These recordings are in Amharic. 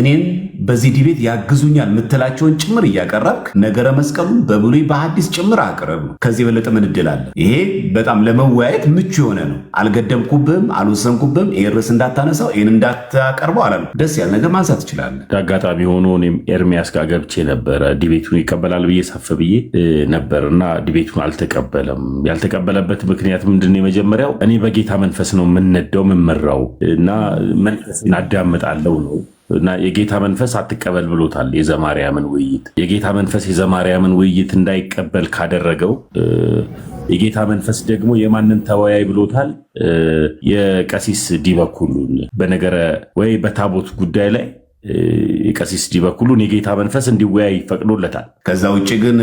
እኔን በዚህ ዲቤት ያግዙኛል ምትላቸውን ጭምር እያቀረብክ ነገረ መስቀሉን በብሉይ በሐዲስ ጭምር አቅርብ። ከዚህ የበለጠ ምን እድል አለ? ይሄ በጣም ለመወያየት ምቹ የሆነ ነው። አልገደብኩብህም፣ አልወሰንኩብህም። ይሄን ርዕስ እንዳታነሳው፣ ይሄን እንዳታቀርበው አላሉ። ደስ ያለ ነገር ማንሳት ትችላለህ። አጋጣሚ ሆኖ እኔም ኤርሚያስ ጋር ገብቼ ነበረ። ዲቤቱን ይቀበላል ብዬ ሳፍ ብዬ ነበር እና ዲቤቱን አልተቀበለም። ያልተቀበለበት ምክንያት ምንድን ነው? የመጀመሪያው እኔ በጌታ መንፈስ ነው የምነዳው የምመራው እና መንፈስን አዳምጣለሁ ነው እና የጌታ መንፈስ አትቀበል ብሎታል። የዘማርያምን ውይይት የጌታ መንፈስ የዘማርያምን ውይይት እንዳይቀበል ካደረገው የጌታ መንፈስ ደግሞ የማንን ተወያይ ብሎታል? የቀሲስ ዲበኩሉን በነገረ ወይ በታቦት ጉዳይ ላይ የቀሲስ ዲበኩሉን የጌታ መንፈስ እንዲወያይ ፈቅዶለታል። ከዛ ውጭ ግን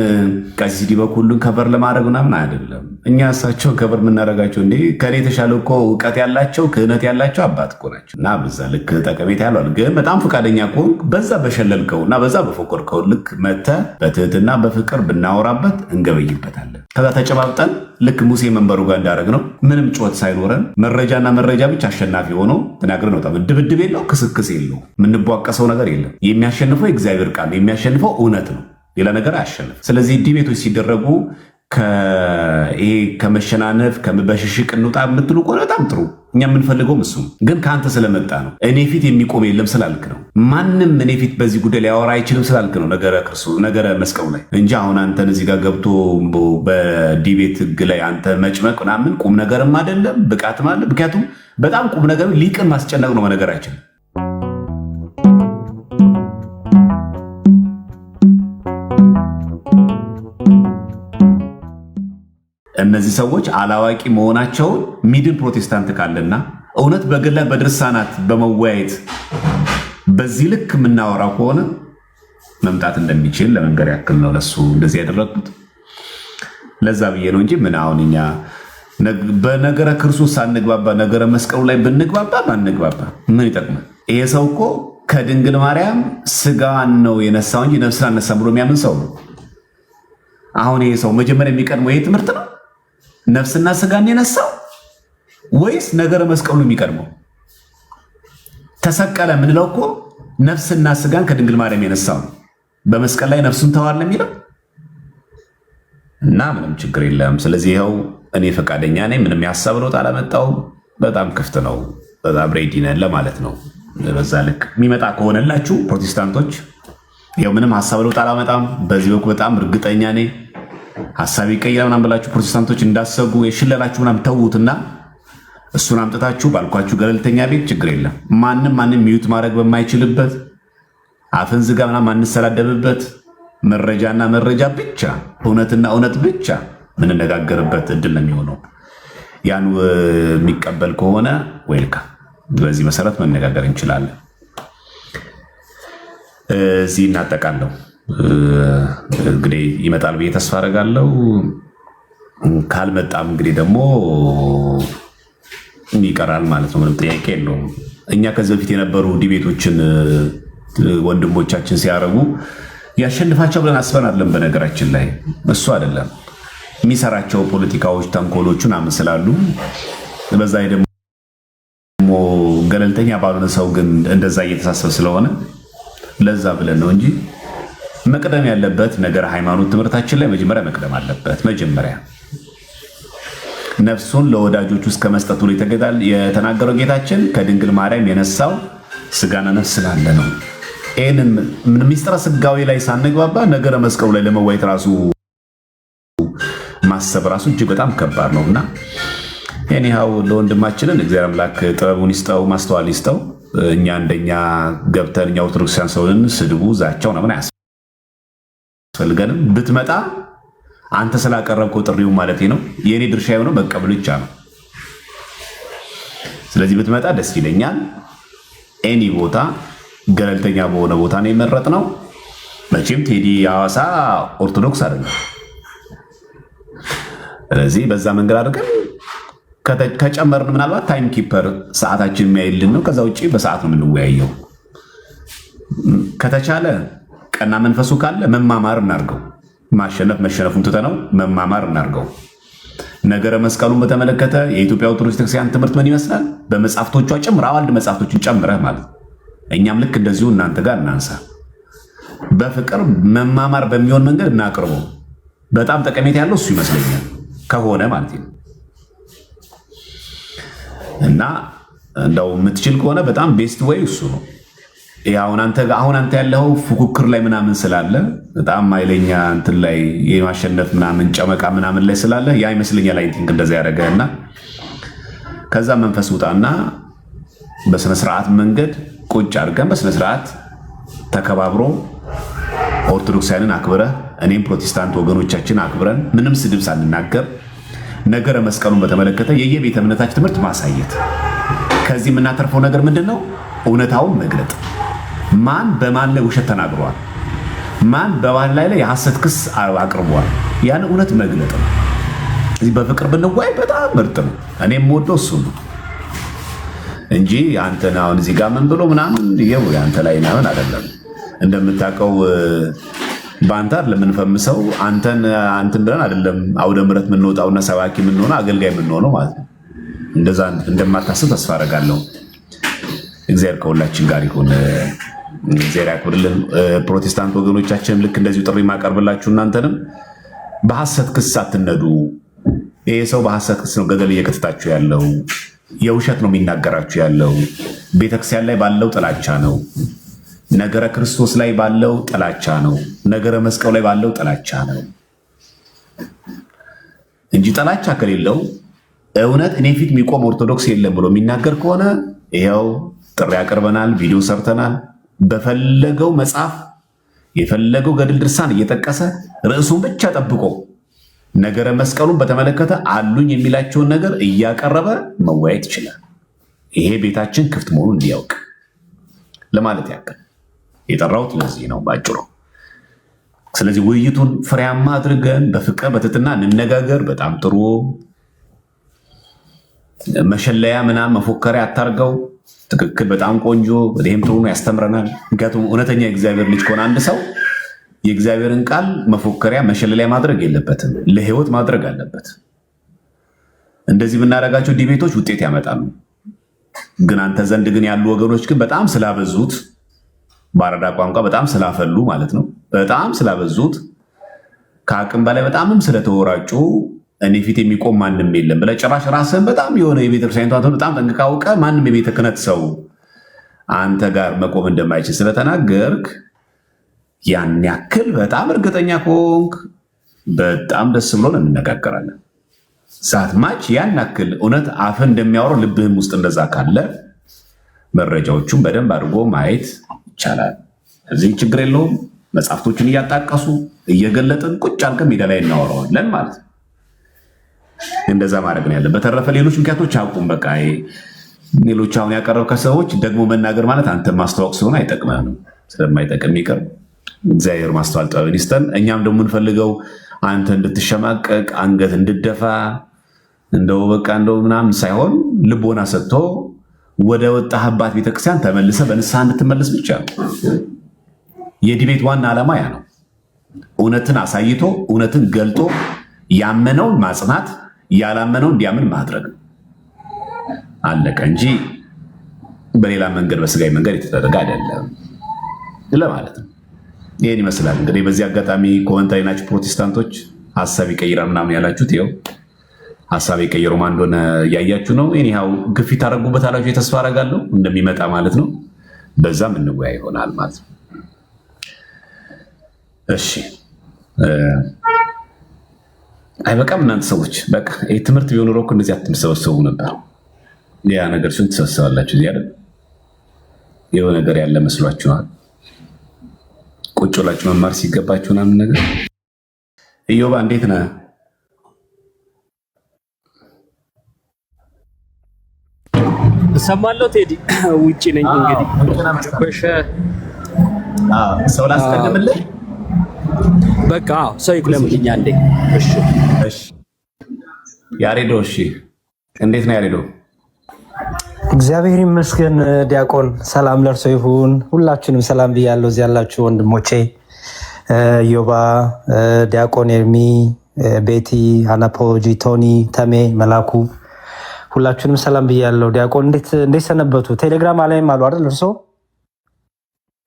ቀሲስ ዲበኩሉን ከበር ለማድረግ ምናምን አይደለም። እኛ እሳቸውን ከበር የምናደርጋቸው እንዴ ከኔ የተሻለ እኮ እውቀት ያላቸው ክህነት ያላቸው አባት እኮ ናቸው እና በዛ ልክ ጠቀሜታ ያለዋል። ግን በጣም ፈቃደኛ ከሆንክ በዛ በሸለልከው እና በዛ በፎቆርከው ልክ መተህ በትህትና በፍቅር ብናወራበት እንገበይበታለን። ከዛ ተጨባብጠን ልክ ሙሴ መንበሩ ጋር እንዳደረግ ነው ምንም ጩኸት ሳይኖረን መረጃና መረጃ ብቻ አሸናፊ ሆኖ ተናግረን ነው። ድብድብ የለው ክስክስ የለው የምንቧቀሰው ነገር የለም። የሚያሸንፈው የእግዚአብሔር ቃል የሚያሸንፈው እውነት ነው። ሌላ ነገር አያሸንፍ። ስለዚህ ዲቤቶች ሲደረጉ ይሄ ከመሸናነፍ በሽሽቅ እንውጣ የምትሉ ከሆነ በጣም ጥሩ። እኛ የምንፈልገውም እሱም ግን ከአንተ ስለመጣ ነው። እኔ ፊት የሚቆም የለም ስላልክ ነው። ማንም እኔ ፊት በዚህ ጉዳይ ሊያወራ አይችልም ስላልክ ነው ነገረ መስቀሉ ላይ እንጂ አሁን አንተን እዚህ ጋር ገብቶ በዲቤት ህግ ላይ አንተ መጭመቅ ምናምን ቁም ነገርም አይደለም ብቃትም አለ። ምክንያቱም በጣም ቁም ነገር ሊቅን ማስጨነቅ ነው በነገራችን። እነዚህ ሰዎች አላዋቂ መሆናቸውን ሚድል ፕሮቴስታንት ካለና እውነት በግላ በድርሳናት በመወያየት በዚህ ልክ የምናወራው ከሆነ መምጣት እንደሚችል ለመንገር ያክል ነው ለሱ እንደዚህ ያደረግኩት። ለዛ ብዬ ነው እንጂ ምን አሁን እኛ በነገረ ክርስቶስ ሳንግባባ ነገረ መስቀሉ ላይ ብንግባባ ማንግባባ ምን ይጠቅማል? ይሄ ሰው እኮ ከድንግል ማርያም ስጋን ነው የነሳው እንጂ ነፍስን አልነሳም ብሎ የሚያምን ሰው ነው። አሁን ይሄ ሰው መጀመሪያ የሚቀድመው ይሄ ትምህርት ነው ነፍስና ስጋን የነሳው ወይስ ነገረ መስቀሉ የሚቀድመው? ተሰቀለ ምንለው እኮ ነፍስና ስጋን ከድንግል ማርያም የነሳው ነው። በመስቀል ላይ ነፍሱን ተዋለ የሚለው እና ምንም ችግር የለም። ስለዚህ ይኸው እኔ ፈቃደኛ ነኝ። ምንም ያሳብ ለውጥ አላመጣውም። በጣም ክፍት ነው። በጣም ሬዲ ነን ለማለት ነው። በዛ ልክ የሚመጣ ከሆነላችሁ ፕሮቴስታንቶች ያው ምንም ሀሳብ ለውጥ አላመጣም። በዚህ በኩል በጣም እርግጠኛ ነኝ። ሀሳብ ይቀይራል ምናምን ብላችሁ ፕሮቴስታንቶች እንዳሰጉ የሽለላችሁ ምናምን ተዉትና እሱን አምጥታችሁ ባልኳችሁ ገለልተኛ ቤት ችግር የለም። ማንም ሚዩት ማድረግ በማይችልበት አፍን ዝጋ ምናምን ማንሰላደብበት መረጃና መረጃ ብቻ እውነትና እውነት ብቻ ምንነጋገርበት እድል ነው የሚሆነው። ያን የሚቀበል ከሆነ ዌልካም። በዚህ መሰረት መነጋገር እንችላለን። እዚህ እናጠቃለሁ። እንግዲህ ይመጣል ብዬ ተስፋ አደርጋለሁ። ካልመጣም እንግዲህ ደግሞ ይቀራል ማለት ነው። ምንም ጥያቄ የለውም። እኛ ከዚህ በፊት የነበሩ ዲቤቶችን ወንድሞቻችን ሲያረጉ ያሸንፋቸው ብለን አስበን አይደለም። በነገራችን ላይ እሱ አይደለም የሚሰራቸው ፖለቲካዎች፣ ተንኮሎቹ ምናምን ስላሉ በዛ ደግሞ ገለልተኛ ባልሆነ ሰው ግን እንደዛ እየተሳሰብ ስለሆነ ለዛ ብለን ነው እንጂ መቅደም ያለበት ነገር ሃይማኖት ትምህርታችን ላይ መጀመሪያ መቅደም አለበት። መጀመሪያ ነፍሱን ለወዳጆቹ እስከ መስጠቱ የተናገረው ጌታችን ከድንግል ማርያም የነሳው ስጋና ነፍስ ስላለ ነው። ይህንን ሚስጥረ ስጋዊ ላይ ሳንግባባ ነገረ መስቀሉ ላይ ለመዋየት ራሱ ማሰብ ራሱ እጅግ በጣም ከባድ ነው እና ኒሃው ለወንድማችንን እግዚአብሔር አምላክ ጥበቡን ይስጠው፣ ማስተዋል ይስጠው። እኛ እንደኛ ገብተን እኛ ኦርቶዶክሳውያን ሰውን ስድቡ ዛቻው ነው ምን አያስፈልገንም። ብትመጣ አንተ ስላቀረብከው ጥሪው ማለት ነው የኔ ድርሻ የሆነው መቀበል ብቻ ነው። ስለዚህ ብትመጣ ደስ ይለኛል። ኤኒ ቦታ ገለልተኛ በሆነ ቦታ ነው የመረጥነው። መቼም ቴዲ ሐዋሳ ኦርቶዶክስ አይደለም። ስለዚህ በዛ መንገድ አድርገን ከጨመርን ምናልባት ታይም ኪፐር ሰዓታችን የሚያይልን ነው። ከዛ ውጭ በሰዓት ነው የምንወያየው። ከተቻለ ቀና መንፈሱ ካለ መማማር እናርገው። ማሸነፍ መሸነፉን ትተነው መማማር እናርገው። ነገረ መስቀሉን በተመለከተ የኢትዮጵያ ኦርቶዶክስ ቤተክርስቲያን ትምህርት ምን ይመስላል? በመጽሐፍቶቿ ጭምር አዋልድ መጽሐፍቶችን ጨምረህ ማለት እኛም ልክ እንደዚሁ እናንተ ጋር እናንሳ። በፍቅር መማማር በሚሆን መንገድ እናቅርበው። በጣም ጠቀሜታ ያለው እሱ ይመስለኛል ከሆነ ማለት ነው። እና እንደው የምትችል ከሆነ በጣም ቤስት ወይ እሱ ነው። አሁን አንተ ያለው ፉክክር ላይ ምናምን ስላለ በጣም ኃይለኛ እንትን ላይ የማሸነፍ ምናምን ጨመቃ ምናምን ላይ ስላለ ያ ይመስለኛል አይ ቲንክ እንደዛ ያደረገ እና ከዛ መንፈስ ውጣና በስነ ስርዓት መንገድ ቁጭ አድርገን በስነ ስርዓት ተከባብሮ ኦርቶዶክሳውያንን አክብረህ እኔም ፕሮቴስታንት ወገኖቻችን አክብረን ምንም ስድብ ሳንናገር ነገረ መስቀሉን በተመለከተ የየቤተ እምነታችን ትምህርት ማሳየት። ከዚህ የምናተርፈው ነገር ምንድን ነው? እውነታውን መግለጥ። ማን በማን ላይ ውሸት ተናግሯል፣ ማን በማን ላይ የሐሰት ክስ አቅርቧል፣ ያን እውነት መግለጥ ነው። እዚህ በፍቅር ብንዋይ በጣም ምርጥ ነው። እኔም የምወደው እሱ ነው እንጂ አንተን አሁን እዚህ ጋር ምን ብሎ ምናምን ይኸው አንተ ላይ ምናምን አይደለም። እንደምታውቀው በአንተ ለምንፈምሰው አንተን ብለን አይደለም አውደ ምሕረት የምንወጣውና ሰባኪ የምንሆነው አገልጋይ የምንሆነው ማለት ነው። እንደዛ እንደማታስብ ተስፋ አደርጋለሁ። እግዚአብሔር ከሁላችን ጋር ይሁን። እግዚአብሔር ያክብርልን። ፕሮቴስታንት ወገኖቻችንም ልክ እንደዚሁ ጥሪ ማቀርብላችሁ እናንተንም በሐሰት ክስ አትነዱ። ይሄ ሰው በሐሰት ክስ ነው ገደል እየከተታችሁ ያለው፣ የውሸት ነው የሚናገራችሁ ያለው። ቤተክርስቲያን ላይ ባለው ጥላቻ ነው፣ ነገረ ክርስቶስ ላይ ባለው ጥላቻ ነው፣ ነገረ መስቀሉ ላይ ባለው ጥላቻ ነው እንጂ ጥላቻ ከሌለው እውነት እኔ ፊት የሚቆም ኦርቶዶክስ የለም ብሎ የሚናገር ከሆነ ይኸው ጥሪ ያቀርበናል፣ ቪዲዮ ሰርተናል። በፈለገው መጽሐፍ የፈለገው ገድል ድርሳን እየጠቀሰ ርዕሱን ብቻ ጠብቆ ነገረ መስቀሉን በተመለከተ አሉኝ የሚላቸውን ነገር እያቀረበ መወያየት ይችላል። ይሄ ቤታችን ክፍት መሆኑን እንዲያውቅ ለማለት ያክል የጠራሁት ለዚህ ነው ባጭሩ። ስለዚህ ውይይቱን ፍሬያማ አድርገን በፍቅር በትህትና እንነጋገር። በጣም ጥሩ መሸለያ ምናምን መፎከሪያ አታርገው። ትክክል፣ በጣም ቆንጆ። ይህም ጥሩ ነው፣ ያስተምረናል። ምክንያቱም እውነተኛ የእግዚአብሔር ልጅ ከሆነ አንድ ሰው የእግዚአብሔርን ቃል መፎከሪያ መሸለያ ማድረግ የለበትም፣ ለህይወት ማድረግ አለበት። እንደዚህ የምናደርጋቸው ዲቤቶች ውጤት ያመጣሉ። ግን አንተ ዘንድ ግን ያሉ ወገኖች ግን በጣም ስላበዙት፣ በአረዳ ቋንቋ በጣም ስላፈሉ ማለት ነው፣ በጣም ስላበዙት፣ ከአቅም በላይ በጣምም ስለተወራጩ እኔ ፊት የሚቆም ማንም የለም ብለህ ጭራሽ ራስህን በጣም የሆነ የቤተክርስቲያኒቷን በጣም ጠንቅቀህ አውቀህ ማንም የቤተ ክህነት ሰው አንተ ጋር መቆም እንደማይችል ስለተናገርክ ያን ያክል በጣም እርግጠኛ ከሆንክ በጣም ደስ ብሎን እንነጋገራለን። ሳትማች ያን ያክል እውነት አፍህ እንደሚያወራው ልብህም ውስጥ እንደዛ ካለ መረጃዎቹን በደንብ አድርጎ ማየት ይቻላል። እዚህ ችግር የለውም። መጽሐፍቶችን እያጣቀሱ እየገለጥን ቁጭ አልከን ሜዳ ላይ እናወራዋለን ማለት ነው። እንደዛ ማድረግ ነው ያለ። በተረፈ ሌሎች ምክንያቶች አቁም። በቃ ሌሎች አሁን ያቀረብከ ሰዎች ደግሞ መናገር ማለት አንተ ማስተዋወቅ ስለሆነ አይጠቅመንም። ስለማይጠቅም ይቀር። እግዚአብሔር ማስተዋል ጥበብን ይስጠን። እኛም ደግሞ እንፈልገው አንተ እንድትሸማቀቅ አንገት እንድደፋ እንደው በቃ እንደው ምናምን ሳይሆን ልቦና ሰጥቶ ወደ ወጣህባት ቤተክርስቲያን ተመልሰ በንስሐ እንድትመለስ ብቻ ነው። የዲቤት ዋና ዓላማ ያ ነው። እውነትን አሳይቶ እውነትን ገልጦ ያመነውን ማጽናት፣ ያላመነውን እንዲያምን ማድረግ ነው። አለቀ እንጂ በሌላ መንገድ በስጋዊ መንገድ የተደረገ አይደለም ለማለት ነው። ይህን ይመስላል እንግዲህ። በዚህ አጋጣሚ ኮመንት ላይ ናችሁ ፕሮቴስታንቶች ሀሳብ ይቀይራል ምናምን ያላችሁት ይኸው ሀሳብ የቀየሩ ማን እንደሆነ እያያችሁ ነው። ኒው ግፊት ታደርጉበት አላችሁ የተስፋ አደርጋለሁ እንደሚመጣ ማለት ነው። በዛም እንወያይ ይሆናል ማለት ነው። እሺ አይበቃም እናንተ ሰዎች? በቃ ይህ ትምህርት ቢሆን ኖሮ እኮ እንደዚህ አትሰበሰቡ ነበር። ያ ነገር ሲሆን ትሰበሰባላችሁ። እዚህ አይደል የሆነ ነገር ያለ መስሏችኋል። ቁጭ ብላችሁ መማር ሲገባችሁ ምናምን ነገር። ኢዮባ እንዴት ነህ? እሰማለሁ ቴዲ። ውጪ ነኝ እንግዲህ ሰው ላስቀድምልህ። በቃ ሰው ይቅለምልኝ አንዴ። እሺ ያሬዶ። እሺ እንዴት ነው ያሬዶ? እግዚአብሔር ይመስገን። ዲያቆን ሰላም ለእርሶ ይሁን። ሁላችሁንም ሰላም ብያለሁ። እዚህ ያላችሁ ወንድሞቼ ዮባ፣ ዲያቆን ኤርሚ፣ ቤቲ፣ አናፖሎጂ፣ ቶኒ፣ ተሜ፣ መላኩ ሁላችሁንም ሰላም ብያለሁ። ዲያቆን እንዴት ሰነበቱ? ቴሌግራም አላይም አሉ አይደል እርሶ?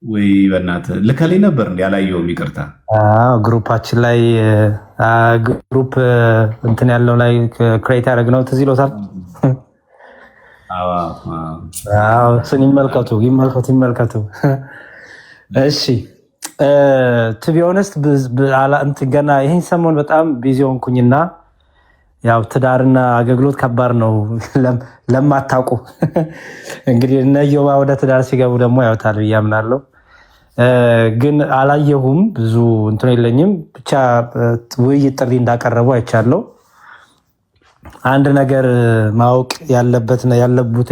ወይ በእናትህ ልከልኝ ነበር እንዲ ያላየሁም፣ ይቅርታ። ግሩፓችን ላይ ግሩፕ እንትን ያለው ላይ ክሬት ያደረግነው ትዝ ይሎታል። እሱን ይመልከቱ። እሺ ቱ ቢ ኦነስት ገና ይህን ሰሞን በጣም ቢዚ ሆንኩኝና ያው ትዳርና አገልግሎት ከባድ ነው ለማታውቁ። እንግዲህ እነ ኢዮባ ወደ ትዳር ሲገቡ ደግሞ ያውታል ብዬ አምናለሁ። ግን አላየሁም፣ ብዙ እንትን የለኝም። ብቻ ውይይት ጥሪ እንዳቀረቡ አይቻለሁ። አንድ ነገር ማወቅ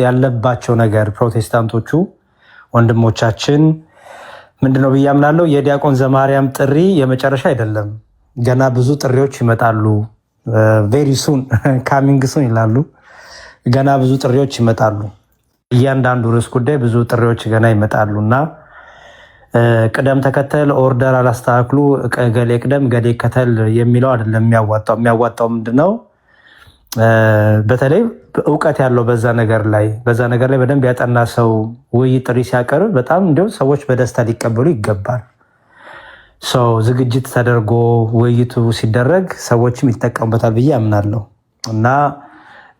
ያለባቸው ነገር ፕሮቴስታንቶቹ ወንድሞቻችን ምንድነው ብዬ አምናለሁ፣ የዲያቆን ዘማርያም ጥሪ የመጨረሻ አይደለም። ገና ብዙ ጥሪዎች ይመጣሉ። ቬሪ ሱን ካሚንግ ሱን ይላሉ። ገና ብዙ ጥሪዎች ይመጣሉ። እያንዳንዱ ርዕስ ጉዳይ ብዙ ጥሪዎች ገና ይመጣሉ እና ቅደም ተከተል ኦርደር አላስተካክሉ፣ ገሌ ቅደም ገሌ ከተል የሚለው አይደለም የሚያዋጣው። የሚያዋጣው ምንድነው? በተለይ እውቀት ያለው በዛ ነገር ላይ በደንብ ያጠና ሰው ውይይት ጥሪ ሲያቀርብ በጣም እንዲሁም ሰዎች በደስታ ሊቀበሉ ይገባል። ሰው ዝግጅት ተደርጎ ውይይቱ ሲደረግ ሰዎችም ይጠቀሙበታል ብዬ አምናለሁ እና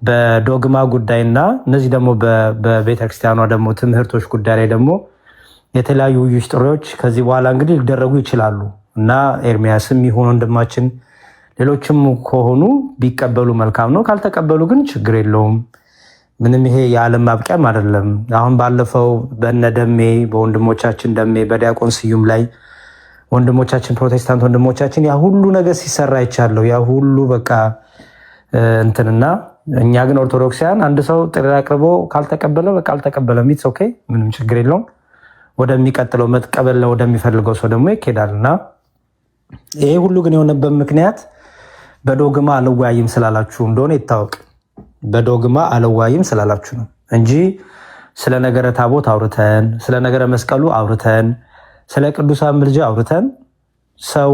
በዶግማ ጉዳይና እነዚህ ደግሞ በቤተክርስቲያኗ ደግሞ ትምህርቶች ጉዳይ ላይ ደግሞ የተለያዩ ውይይት ጥሪዎች ከዚህ በኋላ እንግዲህ ሊደረጉ ይችላሉ እና ኤርሚያስም ይሁን ወንድማችን ሌሎችም ከሆኑ ቢቀበሉ መልካም ነው። ካልተቀበሉ ግን ችግር የለውም። ምንም ይሄ የዓለም ማብቂያም አይደለም። አሁን ባለፈው በነ ደሜ በወንድሞቻችን ደሜ በዲያቆን ስዩም ላይ ወንድሞቻችን ፕሮቴስታንት ወንድሞቻችን ያ ሁሉ ነገር ሲሰራ ይቻለው ያ ሁሉ በቃ እንትንና እኛ ግን ኦርቶዶክሳውያን አንድ ሰው ጥሪ አቅርቦ ካልተቀበለ በቃ አልተቀበለም። ኢትስ ኦኬ፣ ምንም ችግር የለውም። ወደሚቀጥለው መቀበል ወደሚፈልገው ሰው ደግሞ ይኬዳልና ይሄ ሁሉ ግን የሆነበት ምክንያት በዶግማ አልወያይም ስላላችሁ እንደሆነ ይታወቅ። በዶግማ አልወያይም ስላላችሁ ነው እንጂ ስለ ነገረ ታቦት አውርተን ስለ ነገረ መስቀሉ አውርተን ስለ ቅዱሳን ምልጃ አውርተን ሰው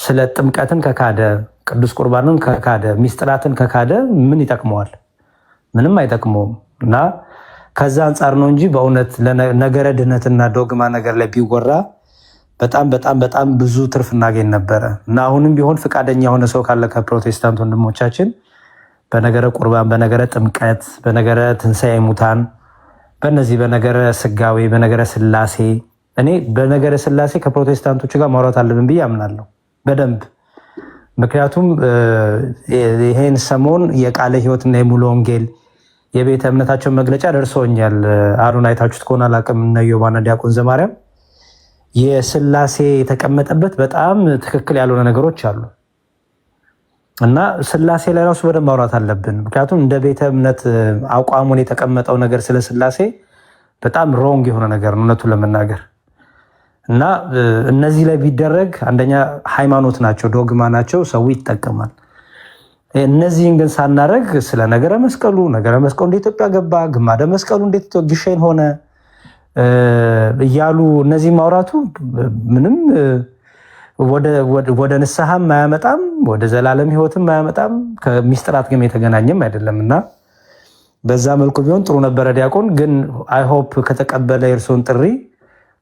ስለ ጥምቀትን ከካደ ቅዱስ ቁርባንን ከካደ ሚስጥራትን ከካደ ምን ይጠቅመዋል? ምንም አይጠቅመውም። እና ከዛ አንጻር ነው እንጂ በእውነት ነገረ ድህነትና ዶግማ ነገር ላይ ቢወራ በጣም በጣም በጣም ብዙ ትርፍ እናገኝ ነበረ። እና አሁንም ቢሆን ፈቃደኛ የሆነ ሰው ካለ ከፕሮቴስታንት ወንድሞቻችን በነገረ ቁርባን፣ በነገረ ጥምቀት፣ በነገረ ትንሣኤ ሙታን፣ በነዚህ በነገረ ስጋዌ፣ በነገረ ስላሴ እኔ በነገረ ስላሴ ከፕሮቴስታንቶች ጋር ማውራት አለብን ብዬ አምናለሁ በደንብ። ምክንያቱም ይሄን ሰሞን የቃለ ሕይወትና የሙሉ ወንጌል የቤተ እምነታቸውን መግለጫ ደርሶኛል። አሩን አይታችሁት ከሆነ አላውቅም። እነ ኢዮባና ዲያቆን ዘማርያም የስላሴ የተቀመጠበት በጣም ትክክል ያልሆነ ነገሮች አሉ እና ስላሴ ላይ ራሱ በደንብ ማውራት አለብን። ምክንያቱም እንደ ቤተ እምነት አቋሙን የተቀመጠው ነገር ስለ ስላሴ በጣም ሮንግ የሆነ ነገር ነው እውነቱን ለመናገር እና እነዚህ ላይ ቢደረግ አንደኛ ሃይማኖት ናቸው፣ ዶግማ ናቸው፣ ሰው ይጠቀማል። እነዚህን ግን ሳናረግ ስለ ነገረ መስቀሉ እንደ ኢትዮጵያ ገባ፣ ግማደ መስቀሉ እንዴት ግሸን ሆነ እያሉ እነዚህ ማውራቱ ምንም ወደ ንስሐም አያመጣም፣ ወደ ዘላለም ሕይወትም አያመጣም፣ ከሚስጥራት ግን የተገናኘም አይደለም እና በዛ መልኩ ቢሆን ጥሩ ነበረ። ዲያቆን ግን አይ ሆፕ ከተቀበለ የእርሶን ጥሪ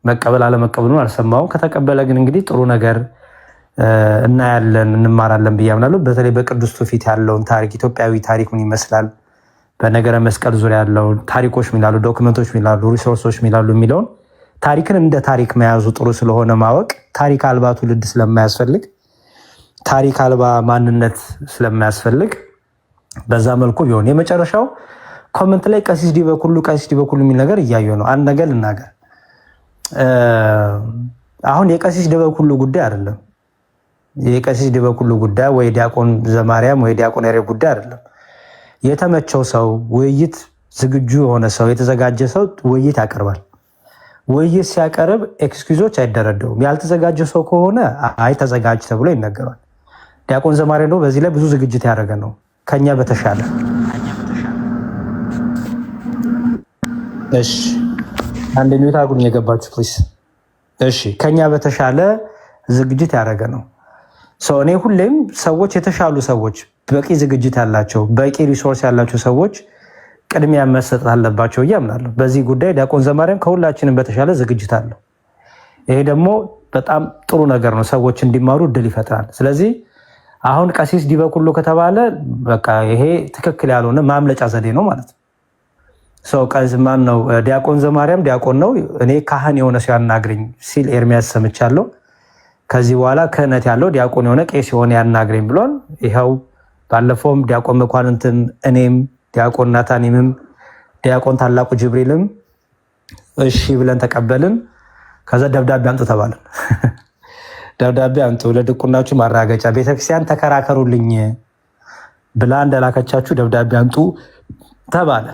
መቀበል አለመቀበሉን አልሰማውም። ከተቀበለ ግን እንግዲህ ጥሩ ነገር እናያለን እንማራለን ብዬ አምናለሁ። በተለይ በቅዱስ ትውፊት ያለውን ታሪክ ኢትዮጵያዊ ታሪክ ምን ይመስላል፣ በነገረ መስቀል ዙሪያ ያለው ታሪኮች ሚላሉ፣ ዶክመንቶች ሚላሉ፣ ሪሶርሶች ሚላሉ የሚለውን ታሪክን እንደ ታሪክ መያዙ ጥሩ ስለሆነ ማወቅ ታሪክ አልባ ትውልድ ስለማያስፈልግ ታሪክ አልባ ማንነት ስለማያስፈልግ በዛ መልኩ ቢሆን የመጨረሻው ኮመንት ላይ ቀሲስ ዲበኩሉ የሚል ነገር እያየሁ ነው። አንድ ነገር ልናገር። አሁን የቀሲስ ዲበኩሉ ጉዳይ አይደለም። የቀሲስ ዲበኩሉ ጉዳይ ወይ ዲያቆን ዘማርያም ወይ ዲያቆን ያሬድ ጉዳይ አይደለም። የተመቸው ሰው ውይይት ዝግጁ የሆነ ሰው የተዘጋጀ ሰው ውይይት ያቀርባል። ውይይት ሲያቀርብ ኤክስኪውዞች አይደረደሩም። ያልተዘጋጀ ሰው ከሆነ አይ ተዘጋጅ ተብሎ ይነገራል። ዲያቆን ዘማርያም ነው በዚህ ላይ ብዙ ዝግጅት ያደረገ ነው ከኛ በተሻለ። እሺ አንድ ሚዩት አጉን የገባችሁ ፕሊዝ። እሺ ከኛ በተሻለ ዝግጅት ያደረገ ነው። እኔ ሁሌም ሰዎች የተሻሉ ሰዎች በቂ ዝግጅት ያላቸው በቂ ሪሶርስ ያላቸው ሰዎች ቅድሚያ መሰጠት አለባቸው ብዬ አምናለሁ። በዚህ ጉዳይ ዲያቆን ዘማርያም ከሁላችንም በተሻለ ዝግጅት አለው። ይሄ ደግሞ በጣም ጥሩ ነገር ነው። ሰዎች እንዲማሩ እድል ይፈጥራል። ስለዚህ አሁን ቀሲስ ዲበኩሉ ከተባለ በቃ ይሄ ትክክል ያልሆነ ማምለጫ ዘዴ ነው ማለት ነው። ሰው ማን ነው? ዲያቆን ዘማርያም ዲያቆን ነው። እኔ ካህን የሆነ ሰው ያናግረኝ ሲል ኤርሚያስ ሰምቻለሁ። ከዚህ በኋላ ክህነት ያለው ዲያቆን የሆነ ቄስ የሆነ ያናግረኝ ብሏል። ይኸው ባለፈውም ዲያቆን መኳንንትም እኔም ዲያቆን ናታኒምም ዲያቆን ታላቁ ጅብሪልም እሺ ብለን ተቀበልን። ከዛ ደብዳቤ አንጡ ተባልን። ደብዳቤ አንጡ ለድቁናችሁ ማራገጫ ቤተክርስቲያን ተከራከሩልኝ ብላ እንደላከቻችሁ ደብዳቤ አንጡ ተባለ።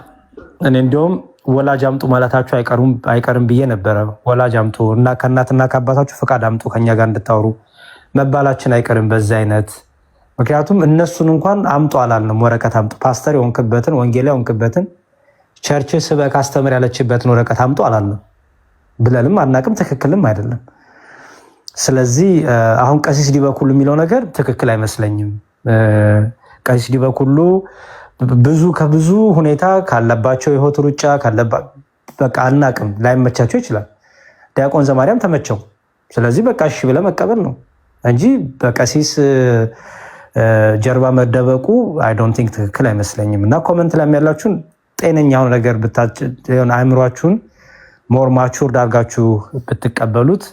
እኔ እንዲያውም ወላጅ አምጡ ማለታችሁ አይቀርም ብዬ ነበረ። ወላጅ አምጡ እና ከእናትና ከአባታችሁ ፈቃድ አምጡ ከኛ ጋር እንድታወሩ መባላችን አይቀርም በዚህ አይነት። ምክንያቱም እነሱን እንኳን አምጡ አላልንም። ወረቀት አምጡ፣ ፓስተር የሆንክበትን ወንጌላዊ የሆንክበትን ቸርች ስበክ አስተምር ያለችበትን ወረቀት አምጡ አላልንም ብለንም አናቅም። ትክክልም አይደለም። ስለዚህ አሁን ቀሲስ ዲበኩሉ የሚለው ነገር ትክክል አይመስለኝም። ቀሲስ ዲበኩሉ ከብዙ ሁኔታ ካለባቸው የሆት ሩጫ በቃ አናቅም፣ ላይመቻቸው ይችላል። ዲያቆን ዘማርያም ተመቸው። ስለዚህ በቃ እሺ ብለህ መቀበል ነው እንጂ በቀሲስ ጀርባ መደበቁ አይ ዶንት ቲንክ ትክክል አይመስለኝም። እና ኮመንት ላይ ያላችሁን ጤነኛውን ነገር አእምሯችሁን ሞር ማቹርድ አድርጋችሁ ብትቀበሉት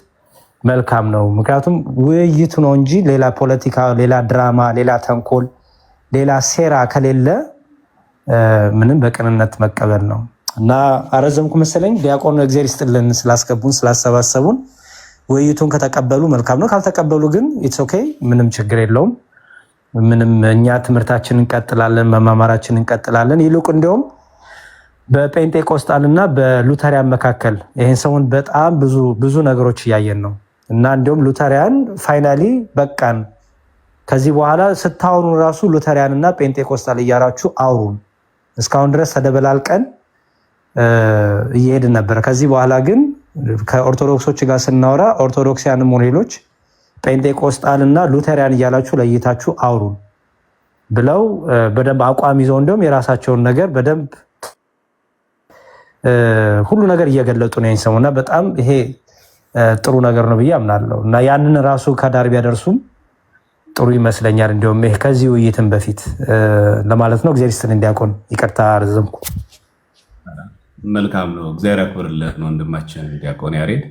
መልካም ነው። ምክንያቱም ውይይቱ ነው እንጂ ሌላ ፖለቲካ፣ ሌላ ድራማ፣ ሌላ ተንኮል፣ ሌላ ሴራ ከሌለ ምንም በቅንነት መቀበል ነው። እና አረዘምኩ መሰለኝ። ዲያቆን እግዚአብሔር ይስጥልን ስላስገቡን ስላሰባሰቡን። ውይይቱን ከተቀበሉ መልካም ነው፣ ካልተቀበሉ ግን ኢትስ ኦኬ፣ ምንም ችግር የለውም። ምንም እኛ ትምህርታችንን እንቀጥላለን፣ መማማራችንን እንቀጥላለን። ይልቁ እንዲያውም በጴንጤቆስጣልና በሉተሪያን መካከል ይህን ሰሞን በጣም ብዙ ነገሮች እያየን ነው። እና እንዲሁም ሉተሪያን ፋይናሊ በቃን፣ ከዚህ በኋላ ስታወሩ ራሱ ሉተሪያን እና ጴንጤቆስጣል እያራችሁ አውሩን። እስካሁን ድረስ ተደበላልቀን እየሄድን ነበረ። ከዚህ በኋላ ግን ከኦርቶዶክሶች ጋር ስናወራ ኦርቶዶክሲያንም ሆኑ ሌሎች ጴንጤቆስጣል እና ሉተሪያን እያላችሁ ለይታችሁ አውሩን ብለው በደንብ አቋም ይዘው እንዲሁም የራሳቸውን ነገር በደንብ ሁሉ ነገር እየገለጡ ነው ሰሞኑን። በጣም ይሄ ጥሩ ነገር ነው ብዬ አምናለሁ። እና ያንን ራሱ ከዳር ቢያደርሱም ጥሩ ይመስለኛል። እንዲሁም ይሄ ከዚህ ውይይትን በፊት ለማለት ነው። እግዚአብሔር ይስጥልን ዲያቆን፣ ይቅርታ አረዘምኩ። መልካም ነው። እግዚአብሔር ያክብርልህ ነው ወንድማችን ዲያቆን ያሬድ።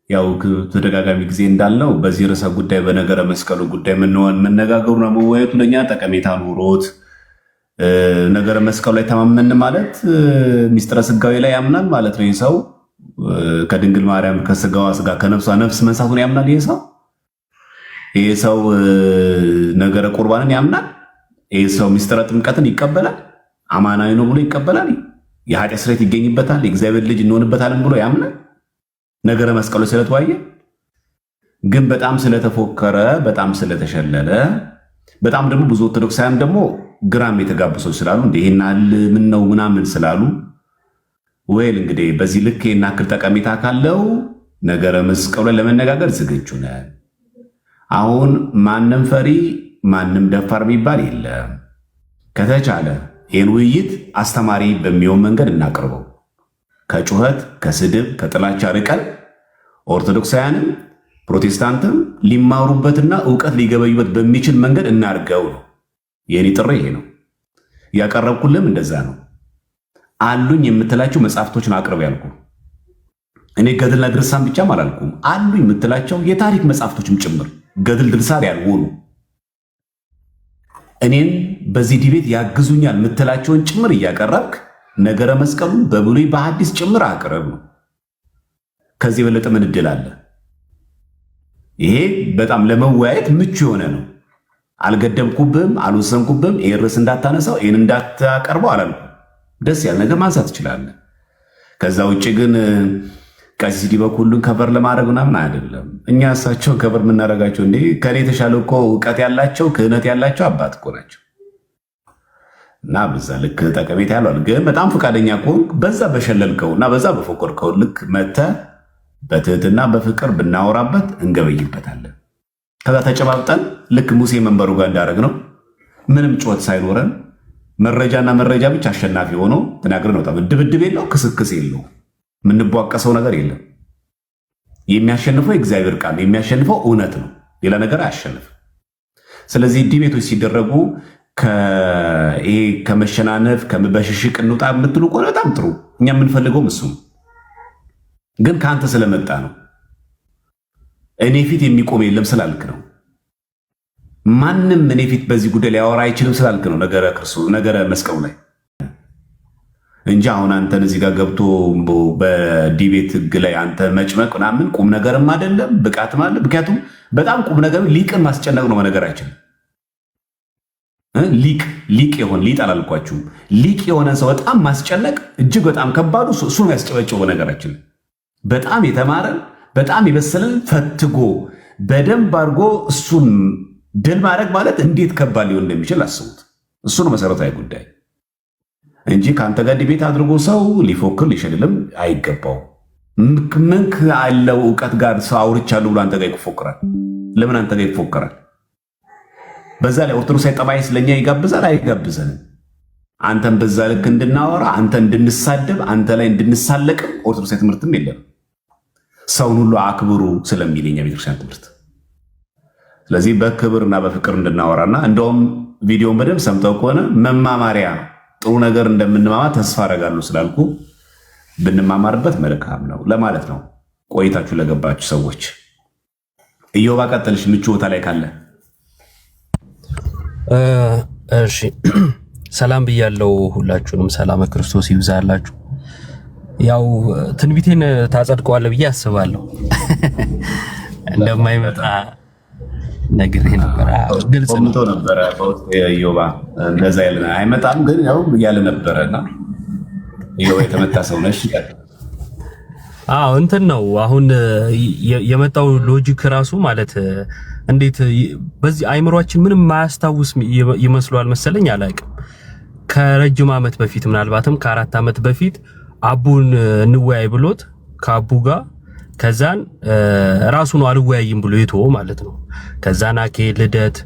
ያው ተደጋጋሚ ጊዜ እንዳልነው በዚህ ርዕሰ ጉዳይ በነገረ መስቀሉ ጉዳይ መነጋገሩና መወያየቱ ለእኛ ጠቀሜታ ኑሮት ነገረ መስቀሉ ላይ ተማመን ማለት ሚስጥረ ስጋዊ ላይ ያምናል ማለት ነው። ይህ ሰው ከድንግል ማርያም ከስጋዋ ስጋ ከነፍሷ ነፍስ መንሳቱን ያምናል። ይህ ሰው ነገረ ቁርባንን ያምናል። ይህ ሰው ሚስጥረ ጥምቀትን ይቀበላል። አማናዊ ነው ብሎ ይቀበላል። የኃጢአት ስርየት ይገኝበታል፣ የእግዚአብሔር ልጅ እንሆንበታለን ብሎ ያምናል። ነገረ መስቀሉ ስለተዋየ ግን በጣም ስለተፎከረ፣ በጣም ስለተሸለለ፣ በጣም ደግሞ ብዙ ኦርቶዶክሳውያን ደግሞ ግራም የተጋቡ ሰዎች ስላሉ ይሄናል ምን ነው ምናምን ስላሉ ወይል እንግዲህ በዚህ ልክ የናክል ጠቀሜታ ካለው ነገረ መስቀሉ ላይ ለመነጋገር ዝግጁ ነን። አሁን ማንም ፈሪ ማንም ደፋር የሚባል የለም። ከተቻለ ይህን ውይይት አስተማሪ በሚሆን መንገድ እናቅርበው። ከጩኸት ከስድብ ከጥላቻ ርቀን ኦርቶዶክሳውያንም ፕሮቴስታንትም ሊማሩበትና እውቀት ሊገበዩበት በሚችል መንገድ እናድርገው ነው የኔ ጥሪ። ይሄ ነው ያቀረብኩልም። እንደዛ ነው አሉኝ የምትላቸው መጽሐፍቶችን አቅርብ ያልኩ። እኔ ገድልና ድርሳን ብቻም አላልኩም። አሉኝ የምትላቸው የታሪክ መጽሐፍቶችም ጭምር ገድል ድርሳን ያልሆኑ እኔን በዚህ ዲቤት ያግዙኛል የምትላቸውን ጭምር እያቀረብክ ነገረ መስቀሉን በብሉይ በሐዲስ ጭምር አቅርብ ነው። ከዚህ የበለጠ ምን እድል አለ? ይሄ በጣም ለመወያየት ምቹ የሆነ ነው። አልገደብኩብህም፣ አልወሰንኩብህም። ይሄን ርዕስ እንዳታነሳው ይህን እንዳታቀርበው አላልኩም። ደስ ያለ ነገር ማንሳት ትችላለህ። ከዛ ውጭ ግን ቀሲስ ዲበኩሉን ከበር ለማድረግ ምናምን አይደለም። እኛ እሳቸውን ከበር የምናደርጋቸው እንዴ ከኔ የተሻለ እኮ እውቀት ያላቸው ክህነት ያላቸው አባት እኮ ናቸው። እና በዛ ልክ ጠቀሜታ ያለው ግን በጣም ፈቃደኛ ከሆንክ በዛ በሸለልከው እና በዛ በፎቆርከው ልክ መተህ በትህትና በፍቅር ብናወራበት እንገበይበታለን። ከዛ ተጨባብጠን ልክ ሙሴ መንበሩ ጋር እንዳደረግ ነው ምንም ጩኸት ሳይኖረን መረጃና መረጃ ብቻ አሸናፊ ሆኖ ተናግረን ነው። ድብድብ የለው፣ ክስክስ የለው፣ የምንቧቀሰው ነገር የለም። የሚያሸንፈው የእግዚአብሔር ቃል የሚያሸንፈው እውነት ነው። ሌላ ነገር አያሸንፍም። ስለዚህ ዲቤቶች ሲደረጉ ከመሸናነፍ በሽሽቅ እንውጣ የምትሉ ከሆነ በጣም ጥሩ። እኛ የምንፈልገውም እሱ ነው። ግን ከአንተ ስለመጣ ነው። እኔ ፊት የሚቆም የለም ስላልክ ነው። ማንም እኔ ፊት በዚህ ጉዳይ ሊያወራ አይችልም ስላልክ ነው። ነገረ መስቀሉ ላይ እንጂ አሁን አንተን እዚህ ጋር ገብቶ በዲቤት ህግ ላይ አንተ መጭመቅ ምናምን ቁም ነገርም አይደለም፣ ብቃትም አለ። ምክንያቱም በጣም ቁም ነገር ሊቅን ማስጨነቅ ነው በነገራችን። ሊቅ የሆን ሊጥ አላልኳችሁም። ሊቅ የሆነን ሰው በጣም ማስጨነቅ እጅግ በጣም ከባዱ እሱ ነው ያስጨበጨው። በነገራችን በጣም የተማረን በጣም የበሰለን ፈትጎ በደንብ አድርጎ እሱን ድል ማድረግ ማለት እንዴት ከባድ ሊሆን እንደሚችል አስቡት። እሱ ነው መሰረታዊ ጉዳይ እንጂ ከአንተ ጋር ዲቤት አድርጎ ሰው ሊፎክር ሊሸልልም አይገባው። ምንክ አለው እውቀት ጋር ሰው አውርቻለሁ ብሎ አንተ ጋር ይፎክራል። ለምን አንተ ጋር ይፎክራል? በዛ ላይ ኦርቶዶክሳዊ ጠባይ ስለኛ ይጋብዛል አይጋብዘንም? አንተን በዛ ልክ እንድናወራ፣ አንተ እንድንሳደብ፣ አንተ ላይ እንድንሳለቅ ኦርቶዶክሳዊ ትምህርትም የለም። ሰውን ሁሉ አክብሩ ስለሚለኛ ቤተክርስቲያን ትምህርት። ስለዚህ በክብርና በፍቅር እንድናወራና እንደውም ቪዲዮን በደንብ ሰምተው ከሆነ መማማሪያ ጥሩ ነገር እንደምንማማ ተስፋ አደርጋለሁ ስላልኩ ብንማማርበት መልካም ነው ለማለት ነው። ቆይታችሁ ለገባችሁ ሰዎች ኢዮባ ቀጥልሽ፣ ምቹ ቦታ ላይ ካለ። እሺ ሰላም ብያለሁ ሁላችሁንም፣ ሰላም ክርስቶስ ይብዛላችሁ። ያው ትንቢቴን ታጸድቀዋለህ ብዬ አስባለሁ። እንደማይመጣ ነግሬ ነበር፣ ግልጽ ነው ነበረ። ኢዮባ እንደዛ ያለ አይመጣም ግን ያው ያለ ነበረና ኢዮባ የተመታ ሰው ነሽ። እንትን ነው አሁን የመጣው ሎጂክ ራሱ ማለት እንዴት በዚህ አይምሯችን ምንም ማያስታውስ ይመስሏል መሰለኝ፣ አላውቅም። ከረጅም ዓመት በፊት ምናልባትም ከ4 ዓመት በፊት አቡን እንወያይ ብሎት ከአቡ ጋር ከዛን ራሱ ነው አልወያይም ብሎ የተወው ማለት ነው። ከዛን አኬ ልደት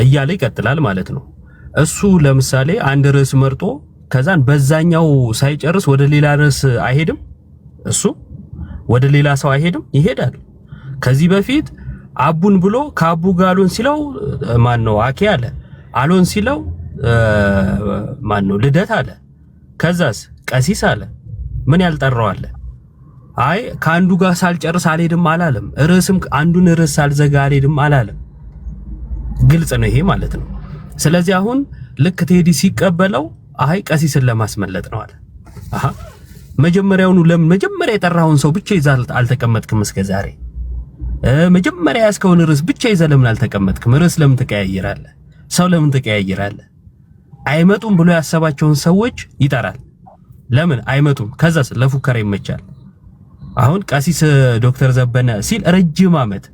እያለ ይቀጥላል ማለት ነው። እሱ ለምሳሌ አንድ ርዕስ መርጦ ከዛን በዛኛው ሳይጨርስ ወደ ሌላ ርዕስ አይሄድም። እሱ ወደ ሌላ ሰው አይሄድም፣ ይሄዳል። ከዚህ በፊት አቡን ብሎ ከአቡ ጋር አሎን ሲለው ማን ነው አኬ አለ። አሎን ሲለው ማን ነው ልደት አለ። ከዛስ ቀሲስ አለ። ምን ያልጠራው አለ? አይ ከአንዱ ጋር ሳልጨርስ አልሄድም አላለም። ርዕስም አንዱን ርዕስ ሳልዘጋ አልሄድም አላለም። ግልጽ ነው ይሄ ማለት ነው። ስለዚህ አሁን ልክ ቴዲ ሲቀበለው አይ ቀሲስን ለማስመለጥ ነው አለ። መጀመሪያውኑ ለምን መጀመሪያ የጠራውን ሰው ብቻ ይዘህ አልተቀመጥክም? እስከ ዛሬ መጀመሪያ ያስከውን ርዕስ ብቻ ይዘህ ለምን አልተቀመጥክም? ርዕስ ለምን ትቀያይራለህ? ሰው ለምን ትቀያይራለህ? አይመጡም ብሎ ያሰባቸውን ሰዎች ይጠራል። ለምን አይመጡም? ከዛስ ለፉከራ ይመቻል። አሁን ቀሲስ ዶክተር ዘበነ ሲል ረጅም ዓመት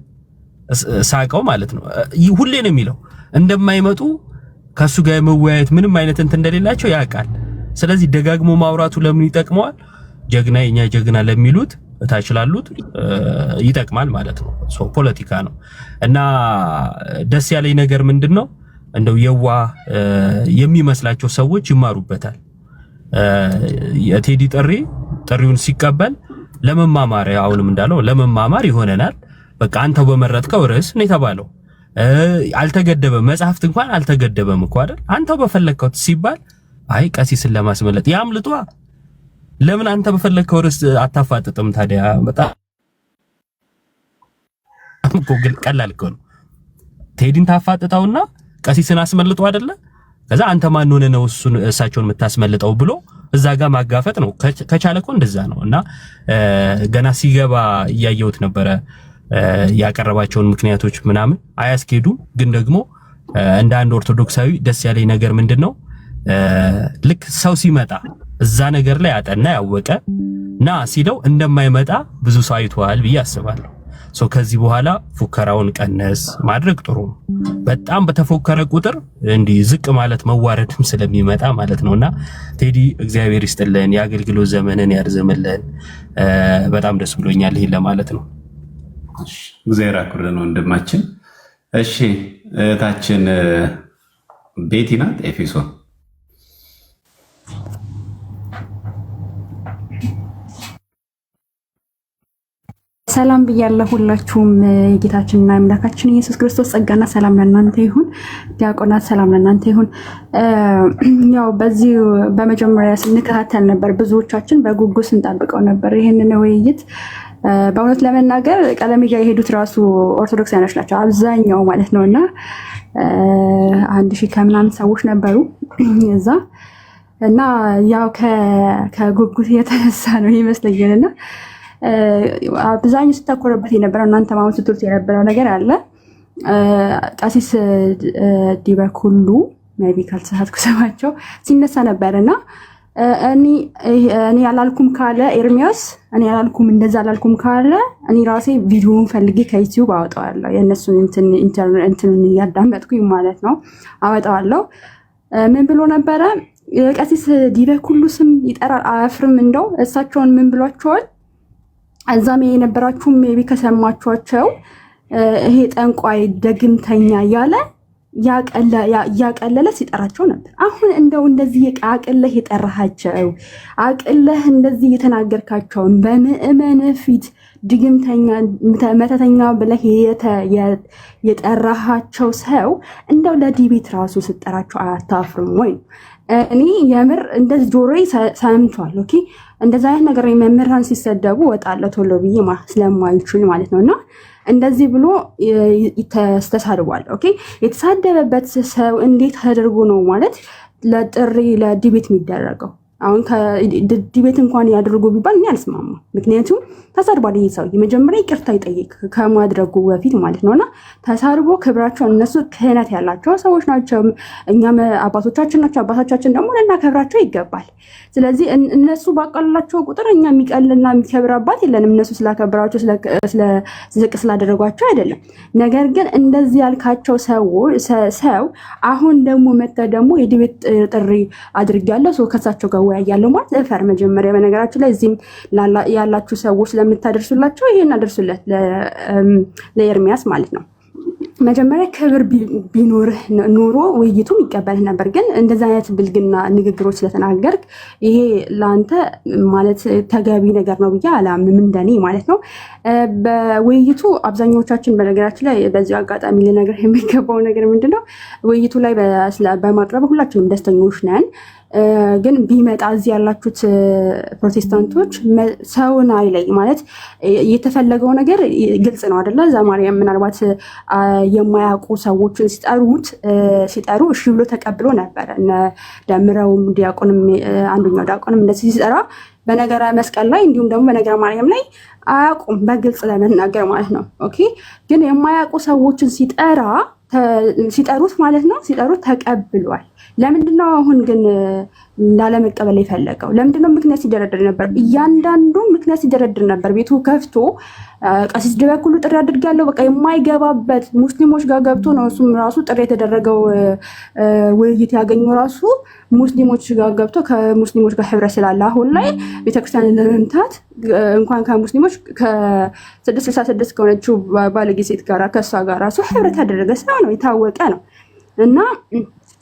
ሳቀው ማለት ነው። ሁሌ ነው የሚለው እንደማይመጡ ከሱ ጋር የመወያየት ምንም አይነት እንትን እንደሌላቸው ያውቃል። ስለዚህ ደጋግሞ ማውራቱ ለምን ይጠቅመዋል? ጀግና የኛ ጀግና ለሚሉት እታች ላሉት ይጠቅማል ማለት ነው። ፖለቲካ ነው እና ደስ ያለኝ ነገር ምንድነው እንደው የዋ የሚመስላቸው ሰዎች ይማሩበታል። የቴዲ ጥሪውን ሲቀበል ለመማማር አሁንም እንዳለው ለመማማር ይሆነናል። በቃ አንተው በመረጥከው ርዕስ ነው የተባለው። አልተገደበም፣ መጽሐፍት እንኳን አልተገደበም እኮ አይደል? አንተው በፈለግከው ሲባል አይ ቀሲስን ለማስመለጥ ያምልጧ። ለምን አንተ በፈለግከው ርዕስ አታፋጥጥም ታዲያ? በጣም እኮ ቀላል እኮ ነው። ቴዲን ታፋጥጣውና ቀሲስን አስመልጦ አይደለ? ከዛ አንተ ማን ሆነ ነው እሳቸውን የምታስመልጠው ብሎ እዛ ጋር ማጋፈጥ ነው። ከቻለ እኮ እንደዛ ነው። እና ገና ሲገባ እያየሁት ነበረ ያቀረባቸውን ምክንያቶች ምናምን አያስኬዱም። ግን ደግሞ እንደ አንድ ኦርቶዶክሳዊ ደስ ያለኝ ነገር ምንድነው ልክ ሰው ሲመጣ እዛ ነገር ላይ አጠና ያወቀ ና ሲለው እንደማይመጣ ብዙ ሰው አይቷል ብዬ አስባለሁ። ከዚህ በኋላ ፉከራውን ቀነስ ማድረግ ጥሩ ነው። በጣም በተፎከረ ቁጥር እንዲህ ዝቅ ማለት መዋረድም ስለሚመጣ ማለት ነውና ቴዲ እግዚአብሔር ይስጥልን፣ የአገልግሎት ዘመንን ያርዘምልን። በጣም ደስ ብሎኛል ይሄን ለማለት ነው። እግዚአብሔር አክብረን ወንድማችን። እሺ እህታችን ቤቲ ናት ኤፌሶን ሰላም ብያለሁ ሁላችሁም። የጌታችንና የአምላካችን ኢየሱስ ክርስቶስ ጸጋና ሰላም ለእናንተ ይሁን። ዲያቆናት ሰላም ለእናንተ ይሁን። ያው በዚህ በመጀመሪያ ስንከታተል ነበር፣ ብዙዎቻችን በጉጉት ስንጠብቀው ነበር ይህንን ውይይት። በእውነት ለመናገር ቀለሜ ጋር የሄዱት ራሱ ኦርቶዶክሳውያኖች ናቸው አብዛኛው ማለት ነው። እና 1000 ከምናምን ሰዎች ነበሩ እዛ እና ያው ከጉጉት የተነሳ ነው ይመስለኛል። እና አብዛኛው ስታኮረበት የነበረው እናንተ ማሁን ስትሉት የነበረው ነገር አለ። ቀሲስ ዲበኩሉ ሜይ ቢ ካልተሳሳትኩ ስማቸው ሲነሳ ነበር እና እኔ ያላልኩም ካለ ኤርሚያስ እኔ ያላልኩም እንደዛ አላልኩም ካለ እኔ ራሴ ቪዲዮውን ፈልጌ ከዩቲዩብ አወጣዋለሁ። የእነሱን እንትኑን እያዳመጥኩኝ ማለት ነው አወጣዋለሁ። ምን ብሎ ነበረ? ቀሲስ ዲበኩሉ ስም ይጠራል አያፍርም። እንደው እሳቸውን ምን ብሏቸዋል? እዛም የነበራችሁም ሜይ ቢ ከሰማችኋቸው ይሄ ጠንቋይ ደግምተኛ እያለ ያቀለለ ሲጠራቸው ነበር። አሁን እንደው እንደዚህ አቅለህ የጠራሃቸው አቅለህ እንደዚህ የተናገርካቸውን በምእመን ፊት ድግምተኛ መተተኛ ብለህ የጠራሃቸው ሰው እንደው ለዲቤት ራሱ ስጠራቸው አታፍርም ወይ? እኔ የምር እንደዚህ ጆሮዬ ሰምቷል። ኦኬ እንደዛ አይነት ነገር መምህራን ሲሰደቡ ወጣለ ቶሎ ብዬ ስለማልችል ማለት ነውና እንደዚህ ብሎ ተሳድቧል። ኦኬ የተሳደበበት ሰው እንዴት ተደርጎ ነው ማለት ለጥሪ ለዲቤት የሚደረገው? አሁን ዲቤት እንኳን ያደርጉ ቢባል እኔ አልስማማም። ምክንያቱም ተሳድቧል። ይሄ ሰው የመጀመሪያ ይቅርታ ይጠይቅ ከማድረጉ በፊት ማለት ነውና ተሳድቦ ክብራቸው እነሱ ክህነት ያላቸው ሰዎች ናቸው። እኛም አባቶቻችን ናቸው። አባቶቻችን ደግሞ ልናከብራቸው ይገባል። ስለዚህ እነሱ ባቀላላቸው ቁጥር እኛ የሚቀልና የሚከብር አባት የለንም። እነሱ ስላከብራቸው ዝቅ ስላደረጓቸው አይደለም። ነገር ግን እንደዚህ ያልካቸው ሰው አሁን ደግሞ መጣ ደግሞ የዲቤት ጥሪ አድርጋለሁ ሰው ከሳቸው ጋር ወያያለሁ ማለት እፈር። መጀመሪያ በነገራችን ላይ እዚህም ያላችሁ ሰዎች ለምታደርሱላቸው ይሄን አደርሱለት ለኤርሚያስ ማለት ነው። መጀመሪያ ክብር ቢኖርህ ኑሮ ውይይቱም ይቀበልህ ነበር። ግን እንደዛ አይነት ብልግና ንግግሮች ስለተናገርክ ይሄ ለአንተ ማለት ተገቢ ነገር ነው ብዬ አላምንም፣ እንደኔ ማለት ነው። በውይይቱ አብዛኞቻችን በነገራችን ላይ በዚህ አጋጣሚ ልነግር የሚገባው ነገር ምንድነው፣ ውይይቱ ላይ በማቅረብ ሁላችንም ደስተኞች ነን። ግን ቢመጣ እዚህ ያላችሁት ፕሮቴስታንቶች ሰውን አይለይ ማለት የተፈለገው ነገር ግልጽ ነው አይደለ? ዘማሪያም ምናልባት የማያውቁ ሰዎችን ሲጠሩ እሺ ብሎ ተቀብሎ ነበረ። እነ ደምረውም ዲያቆንም አንደኛው ዲያቆንም እንደዚህ ሲጠራ በነገረ መስቀል ላይ እንዲሁም ደግሞ በነገረ ማርያም ላይ አያውቁም፣ በግልጽ ለመናገር ማለት ነው። ኦኬ ግን የማያውቁ ሰዎችን ሲጠሩት ማለት ነው ተቀብሏል። ለምንድነው አሁን ግን ላለመቀበል የፈለገው? ለምንድነው ምክንያት ሲደረድር ነበር? እያንዳንዱ ምክንያት ሲደረድር ነበር። ቤቱ ከፍቶ ቀሲስ ዲበኩሉ ጥሪ አድርጋለሁ በቃ የማይገባበት ሙስሊሞች ጋር ገብቶ ነው እሱም ራሱ ጥሪ የተደረገው ውይይት ያገኘው ራሱ ሙስሊሞች ጋር ገብቶ ከሙስሊሞች ጋር ህብረት ስላለ አሁን ላይ ቤተክርስቲያንን ለመምታት እንኳን ከሙስሊሞች ከ666 ከሆነችው ባለጌ ሴት ጋር ከእሷ ጋር ራሱ ህብረት ያደረገ ሰው ነው፣ የታወቀ ነው። እና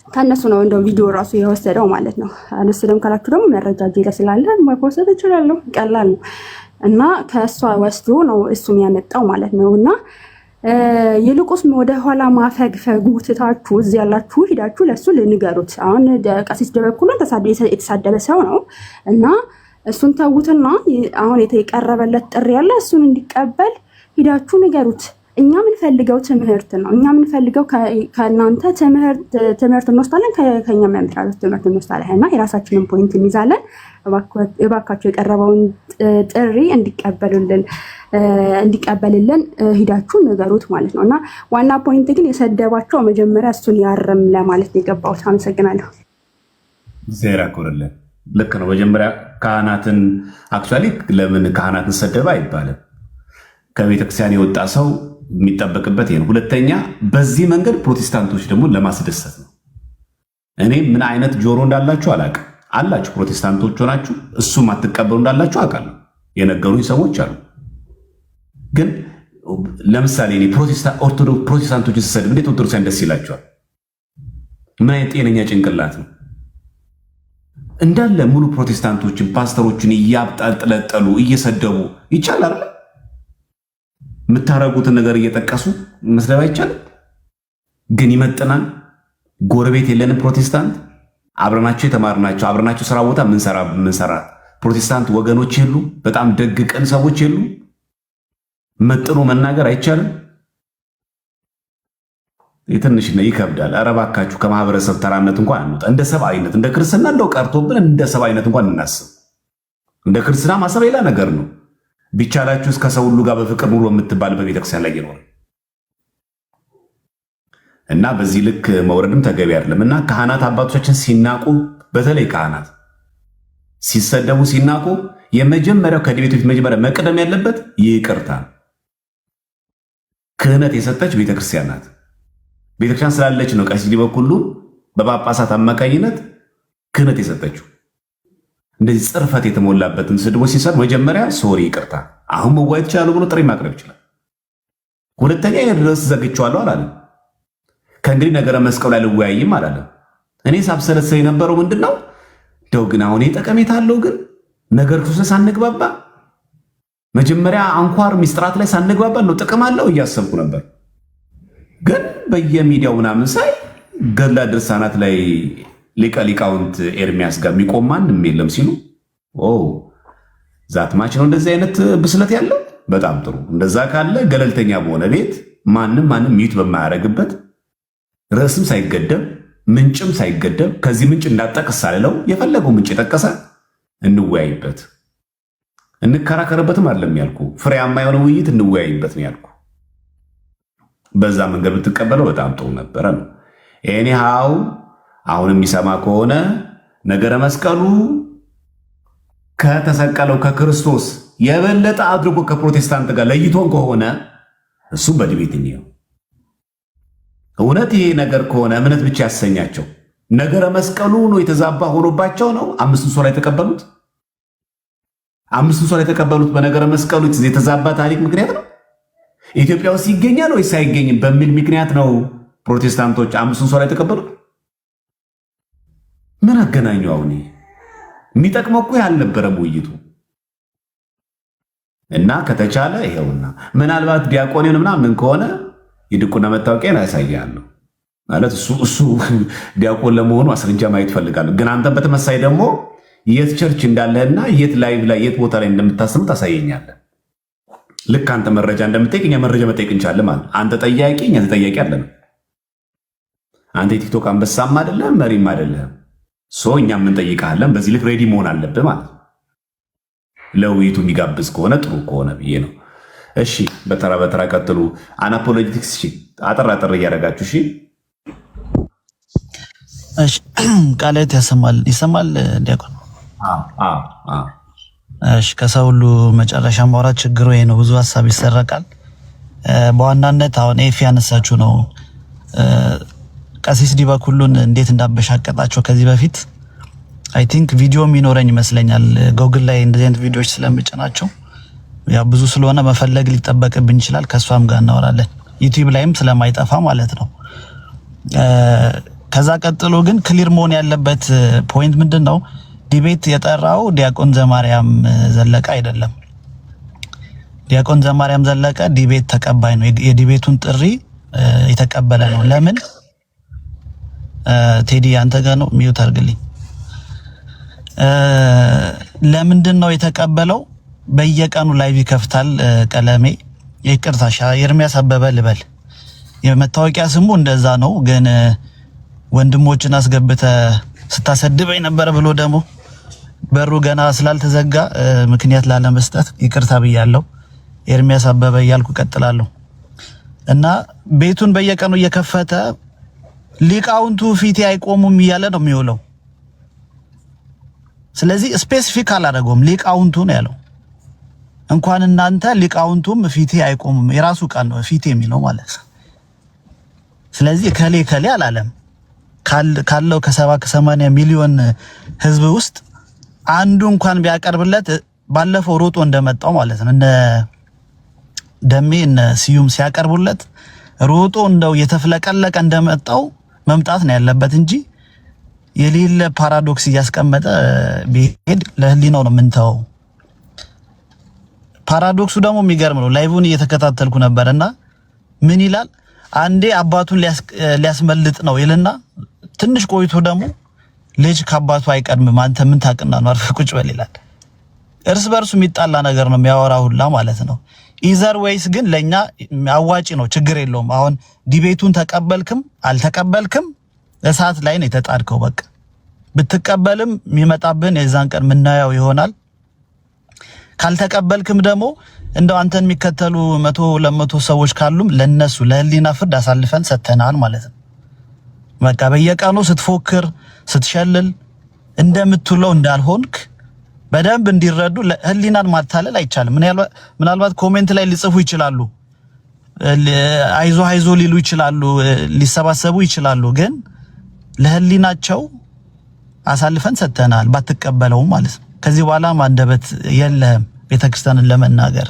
ከነሱ ነው እንደው ቪዲዮ ራሱ የወሰደው ማለት ነው። አልወሰደም ካላችሁ ደግሞ መረጃ እጄ ላይ ስላለ መፖስት እችላለሁ፣ ቀላል ነው። እና ከእሷ ወስዶ ነው እሱም ያመጣው ማለት ነው። እና ይልቁስ ወደ ኋላ ማፈግፈጉ ትታችሁ እዚህ ያላችሁ ሂዳችሁ ለሱ ልንገሩት። አሁን ቀሲስ ዲበኩሉን የተሳደበ ሰው ነው እና እሱን ተዉትና አሁን የቀረበለት ጥሪ ያለ እሱን እንዲቀበል ሂዳችሁ ንገሩት። እኛ የምንፈልገው ትምህርት ነው። እኛ የምንፈልገው ከእናንተ ትምህርት እንወስዳለን፣ ከኛ መምህራኖች ትምህርት እንወስዳለን እና የራሳችንን ፖይንት እንይዛለን። እባካቸው የቀረበውን ጥሪ እንዲቀበልልን ሂዳችሁ ንገሩት ማለት ነው። እና ዋና ፖይንት ግን የሰደባቸው መጀመሪያ እሱን ያርም ለማለት ነው የገባሁት። አመሰግናለሁ። ዜራ ኮረለን ልክ ነው። መጀመሪያ ካህናትን አክቹዋሊ ለምን ካህናትን ሰደበ አይባልም። ከቤተክርስቲያን የወጣ ሰው የሚጠበቅበት ይሄ ነው። ሁለተኛ በዚህ መንገድ ፕሮቴስታንቶች ደግሞ ለማስደሰት ነው። እኔ ምን አይነት ጆሮ እንዳላችሁ አላውቅም። አላችሁ ፕሮቴስታንቶች ሆናችሁ እሱም አትቀበሉ እንዳላችሁ አውቃለሁ። የነገሩኝ ሰዎች አሉ። ግን ለምሳሌ እኔ ፕሮቴስታንቶችን ስሰድብ እንዴት ኦርቶዶክሳውያን ደስ ይላቸዋል? ምን አይነት ጤነኛ ጭንቅላት ነው? እንዳለ ሙሉ ፕሮቴስታንቶችን ፓስተሮችን እያብጠለጠሉ እየሰደቡ ይቻላል። የምታረጉትን ነገር እየጠቀሱ መስደብ አይቻልም። ግን ይመጥናል። ጎረቤት የለንም ፕሮቴስታንት አብረናቸው የተማርናቸው አብረናቸው ስራ ቦታ ምንሰራ ፕሮቴስታንት ወገኖች የሉ? በጣም ደግ ቀን ሰዎች የሉ? መጥኖ መናገር አይቻልም? የትንሽ ነው ይከብዳል። ኧረ እባካችሁ ከማህበረሰብ ተራነት እንኳን አንወጣ። እንደ ሰብአዊነት እንደ ክርስትና እንደው ቀርቶብን እንደ ሰብአዊነት እንኳን እናስብ። እንደ ክርስትና ማሰብ ሌላ ነገር ነው። ቢቻላችሁ እስከ ሰው ሁሉ ጋር በፍቅር ኑሮ የምትባል በቤተክርስቲያን ላይ ይኖር እና በዚህ ልክ መውረድም ተገቢ አይደለም። እና ካህናት አባቶቻችን ሲናቁ፣ በተለይ ካህናት ሲሰደቡ ሲናቁ የመጀመሪያው ከዲቤት በፊት መጀመሪያ መቅደም ያለበት ይቅርታ። ክህነት የሰጠች ቤተክርስቲያን ናት። ቤተክርስቲያን ስላለች ነው ቀሲስ ዲበኩሉ በጳጳሳት አማካኝነት ክህነት የሰጠችው። እንደዚህ ጽርፈት የተሞላበትን ስድቦች ሲሰጥ መጀመሪያ ሶሪ ይቅርታ፣ አሁን መዋየት ይችላሉ ብሎ ጥሪ ማቅረብ ይችላል። ሁለተኛ ድረስ ዘግቼዋለሁ አላለም። ከእንግዲህ ነገረ መስቀሉ ላይ ልወያይም አላለም። እኔ ሳብሰለሰ የነበረው ምንድነው ደው ግን አሁን ጠቀሜታ አለው ግን ነገር ክርስቶስ ሳንግባባ መጀመሪያ አንኳር ሚስጥራት ላይ ሳንግባባ ነው ጥቅም አለው እያሰብኩ ነበር። ግን በየሚዲያው ምናምን ሳይ ገድለ ድርሳናት ላይ ሊቀ ሊቃውንት ኤርሚያስ ጋር የሚቆም ማንም የለም ሲሉ ዛት ማች ነው እንደዚህ አይነት ብስለት ያለው። በጣም ጥሩ። እንደዛ ካለ ገለልተኛ በሆነ ቤት ማንም ሚዩት በማያደርግበት ርዕስም ሳይገደብ ምንጭም ሳይገደብ ከዚህ ምንጭ እንዳጠቅስ ሳልለው የፈለገው ምንጭ የጠቀሰ እንወያይበት፣ እንከራከርበትም አይደለም ያልኩ፣ ፍሬያማ የሆነ ውይይት እንወያይበት ነው ያልኩ። በዛ መንገድ ብትቀበለው በጣም ጥሩ ነበረ ነው። ኤኒሃው አሁን የሚሰማ ከሆነ ነገረ መስቀሉ ከተሰቀለው ከክርስቶስ የበለጠ አድርጎ ከፕሮቴስታንት ጋር ለይቶን ከሆነ እሱም በዲቤት ነው። እውነት ይሄ ነገር ከሆነ እምነት ብቻ ያሰኛቸው ነገረ መስቀሉ ነው የተዛባ ሆኖባቸው ነው አምስቱን ሶላ የተቀበሉት። አምስቱን ሶላ የተቀበሉት በነገረ መስቀሉ የተዛባ ታሪክ ምክንያት ነው። ኢትዮጵያ ውስጥ ይገኛል ወይስ አይገኝም በሚል ምክንያት ነው ፕሮቴስታንቶች አምስቱን ሶላ የተቀበሉት። ምን አገናኘው? አሁን የሚጠቅመው እኮ ያልነበረም ውይይቱ እና ከተቻለ ይሄውና ምናልባት ዲያቆኔን ምናምን ከሆነ የድቁና መታወቂያን ያሳያለሁ ማለት እሱ ዲያቆን ለመሆኑ አስረጃ ማየት ፈልጋለሁ። ግን አንተ በተመሳይ ደግሞ የት ቸርች እንዳለህና የት ላይቭ ላይ የት ቦታ ላይ እንደምታስም ታሳየኛለህ። ልክ አንተ መረጃ እንደምትጠይቅ እኛ መረጃ መጠየቅ እንችላለን ማለት አንተ ጠያቂ እኛ ተጠያቂ አለን። አንተ የቲክቶክ አንበሳም አይደለም መሪም አይደለም። እኛ የምንጠይቃለን። በዚህ ልክ ሬዲ መሆን አለብህ ማለት ለውይይቱ የሚጋብዝ ከሆነ ጥሩ ከሆነ ብዬ ነው። እሺ በተራ በተራ ቀጥሉ። አናፖሎጂቲክስ አጠር አጠር እያደረጋችሁ እሺ። እሺ ቃላት ይሰማል ዲያቆን? እሺ ከሰው ሁሉ መጨረሻ ማውራት ችግሩ ይሄ ነው። ብዙ ሀሳብ ይሰረቃል። በዋናነት አሁን ኤፍ ያነሳችሁ ነው ቀሲስ ዲበኩሉን እንዴት እንዳበሻቀጣቸው ከዚህ በፊት አይ ቲንክ ቪዲዮ የሚኖረኝ ይመስለኛል። ጎግል ላይ እንደዚህ አይነት ቪዲዮዎች ስለምጭናቸው ያው ብዙ ስለሆነ መፈለግ ሊጠበቅብኝ ይችላል። ከሷም ጋር እናወራለን ዩቲዩብ ላይም ስለማይጠፋ ማለት ነው። ከዛ ቀጥሎ ግን ክሊር መሆን ያለበት ፖይንት ምንድነው? ዲቤት የጠራው ዲያቆን ዘማርያም ዘለቀ አይደለም። ዲያቆን ዘማርያም ዘለቀ ዲቤት ተቀባይ ነው። የዲቤቱን ጥሪ የተቀበለ ነው። ለምን ቴዲ አንተ ጋር ነው ሚውት አድርግልኝ። ለምንድን ነው የተቀበለው? በየቀኑ ላይቭ ይከፍታል። ቀለሜ ይቅርታሻ ኤርሚያስ አበበ ልበል የመታወቂያ ስሙ እንደዛ ነው። ግን ወንድሞችን አስገብተ ስታሰድበኝ ነበር ብሎ ደግሞ በሩ ገና ስላልተዘጋ ምክንያት ላለመስጠት ይቅርታ ብያለሁ። ኤርሚያስ አበበ እያልኩ ቀጥላለሁ። እና ቤቱን በየቀኑ እየከፈተ ሊቃውንቱ ፊቴ አይቆሙም እያለ ነው የሚውለው። ስለዚህ ስፔሲፊክ አላደረገውም። ሊቃውንቱ ነው ያለው። እንኳን እናንተ ሊቃውንቱም ፊቴ አይቆሙም የራሱ ቃል ነው ፊቴ የሚለው ማለት። ስለዚህ ከሌ አላለም። ካለው ከ70-80 ሚሊዮን ህዝብ ውስጥ አንዱ እንኳን ቢያቀርብለት ባለፈው ሮጦ እንደመጣው ማለት ነው። እነ ደሜ እነ ስዩም ሲያቀርቡለት ሮጦ እንደው የተፍለቀለቀ እንደመጣው መምጣት ነው ያለበት እንጂ የሌለ ፓራዶክስ እያስቀመጠ ቢሄድ ለህሊናው ነው የምንተው። ፓራዶክሱ ደግሞ የሚገርም ነው። ላይቡን እየተከታተልኩ ነበርና ምን ይላል? አንዴ አባቱን ሊያስመልጥ ነው ይልና ትንሽ ቆይቶ ደግሞ ልጅ ከአባቱ አይቀድምም አንተ ምን ታውቅና ነው አርፈህ ቁጭ በል ይላል። እርስ በርሱ የሚጣላ ነገር ነው የሚያወራው ሁላ ማለት ነው። ኢዘር ዌይስ ግን ለኛ አዋጪ ነው፣ ችግር የለውም። አሁን ዲቤቱን ተቀበልክም አልተቀበልክም እሳት ላይ ነው የተጣድከው። በቃ ብትቀበልም የሚመጣብን የዛን ቀን ምናየው ይሆናል። ካልተቀበልክም ደግሞ እንደው አንተን የሚከተሉ 100 200 ሰዎች ካሉም ለነሱ ለህሊና ፍርድ አሳልፈን ሰተናል ማለት ነው። በቃ በየቀኑ ስትፎክር ስትሸልል እንደምትውለው እንዳልሆንክ በደንብ እንዲረዱ ህሊናን ማታለል አይቻልም። ምናልባት ኮሜንት ላይ ሊጽፉ ይችላሉ፣ አይዞ ሊሉ ይችላሉ፣ ሊሰባሰቡ ይችላሉ። ግን ለህሊናቸው አሳልፈን ሰተናል ባትቀበለው ማለት ነው። ከዚህ በኋላ አንደበት የለህም ቤተክርስቲያንን ለመናገር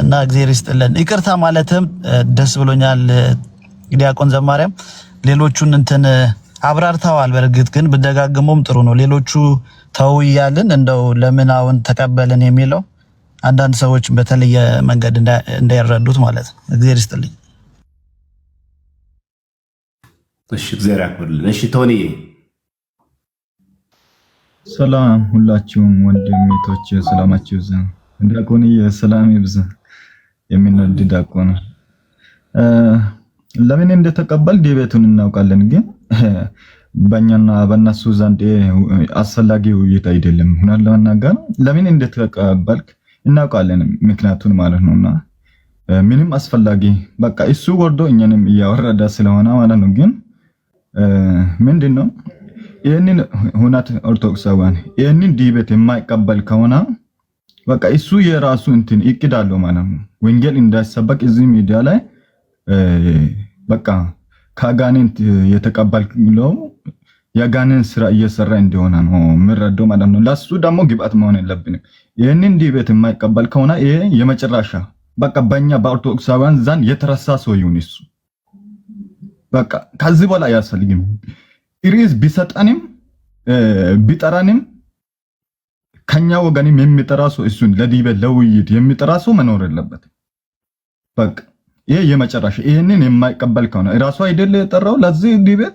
እና እግዚአብሔር ይስጥልን። ይቅርታ ማለትም ደስ ብሎኛል። ዲያቆን ዘማርያም ሌሎቹን እንትን አብራርተዋል። በእርግጥ ግን ብደጋግሞም ጥሩ ነው። ሌሎቹ ተው እያልን እንደው ለምን አሁን ተቀበልን የሚለው አንዳንድ ሰዎች በተለየ መንገድ እንዳይረዱት ማለት ነው። እግዚአብሔር ይስጥልኝ። እሺ እግዚአብሔር ያክብርልን። እሺ ቶኒ ሰላም ሁላችሁም ወንድሜቶች ሰላማችሁ ይብዛ። ዲያቆንዬ ሰላም ይብዛ። የሚነድ ዲያቆን ለምን እንደተቀበል ዲቤቱን እናውቃለን፣ ግን በእኛና በእነሱ ዘንድ አስፈላጊ ውይይት አይደለም። ሁናል ለመናገር ለምን እንደተቀበልክ እናውቃለን ምክንያቱን ማለት ነውና ምንም አስፈላጊ በቃ እሱ ወርዶ እኛንም እያወረደ ስለሆነ ማለት ነው። ግን ምንድነው ይሄንን ሁናት ኦርቶዶክሳውያን ይሄንን ዲቤት የማይቀበል ከሆነ በቃ እሱ የራሱ እንትን ይቅዳለው ማለት ነው። ወንጌል እንዳይሰበክ እዚህ ሚዲያ ላይ በቃ ከአጋንንት የተቀበልከው የአጋንንት ስራ እየሰራ እንደሆነ ነው የምረዳው ማለት ነው። ለሱ ደግሞ ግብአት መሆን የለብንም። ይሄንን ዲቤት የማይቀበል ከሆነ ይሄ የመጨረሻ በቃ በእኛ በኦርቶዶክሳውያን ዘንድ የተረሳ ሰው ይሁን እሱ በቃ ከዚህ በኋላ አያስፈልግም። ኢሪስ ቢሰጠንም ቢጠራንም ከኛ ወገንም የሚጠራ ሰው እሱን ለዲቤት ለውይይት የሚጠራ ሰው መኖር የለበትም። በቃ ይሄ የመጨረሻ ይሄንን የማይቀበል ከሆነ ራሱ አይደለ የጠራው ለዚህ ዲቤት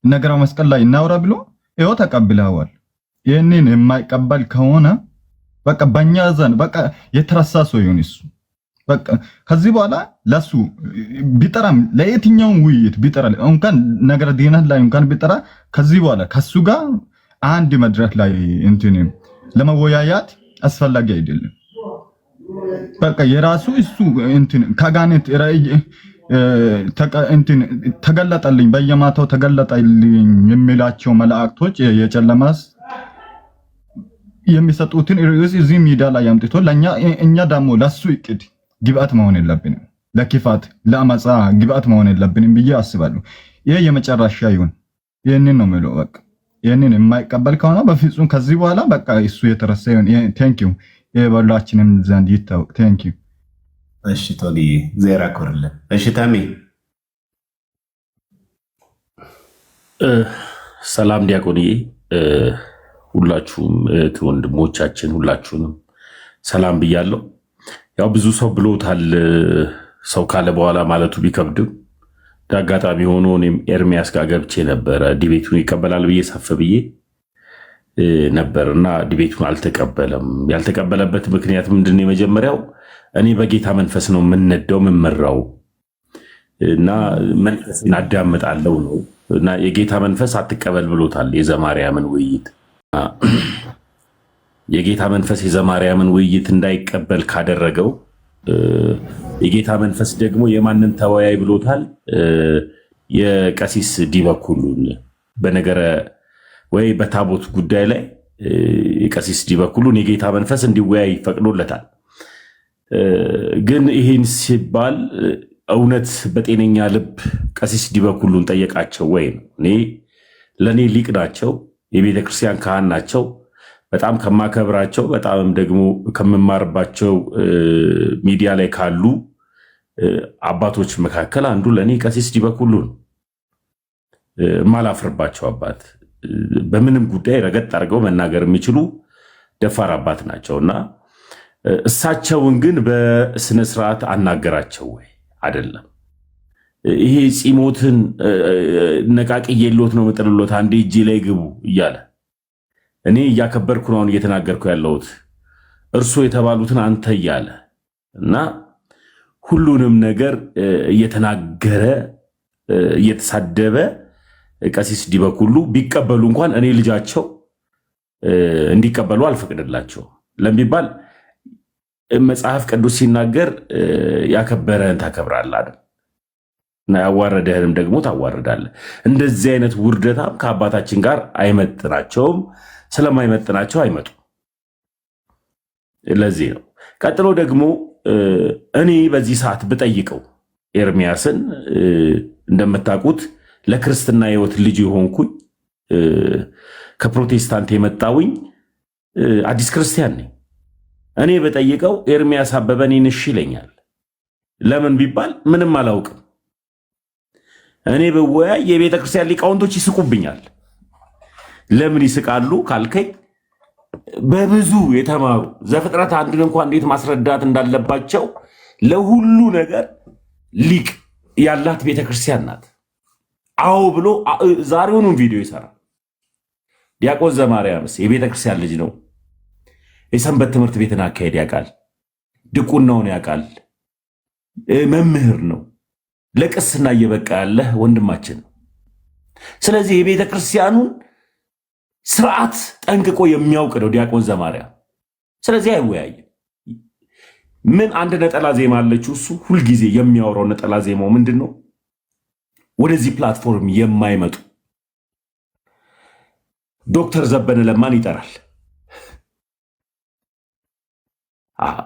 ነገራ መስቀል ላይ እናውራ ብሎ ይሄው ተቀብለዋል። ይሄንን የማይቀበል ከሆነ በቃ በእኛ ዘንድ በቃ የተረሳ ሰው ይሁን እሱ በቃ ከዚህ በኋላ ለሱ ቢጠራም ለየትኛውም ውይይት ቢጠራ እንኳን ነገር ዲናት ላይ እንኳን ቢጠራ ከዚህ በኋላ ከሱ ጋር አንድ መድረክ ላይ እንትን ለመወያያት አስፈላጊ አይደለም። በቃ የራሱ እሱ እንትን ከጋኔት ራይ እንትን ተገለጠልኝ በየማታው ተገለጠልኝ የሚላቸው መላእክቶች የጨለማስ የሚሰጡትን ርዕስ እዚህ ሚዲያ ላይ አምጥቶ ለኛ እኛ ደግሞ ለሱ እቅድ ግብአት መሆን የለብንም። ለክፋት ለአመፃ ግብአት መሆን የለብንም ብዬ አስባለሁ። ይሄ የመጨረሻ ይሁን። ይሄንን ነው የምለው። በቃ ይሄንን የማይቀበል ከሆነ በፍጹም ከዚህ በኋላ በቃ እሱ የተረሳ ይሁን። ቴንክ ዩ የበላችንም ዘንድ ይታወቅ። ቴንክ ዩ። እሺ ቶኒ እግዚአብሔር ያክብርልን። እሺ ታሜ ሰላም ዲያቆንዬ፣ ሁላችሁም እህት ወንድሞቻችን ሁላችሁንም ሰላም ብያለሁ። ያው ብዙ ሰው ብሎታል። ሰው ካለ በኋላ ማለቱ ቢከብድም አጋጣሚ ሆኖ እኔም ኤርሚያስ ጋር ገብቼ ነበረ። ዲቤቱን ይቀበላል ብዬ ሰፍ ብዬ ነበር እና ዲቤቱን አልተቀበለም። ያልተቀበለበት ምክንያት ምንድን ነው? የመጀመሪያው እኔ በጌታ መንፈስ ነው የምነዳው የምመራው እና መንፈስን አዳምጣለሁ ነው እና የጌታ መንፈስ አትቀበል ብሎታል። የዘማርያምን ውይይት የጌታ መንፈስ የዘማርያምን ውይይት እንዳይቀበል ካደረገው የጌታ መንፈስ ደግሞ የማንን ተወያይ ብሎታል? የቀሲስ ዲበኩሉን በነገረ ወይ በታቦት ጉዳይ ላይ የቀሲስ ዲበኩሉን የጌታ መንፈስ እንዲወያይ ፈቅዶለታል። ግን ይህን ሲባል እውነት በጤነኛ ልብ ቀሲስ ዲበኩሉን ጠየቃቸው ወይ ነው? ለእኔ ሊቅ ናቸው፣ የቤተ ክርስቲያን ካህን ናቸው። በጣም ከማከብራቸው በጣም ደግሞ ከምማርባቸው ሚዲያ ላይ ካሉ አባቶች መካከል አንዱ ለእኔ ቀሲስ ዲበኩሉ ነው። የማላፍርባቸው አባት፣ በምንም ጉዳይ ረገጥ አድርገው መናገር የሚችሉ ደፋር አባት ናቸውና እሳቸውን ግን በስነ ስርዓት አናገራቸው ወይ? አይደለም። ይሄ ፂሞትን ነቃቂ የሎት ነው መጥልሎት አንዴ እጄ ላይ ግቡ እያለ እኔ እያከበርኩ ነው እየተናገርኩ ያለሁት እርሱ የተባሉትን አንተ እያለ እና ሁሉንም ነገር እየተናገረ እየተሳደበ ቀሲስ ዲበኩሉ ቢቀበሉ እንኳን እኔ ልጃቸው እንዲቀበሉ አልፈቅድላቸው ለሚባል መጽሐፍ ቅዱስ ሲናገር ያከበረን ታከብራለህ አይደል እና ያዋረደህንም ደግሞ ታዋርዳለህ። እንደዚህ አይነት ውርደታም ከአባታችን ጋር አይመጥናቸውም። ስለማይመጥናቸው አይመጡ። ለዚህ ነው ቀጥሎ ደግሞ እኔ በዚህ ሰዓት ብጠይቀው ኤርሚያስን እንደምታውቁት ለክርስትና ሕይወት ልጅ የሆንኩኝ ከፕሮቴስታንት የመጣውኝ አዲስ ክርስቲያን ነኝ። እኔ በጠይቀው ኤርሚያስ አበበ እኔን እሺ ይለኛል። ለምን ቢባል ምንም አላውቅም። እኔ በወያይ የቤተ ክርስቲያን ሊቃውንቶች ይስቁብኛል። ለምን ይስቃሉ ካልከኝ በብዙ የተማሩ ዘፍጥረት አንድን እንኳን እንዴት ማስረዳት እንዳለባቸው ለሁሉ ነገር ሊቅ ያላት ቤተ ክርስቲያን ናት። አዎ ብሎ ዛሬውኑ ቪዲዮ ይሰራል። ዲያቆን ዘማርያምስ የቤተ ክርስቲያን ልጅ ነው። የሰንበት ትምህርት ቤትን አካሄድ ያውቃል። ድቁናውን ያውቃል። መምህር ነው። ለቅስና እየበቃ ያለ ወንድማችን። ስለዚህ የቤተ ክርስቲያኑን ስርዓት ጠንቅቆ የሚያውቅ ነው ዲያቆን ዘማርያም። ስለዚህ አይወያይም። ምን አንድ ነጠላ ዜማ አለችው እሱ ሁልጊዜ የሚያወራው ነጠላ ዜማው ምንድን ነው? ወደዚህ ፕላትፎርም የማይመጡ ዶክተር ዘበነ ለማን ይጠራል።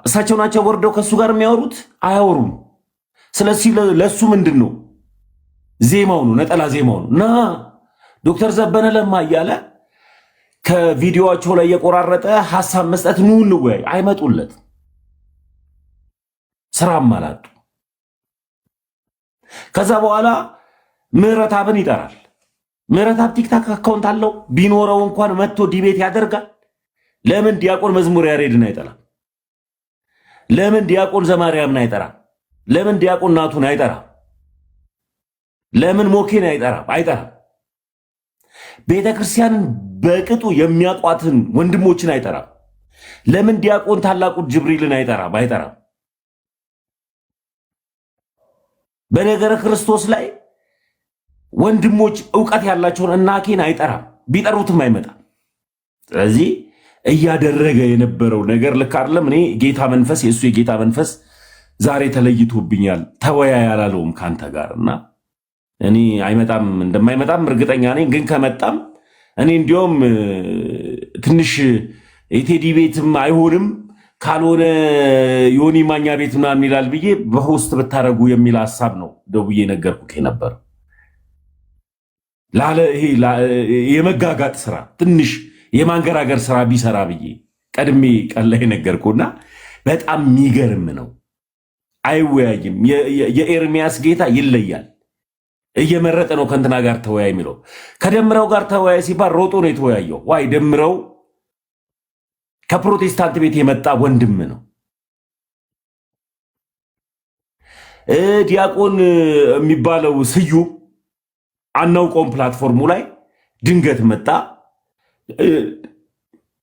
እሳቸው ናቸው ወርደው ከሱ ጋር የሚያወሩት? አያወሩም። ስለዚህ ለሱ ምንድን ነው ዜማው ነው፣ ነጠላ ዜማው ነው። ና ዶክተር ዘበነ ለማ እያለ ከቪዲዮቸው ላይ የቆራረጠ ሐሳብ መስጠት ኑ እንወያይ። አይመጡለት። ስራም አላጡ። ከዛ በኋላ ምህረትአብን ይጠራል። ምህረትአብ ቲክታክ አካውንት አለው። ቢኖረው እንኳን መጥቶ ዲቤት ያደርጋል። ለምን ዲያቆን መዝሙር ያሬድን አይጠራም? ለምን ዲያቆን ዘማርያምን አይጠራም? ለምን ዲያቆን ናቱን አይጠራም? ለምን ሞኬን አይጠራም? ቤተ ክርስቲያንን በቅጡ የሚያቋትን ወንድሞችን አይጠራም? ለምን ዲያቆን ታላቁ ጅብሪልን አይጠራም? በነገረ ክርስቶስ ላይ ወንድሞች ዕውቀት ያላቸውን እናኬን አይጠራም። ቢጠሩትም አይመጣም። ስለዚህ እያደረገ የነበረው ነገር ልክ አይደለም። እኔ ጌታ መንፈስ የእሱ የጌታ መንፈስ ዛሬ ተለይቶብኛል። ተወያይ አላለውም ካንተ ጋር እና እኔ አይመጣም እንደማይመጣም እርግጠኛ ነኝ። ግን ከመጣም እኔ እንዲያውም ትንሽ የቴዲ ቤትም አይሆንም ካልሆነ ዮኒ ማኛ ቤት ምናምን ይላል ብዬ በሆስት ብታረጉ የሚል ሐሳብ ነው ደውዬ ነገርኩህ ነበር። ይሄ የመጋጋጥ ስራ ትንሽ የማንገራገር ስራ ቢሰራ ብዬ ቀድሜ ቀን ላይ ነገርኩና በጣም የሚገርም ነው። አይወያይም። የኤርሚያስ ጌታ ይለያል። እየመረጠ ነው ከእንትና ጋር ተወያይ የሚለው። ከደምረው ጋር ተወያይ ሲባል ሮጦ ነው የተወያየው። ዋይ ደምረው ከፕሮቴስታንት ቤት የመጣ ወንድም ነው። ዲያቆን የሚባለው ስዩም አናውቀውም። ፕላትፎርሙ ላይ ድንገት መጣ።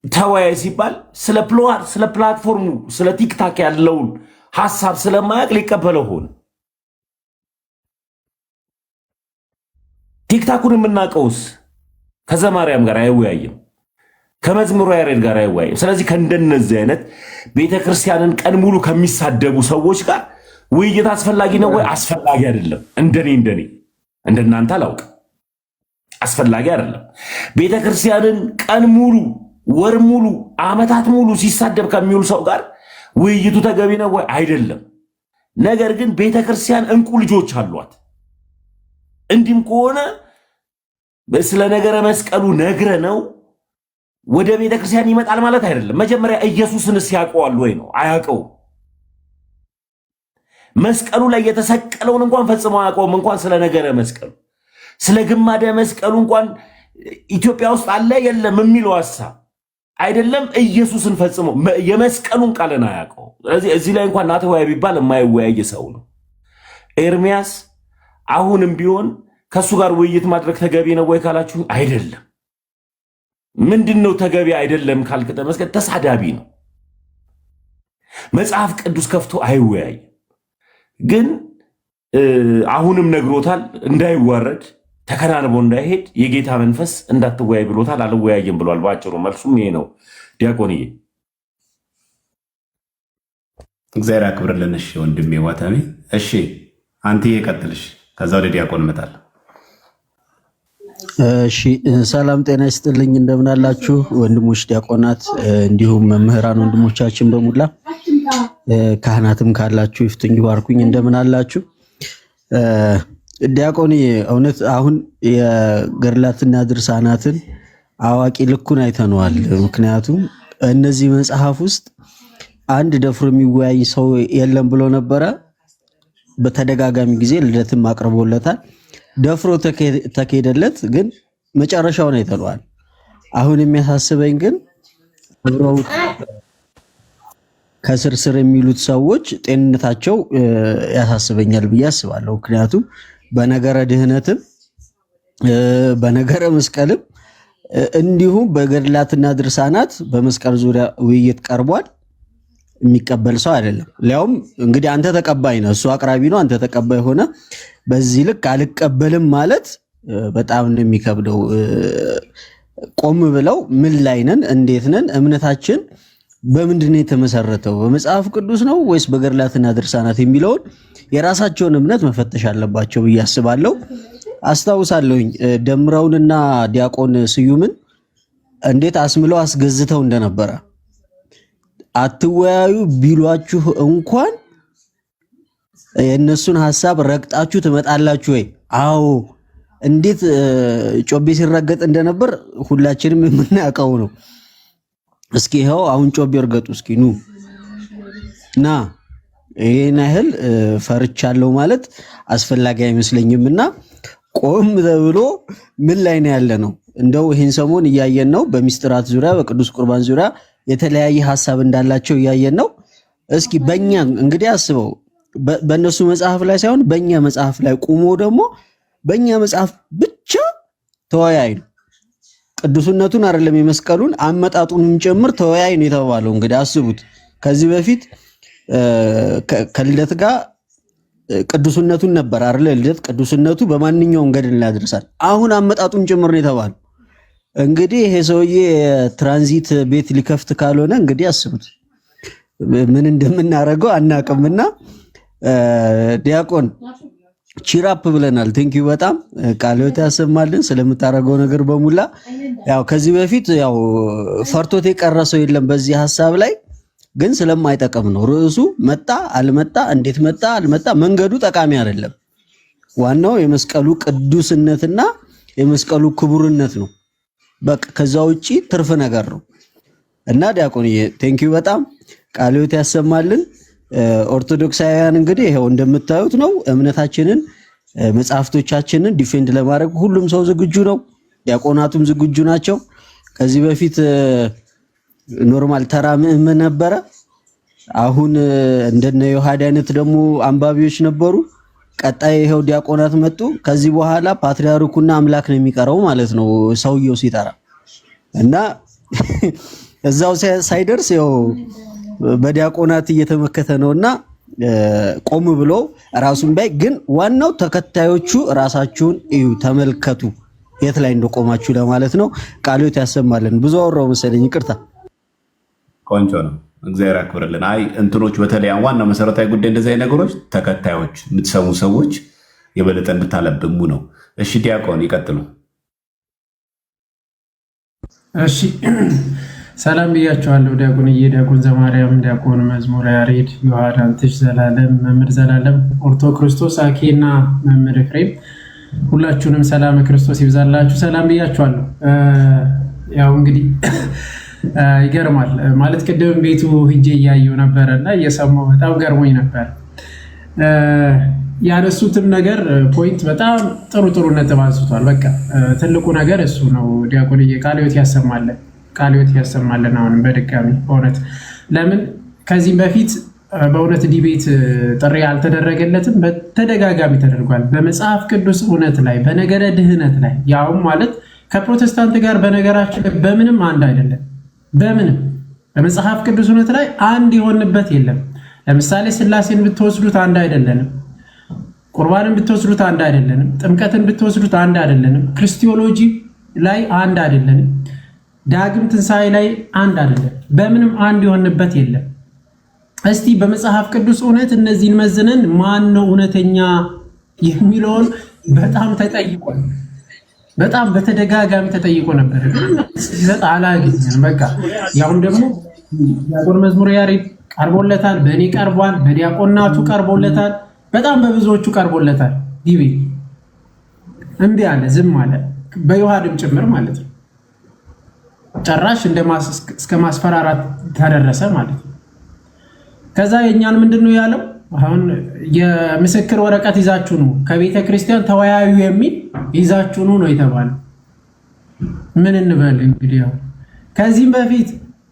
ተወያይ ሲባል ስለ ፕላትፎርሙ ስለ ቲክታክ ያለውን ሐሳብ ስለማያውቅ ሊቀበለው ሆነ። ቲክታኩን የምናውቀውስ ከዘማርያም ጋር አይወያይም፣ ከመዝሙሩ ያሬድ ጋር አይወያይም። ስለዚህ ከእንደነዚህ አይነት ቤተክርስቲያንን ቀን ሙሉ ከሚሳደቡ ሰዎች ጋር ውይይት አስፈላጊ ነው ወይ? አስፈላጊ አይደለም። እንደኔ እንደናንተ አላውቅም። አስፈላጊ አይደለም። ቤተክርስቲያንን ቀን ሙሉ ወር ሙሉ ዓመታት ሙሉ ሲሳደብ ከሚውል ሰው ጋር ውይይቱ ተገቢ ነው ወይ? አይደለም። ነገር ግን ቤተክርስቲያን እንቁ ልጆች አሏት። እንዲህም ከሆነ ስለ ነገረ መስቀሉ ነግረ ነው ወደ ቤተክርስቲያን ይመጣል ማለት አይደለም። መጀመሪያ ኢየሱስንስ ያውቀዋል ወይ ነው? አያውቀውም። መስቀሉ ላይ የተሰቀለውን እንኳን ፈጽሞ አያውቀውም። እንኳን ስለ ነገረ መስቀሉ ስለ ግማደ መስቀሉ እንኳን ኢትዮጵያ ውስጥ አለ የለም የሚለው ሐሳብ አይደለም ኢየሱስን ፈጽሞ የመስቀሉን ቃልን አያውቀው። ስለዚህ እዚህ ላይ እንኳን ናተወያይ ቢባል የማይወያይ ሰው ነው ኤርሚያስ። አሁንም ቢሆን ከሱ ጋር ውይይት ማድረግ ተገቢ ነው ወይ ካላችሁ አይደለም። ምንድነው ተገቢ አይደለም ካልክ ተመስገን ተሳዳቢ ነው። መጽሐፍ ቅዱስ ከፍቶ አይወያይ። ግን አሁንም ነግሮታል እንዳይዋረድ ተከናንቦ እንዳይሄድ የጌታ መንፈስ እንዳትወያይ ብሎታል። አልወያይም ብሏል። ባጭሩ መልሱም ይሄ ነው። ዲያቆንዬ እግዚአብሔር ያክብርልን። እሺ ወንድሜ ዋታሚ፣ እሺ አንተ ይቀጥልሽ፣ ከዛ ወደ ዲያቆን እመጣለሁ። እሺ ሰላም ጤና ይስጥልኝ። እንደምን አላችሁ ወንድሞች ዲያቆናት፣ እንዲሁም መምህራን ወንድሞቻችን በሙላ ካህናትም ካላችሁ ይፍቱኝ ባርኩኝ። እንደምን አላችሁ? ዲያቆን እውነት አሁን የገድላትና ድርሳናትን አዋቂ ልኩን አይተነዋል። ምክንያቱም እነዚህ መጽሐፍ ውስጥ አንድ ደፍሮ የሚወያይ ሰው የለም ብሎ ነበረ። በተደጋጋሚ ጊዜ ልደትም አቅርቦለታል። ደፍሮ ተኬደለት፣ ግን መጨረሻውን አይተነዋል። አሁን የሚያሳስበኝ ግን አብረው ከስር ስር የሚሉት ሰዎች ጤንነታቸው ያሳስበኛል ብዬ አስባለሁ። ምክንያቱም በነገረ ድህነትም በነገረ መስቀልም እንዲሁም በገድላትና ድርሳናት በመስቀል ዙሪያ ውይይት ቀርቧል። የሚቀበል ሰው አይደለም። ሊያውም እንግዲህ አንተ ተቀባይ ነህ፣ እሱ አቅራቢ ነው፣ አንተ ተቀባይ ሆነ በዚህ ልክ አልቀበልም ማለት በጣም ነው የሚከብደው። ቆም ብለው ምን ላይ ነን፣ እንዴት ነን፣ እምነታችን በምንድን ነው የተመሰረተው፣ በመጽሐፍ ቅዱስ ነው ወይስ በገድላትና ድርሳናት የሚለውን የራሳቸውን እምነት መፈተሽ አለባቸው ብዬ አስባለሁ። አስታውሳለሁኝ ደምረውንና ዲያቆን ስዩምን እንዴት አስምለው አስገዝተው እንደነበረ። አትወያዩ ቢሏችሁ እንኳን የእነሱን ሐሳብ ረግጣችሁ ትመጣላችሁ ወይ? አዎ። እንዴት ጮቤ ሲረገጥ እንደነበር ሁላችንም የምናውቀው ነው። እስኪ ይኸው አሁን ጮቤ እርገጡ እስኪ ኑ ና። ይሄን ያህል ፈርቻለሁ ማለት አስፈላጊ አይመስለኝምና ቆም ተብሎ ምን ላይ ነው ያለ ነው። እንደው ይሄን ሰሞን እያየን ነው። በሚስጥራት ዙሪያ በቅዱስ ቁርባን ዙሪያ የተለያየ ሐሳብ እንዳላቸው እያየን ነው። እስኪ በእኛ እንግዲህ አስበው በእነሱ መጽሐፍ ላይ ሳይሆን በእኛ መጽሐፍ ላይ ቁሞ ደግሞ በእኛ መጽሐፍ ብቻ ተወያይ ነው። ቅዱስነቱን አይደለም የመስቀሉን አመጣጡንም ጭምር ተወያይ ነው የተባለው። እንግዲህ አስቡት ከዚህ በፊት ከልደት ጋር ቅዱስነቱን ነበር አይደል? ልደት ቅዱስነቱ በማንኛውም ገድል ላይ ያደርሳል። አሁን አመጣጡን ጭምር ነው የተባለው። እንግዲህ ይሄ ሰውዬ ትራንዚት ቤት ሊከፍት ካልሆነ እንግዲህ አስቡት ምን እንደምናደርገው አናቅምና ዲያቆን ቺራፕ ብለናል። ቴንኪዩ በጣም ቃልዮት ያሰማልን ስለምታደርገው ነገር በሙላ። ያው ከዚህ በፊት ያው ፈርቶት የቀረሰው የለም በዚህ ሐሳብ ላይ ግን ስለማይጠቅም ነው ርዕሱ። መጣ አልመጣ፣ እንዴት መጣ አልመጣ፣ መንገዱ ጠቃሚ አይደለም። ዋናው የመስቀሉ ቅዱስነትና የመስቀሉ ክቡርነት ነው። በቃ ከዛ ውጪ ትርፍ ነገር ነው እና ዲያቆንዬ ቴንኪዩ በጣም ቃልዮት ያሰማልን። ኦርቶዶክሳውያን እንግዲህ ይሄው እንደምታዩት ነው። እምነታችንን መጽሐፍቶቻችንን ዲፌንድ ለማድረግ ሁሉም ሰው ዝግጁ ነው። ዲያቆናቱም ዝግጁ ናቸው። ከዚህ በፊት ኖርማል ተራ ምእመን ነበረ። አሁን እንደነ ዮሐድ አይነት ደግሞ አንባቢዎች ነበሩ። ቀጣይ ይሄው ዲያቆናት መጡ። ከዚህ በኋላ ፓትርያርኩና አምላክ ነው የሚቀረው ማለት ነው ሰውየው ሲጠራ እና እዛው ሳይደርስ ያው በዲያቆናት እየተመከተ ነውና ቆም ብሎ ራሱን ባይ። ግን ዋናው ተከታዮቹ ራሳችሁን እዩ፣ ተመልከቱ የት ላይ እንደቆማችሁ ለማለት ነው። ቃልዮት ያሰማልን። ብዙ አወራው መሰለኝ፣ ይቅርታ። ቆንጆ ነው። እግዚአብሔር ያክብርልን። አይ እንትኖች በተለይ ዋናው መሰረታዊ ጉዳይ እንደዚህ አይነት ነገሮች ተከታዮች የምትሰሙ ሰዎች የበለጠ እንድታለብሙ ነው። እሺ ዲያቆን ይቀጥሉ። እሺ ሰላም ብያቸዋለሁ። ዲያቆንዬ፣ ዲያቆን ዘማርያም፣ ዲያቆን መዝሙረ ያሬድ፣ ዮሐድ አንትሽ፣ ዘላለም መምህር ዘላለም፣ ኦርቶ ክርስቶስ አኬና መምህር ኤፍሬም ሁላችሁንም ሰላም ክርስቶስ ይብዛላችሁ። ሰላም ብያቸዋለሁ። ያው እንግዲህ ይገርማል ማለት ቅድም ቤቱ ሂጄ እያየሁ ነበረ እና እየሰማሁ በጣም ገርሞኝ ነበር። ያነሱትም ነገር ፖይንት በጣም ጥሩ ነጥብ አንስቷል። በቃ ትልቁ ነገር እሱ ነው። ዲያቆንዬ ቃልዮት ያሰማለን። ቃለ ሕይወት ያሰማልን። አሁንም በድጋሚ በእውነት ለምን ከዚህም በፊት በእውነት ዲቤት ጥሪ አልተደረገለትም? በተደጋጋሚ ተደርጓል። በመጽሐፍ ቅዱስ እውነት ላይ በነገረ ድህነት ላይ ያውም ማለት ከፕሮቴስታንት ጋር በነገራችን በምንም አንድ አይደለም። በምንም በመጽሐፍ ቅዱስ እውነት ላይ አንድ የሆንበት የለም። ለምሳሌ ሥላሴን ብትወስዱት አንድ አይደለንም። ቁርባንን ብትወስዱት አንድ አይደለንም። ጥምቀትን ብትወስዱት አንድ አይደለንም። ክርስቲዮሎጂ ላይ አንድ አይደለንም። ዳግም ትንሣኤ ላይ አንድ አይደለም። በምንም አንድ የሆንበት የለም። እስቲ በመጽሐፍ ቅዱስ እውነት እነዚህን መዝነን ማን ነው እውነተኛ የሚለውን በጣም ተጠይቋል። በጣም በተደጋጋሚ ተጠይቆ ነበር። አላገኘንም። በቃ ያሁን ደግሞ ዲያቆን መዝሙረ ያሬድ ቀርቦለታል፣ በእኔ ቀርቧል፣ በዲያቆናቱ ቀርቦለታል፣ በጣም በብዙዎቹ ቀርቦለታል። ዲቤ እምቢ አለ፣ ዝም አለ፣ በዮሐድም ጭምር ማለት ነው። ጨራሽ እስከ ማስፈራራት ተደረሰ ማለት ነው። ከዛ የኛን ምንድነው ያለው? አሁን የምስክር ወረቀት ይዛችሁ ነው ከቤተ ክርስቲያን ተወያዩ የሚል ይዛችሁ ነው የተባለው። ምን እንበል እንግዲህ ከዚህም በፊት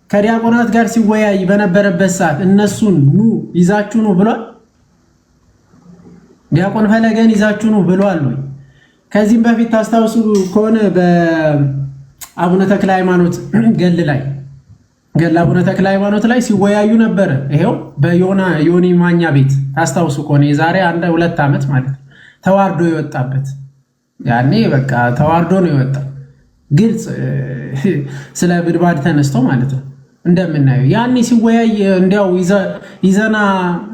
ከዲያቆናት ጋር ሲወያይ በነበረበት ሰዓት እነሱን ኑ ይዛችሁ ነው ብሏል። ዲያቆን ፈለገን ይዛችሁ ነው ብሏል ወይ? ከዚህም በፊት ታስታውሱ ከሆነ በአቡነ ተክለ ሃይማኖት ገድለ አቡነ ተክለ ሃይማኖት ላይ ሲወያዩ ነበረ። ይሄው በዮኒ ማኛ ቤት ታስታውሱ ከሆነ የዛሬ 1-2 ዓመት ማለት ነው። ተዋርዶ የወጣበት ያኔ በቃ ተዋርዶ ነው የወጣው። ግልጽ ስለ ብድባድ ተነስቶ ማለት ነው እንደምናየው። ያኔ ሲወያይ እንዲያው ይዘና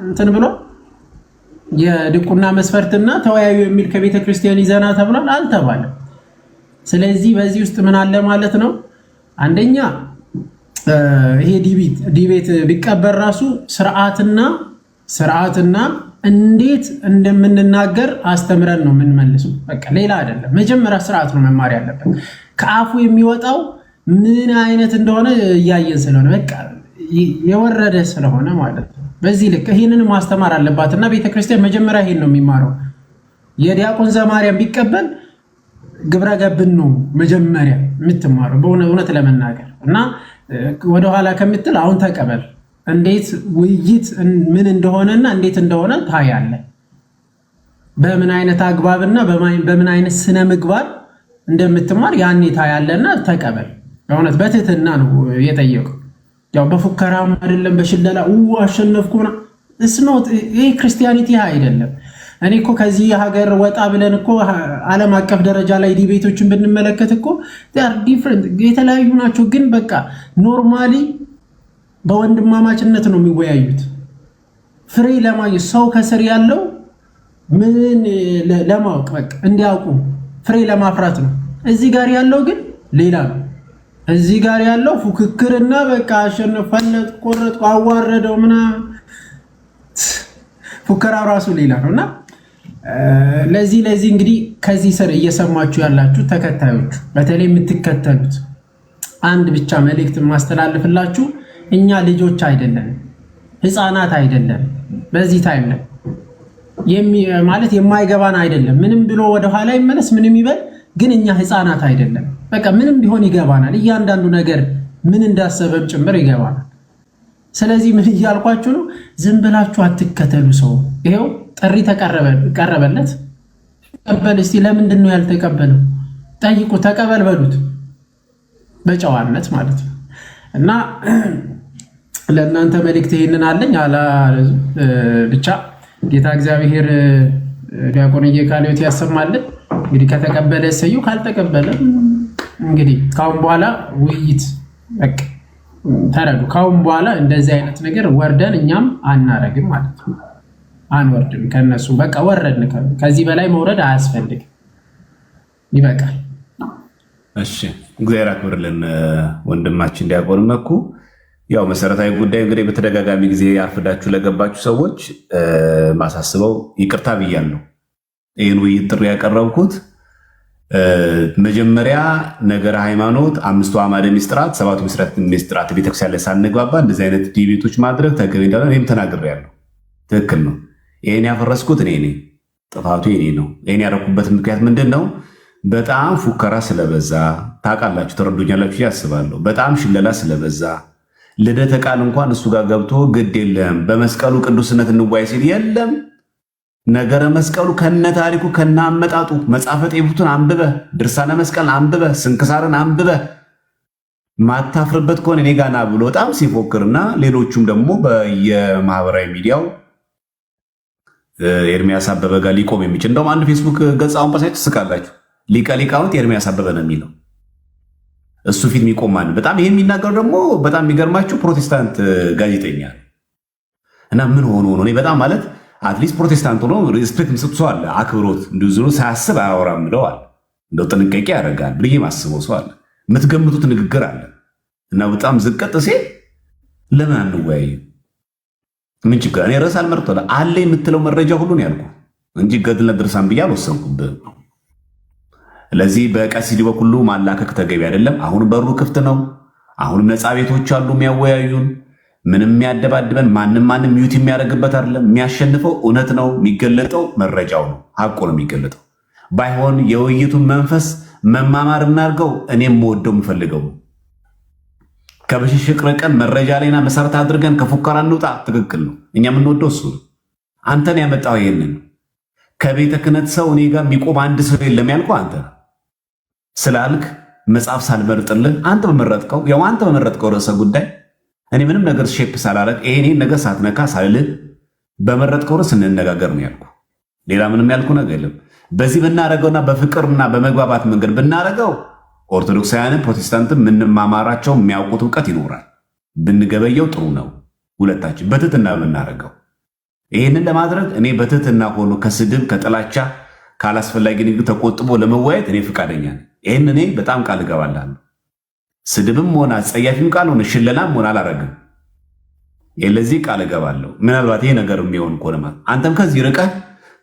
እንትን ብሎ የድቁና መስፈርትና ተወያዩ የሚል ከቤተ ክርስቲያን ይዘና ተብሏል አልተባለም። ስለዚህ በዚህ ውስጥ ምን አለ ማለት ነው? አንደኛ ይሄ ዲቤት ቢቀበር ራሱ ስርዓትና እንዴት እንደምንናገር አስተምረን ነው የምንመልሰው። በቃ ሌላ አይደለም። መጀመሪያ ስርዓት ነው መማር ያለበት። ከአፉ የሚወጣው ምን አይነት እንደሆነ እያየን ስለሆነ በቃ የወረደ ስለሆነ ማለት ነው። በዚህ ልክ ይሄንን ማስተማር አለባትና ቤተክርስቲያን መጀመሪያ ይሄን ነው የሚማረው። የዲያቆን ዘማርያም ቢቀበል ግብረ ገብን ነው መጀመሪያ የምትማረው በእውነት ለመናገር እና ወደኋላ ከምትል አሁን ተቀበል። እንዴት ውይይት ምን እንደሆነና እንዴት እንደሆነ ታያለ። በምን አይነት አግባብና በምን አይነት ስነ ምግባር እንደምትማር ያኔ ታያለና ተቀበል። በእውነት በትህትና ነው የጠየቀው። ያው በፉከራም አይደለም በሽለላ አሸነፍኩና እስኖት ይሄ ክርስቲያኒቲ አይደለም። እኔ እኮ ከዚህ ሀገር ወጣ ብለን እኮ ዓለም አቀፍ ደረጃ ላይ ዲቤቶችን ብንመለከት እኮ ዲፍረንት የተለያዩ ናቸው። ግን በቃ ኖርማሊ በወንድማማችነት ነው የሚወያዩት። ፍሬ ለማግኘት ሰው ከስር ያለው ምን ለማወቅ በቃ እንዲያውቁ ፍሬ ለማፍራት ነው። እዚህ ጋር ያለው ግን ሌላ ነው። እዚህ ጋር ያለው ፉክክርና በቃ አሸነፈለት፣ ቆረጥኩ፣ አዋረደው ምናምን ፉከራው ራሱ ሌላ ነውና ለዚህ እንግዲህ ከዚህ ስር እየሰማችሁ ያላችሁ ተከታዮቹ በተለይ የምትከተሉት አንድ ብቻ መልእክት ማስተላለፍላችሁ፣ እኛ ልጆች አይደለም፣ ህፃናት አይደለም። በዚህ ታይም ላይ ማለት የማይገባን አይደለም። ምንም ብሎ ወደኋላ ይመለስ ምንም ይበል፣ ግን እኛ ህፃናት አይደለም። በቃ ምንም ቢሆን ይገባናል። እያንዳንዱ ነገር ምን እንዳሰበም ጭምር ይገባናል። ስለዚህ ምን እያልኳችሁ ነው? ዝም ብላችሁ አትከተሉ። ሰው ይሄው ጥሪ ቀረበለት፣ ተቀበል። እስቲ ለምንድን ነው ያልተቀበለው? ጠይቁ፣ ተቀበል በሉት፣ በጨዋነት ማለት ነው። እና ለእናንተ መልእክት ይሄንን አለኝ። ብቻ ጌታ እግዚአብሔር ዲያቆንዬ ቃለ ሕይወት ያሰማልን። እንግዲህ ከተቀበለ ሰዩ፣ ካልተቀበለ እንግዲህ ካሁን በኋላ ውይይት በቃ ተረዱ። ካሁን በኋላ እንደዚህ አይነት ነገር ወርደን እኛም አናረግም ማለት ነው። አንወርድም ከነሱ በቃ ወረድን። ከዚህ በላይ መውረድ አያስፈልግም፣ ይበቃል። እሺ፣ እግዚአብሔር አክብርልን ወንድማችን ዲያቆን መኩ። ያው መሰረታዊ ጉዳይ እንግዲህ በተደጋጋሚ ጊዜ አርፍዳችሁ ለገባችሁ ሰዎች ማሳስበው ይቅርታ ብያለሁ። ይህን ውይይት ጥሪ ያቀረብኩት መጀመሪያ ነገረ ሃይማኖት፣ 5ቱ አዕማደ ምስጢራት፣ 7ቱ ምስጢራት ቤተክርስቲያን ላይ ሳንግባባ እንደዚህ አይነት ዲቤቶች ማድረግ ተገቢ እንዳልሆነ እኔም ተናግሬያለሁ። ትክክል ነው። ይህን ያፈረስኩት እኔ ነኝ። ጥፋቱ የኔ ነው። ይህን ያደረኩበት ምክንያት ምንድን ነው? በጣም ፉከራ ስለበዛ ታውቃላችሁ፣ ተረዱኛላችሁ ያስባለሁ። በጣም ሽለላ ስለበዛ ልደተ ቃል እንኳን እሱ ጋር ገብቶ ግድ የለም በመስቀሉ ቅዱስነት እንዋይ ሲል የለም ነገረ መስቀሉ ከነ ታሪኩ ከነ አመጣጡ መጽሐፈ ጤፉትን አንብበ ድርሳነ መስቀል አንብበ ስንክሳርን አንብበ ማታፍርበት ከሆነ እኔ ጋና ብሎ በጣም ሲፎክርና ሌሎቹም ደግሞ በየማህበራዊ ሚዲያው ኤርሚያስ አበበ ጋር ሊቆም የሚችል እንደውም አንድ ፌስቡክ ገጽ አሁን በሳይት ትስቃላችሁ። ሊቀ ሊቃውንት ኤርሚያስ አበበ ነው የሚለው እሱ ፊት የሚቆም ማን በጣም ይሄ የሚናገሩ ደግሞ በጣም የሚገርማችሁ ፕሮቴስታንት ጋዜጠኛ እና ምን ሆኖ ነው እኔ በጣም ማለት አትሊስት ፕሮቴስታንት ሆኖ ሪስፔክት ምሰጥ ሰው አለ፣ አክብሮት እንደዚሁ ሳያስብ አያወራም ብለዋል። እንደው ጥንቃቄ ያደርጋል ብዬ ማስበው ሰው አለ፣ የምትገምቱት ንግግር አለ እና በጣም ዝቀጥ ሲል ለምን አንወያይም? ምን ችግር እኔ ርዕስ አልመርጦ አለ የምትለው መረጃ ሁሉ ነው ያልኩ እንጂ ገድለ ድርሳን ብዬ አልወሰንኩብህም። ለዚህ በቀሲስ በኩሉ ማላከክ ተገቢ አይደለም። አሁን በሩ ክፍት ነው። አሁንም ነፃ ቤቶች አሉ የሚያወያዩን። ምንም የሚያደባድበን ማንም ሚዩት የሚያደርግበት አይደለም። የሚያሸንፈው እውነት ነው። የሚገለጠው መረጃው ነው፣ ሀቁ ነው የሚገለጠው። ባይሆን የውይይቱን መንፈስ መማማር እናድርገው። እኔም ወደው የምፈልገው ከብሽሽቅ ርቀን መረጃ ላይና መሰረት አድርገን ከፉከራ እንውጣ። ትክክል ነው። እኛ የምንወደው እሱ ነው። አንተን ያመጣው ይሄንን ከቤተ ክህነት ሰው እኔ ጋር የሚቆም አንድ ሰው የለም ያልኩህ አንተ ስላልክ መጽሐፍ ሳልመርጥልህ አንተ በመረጥከው ርዕሰ ጉዳይ እኔ ምንም ነገር ሼፕ ሳላረግ ይሄን ነገር ሳትነካ ሳልልህ በመረጥከው ርዕስ እንነጋገር ነው ያልኩህ። ሌላ ምንም ያልኩህ ነገር የለም። በዚህ ብናረገውና በፍቅርና በመግባባት መንገድ ብናረገው ኦርቶዶክሳውያንን ፕሮቴስታንትን ምንማማራቸው የሚያውቁት እውቀት ይኖራል። ብንገበየው ጥሩ ነው። ሁለታችን በትህትና ብናረገው ይህንን ለማድረግ እኔ በትህትና ሆኖ ከስድብ ከጥላቻ ካላስፈላጊ ንግግር ተቆጥቦ ለመወያየት እኔ ፈቃደኛ ነኝ። ይህን እኔ በጣም ቃል እገባላለሁ። ስድብም ሆነ አጸያፊም ቃል ሆነ ሽለላም ሆነ አላረግም። ለዚህ ቃል እገባለሁ። ምናልባት ይሄ ነገር የሚሆን ከሆነ ማለት አንተም ከዚህ ርቀህ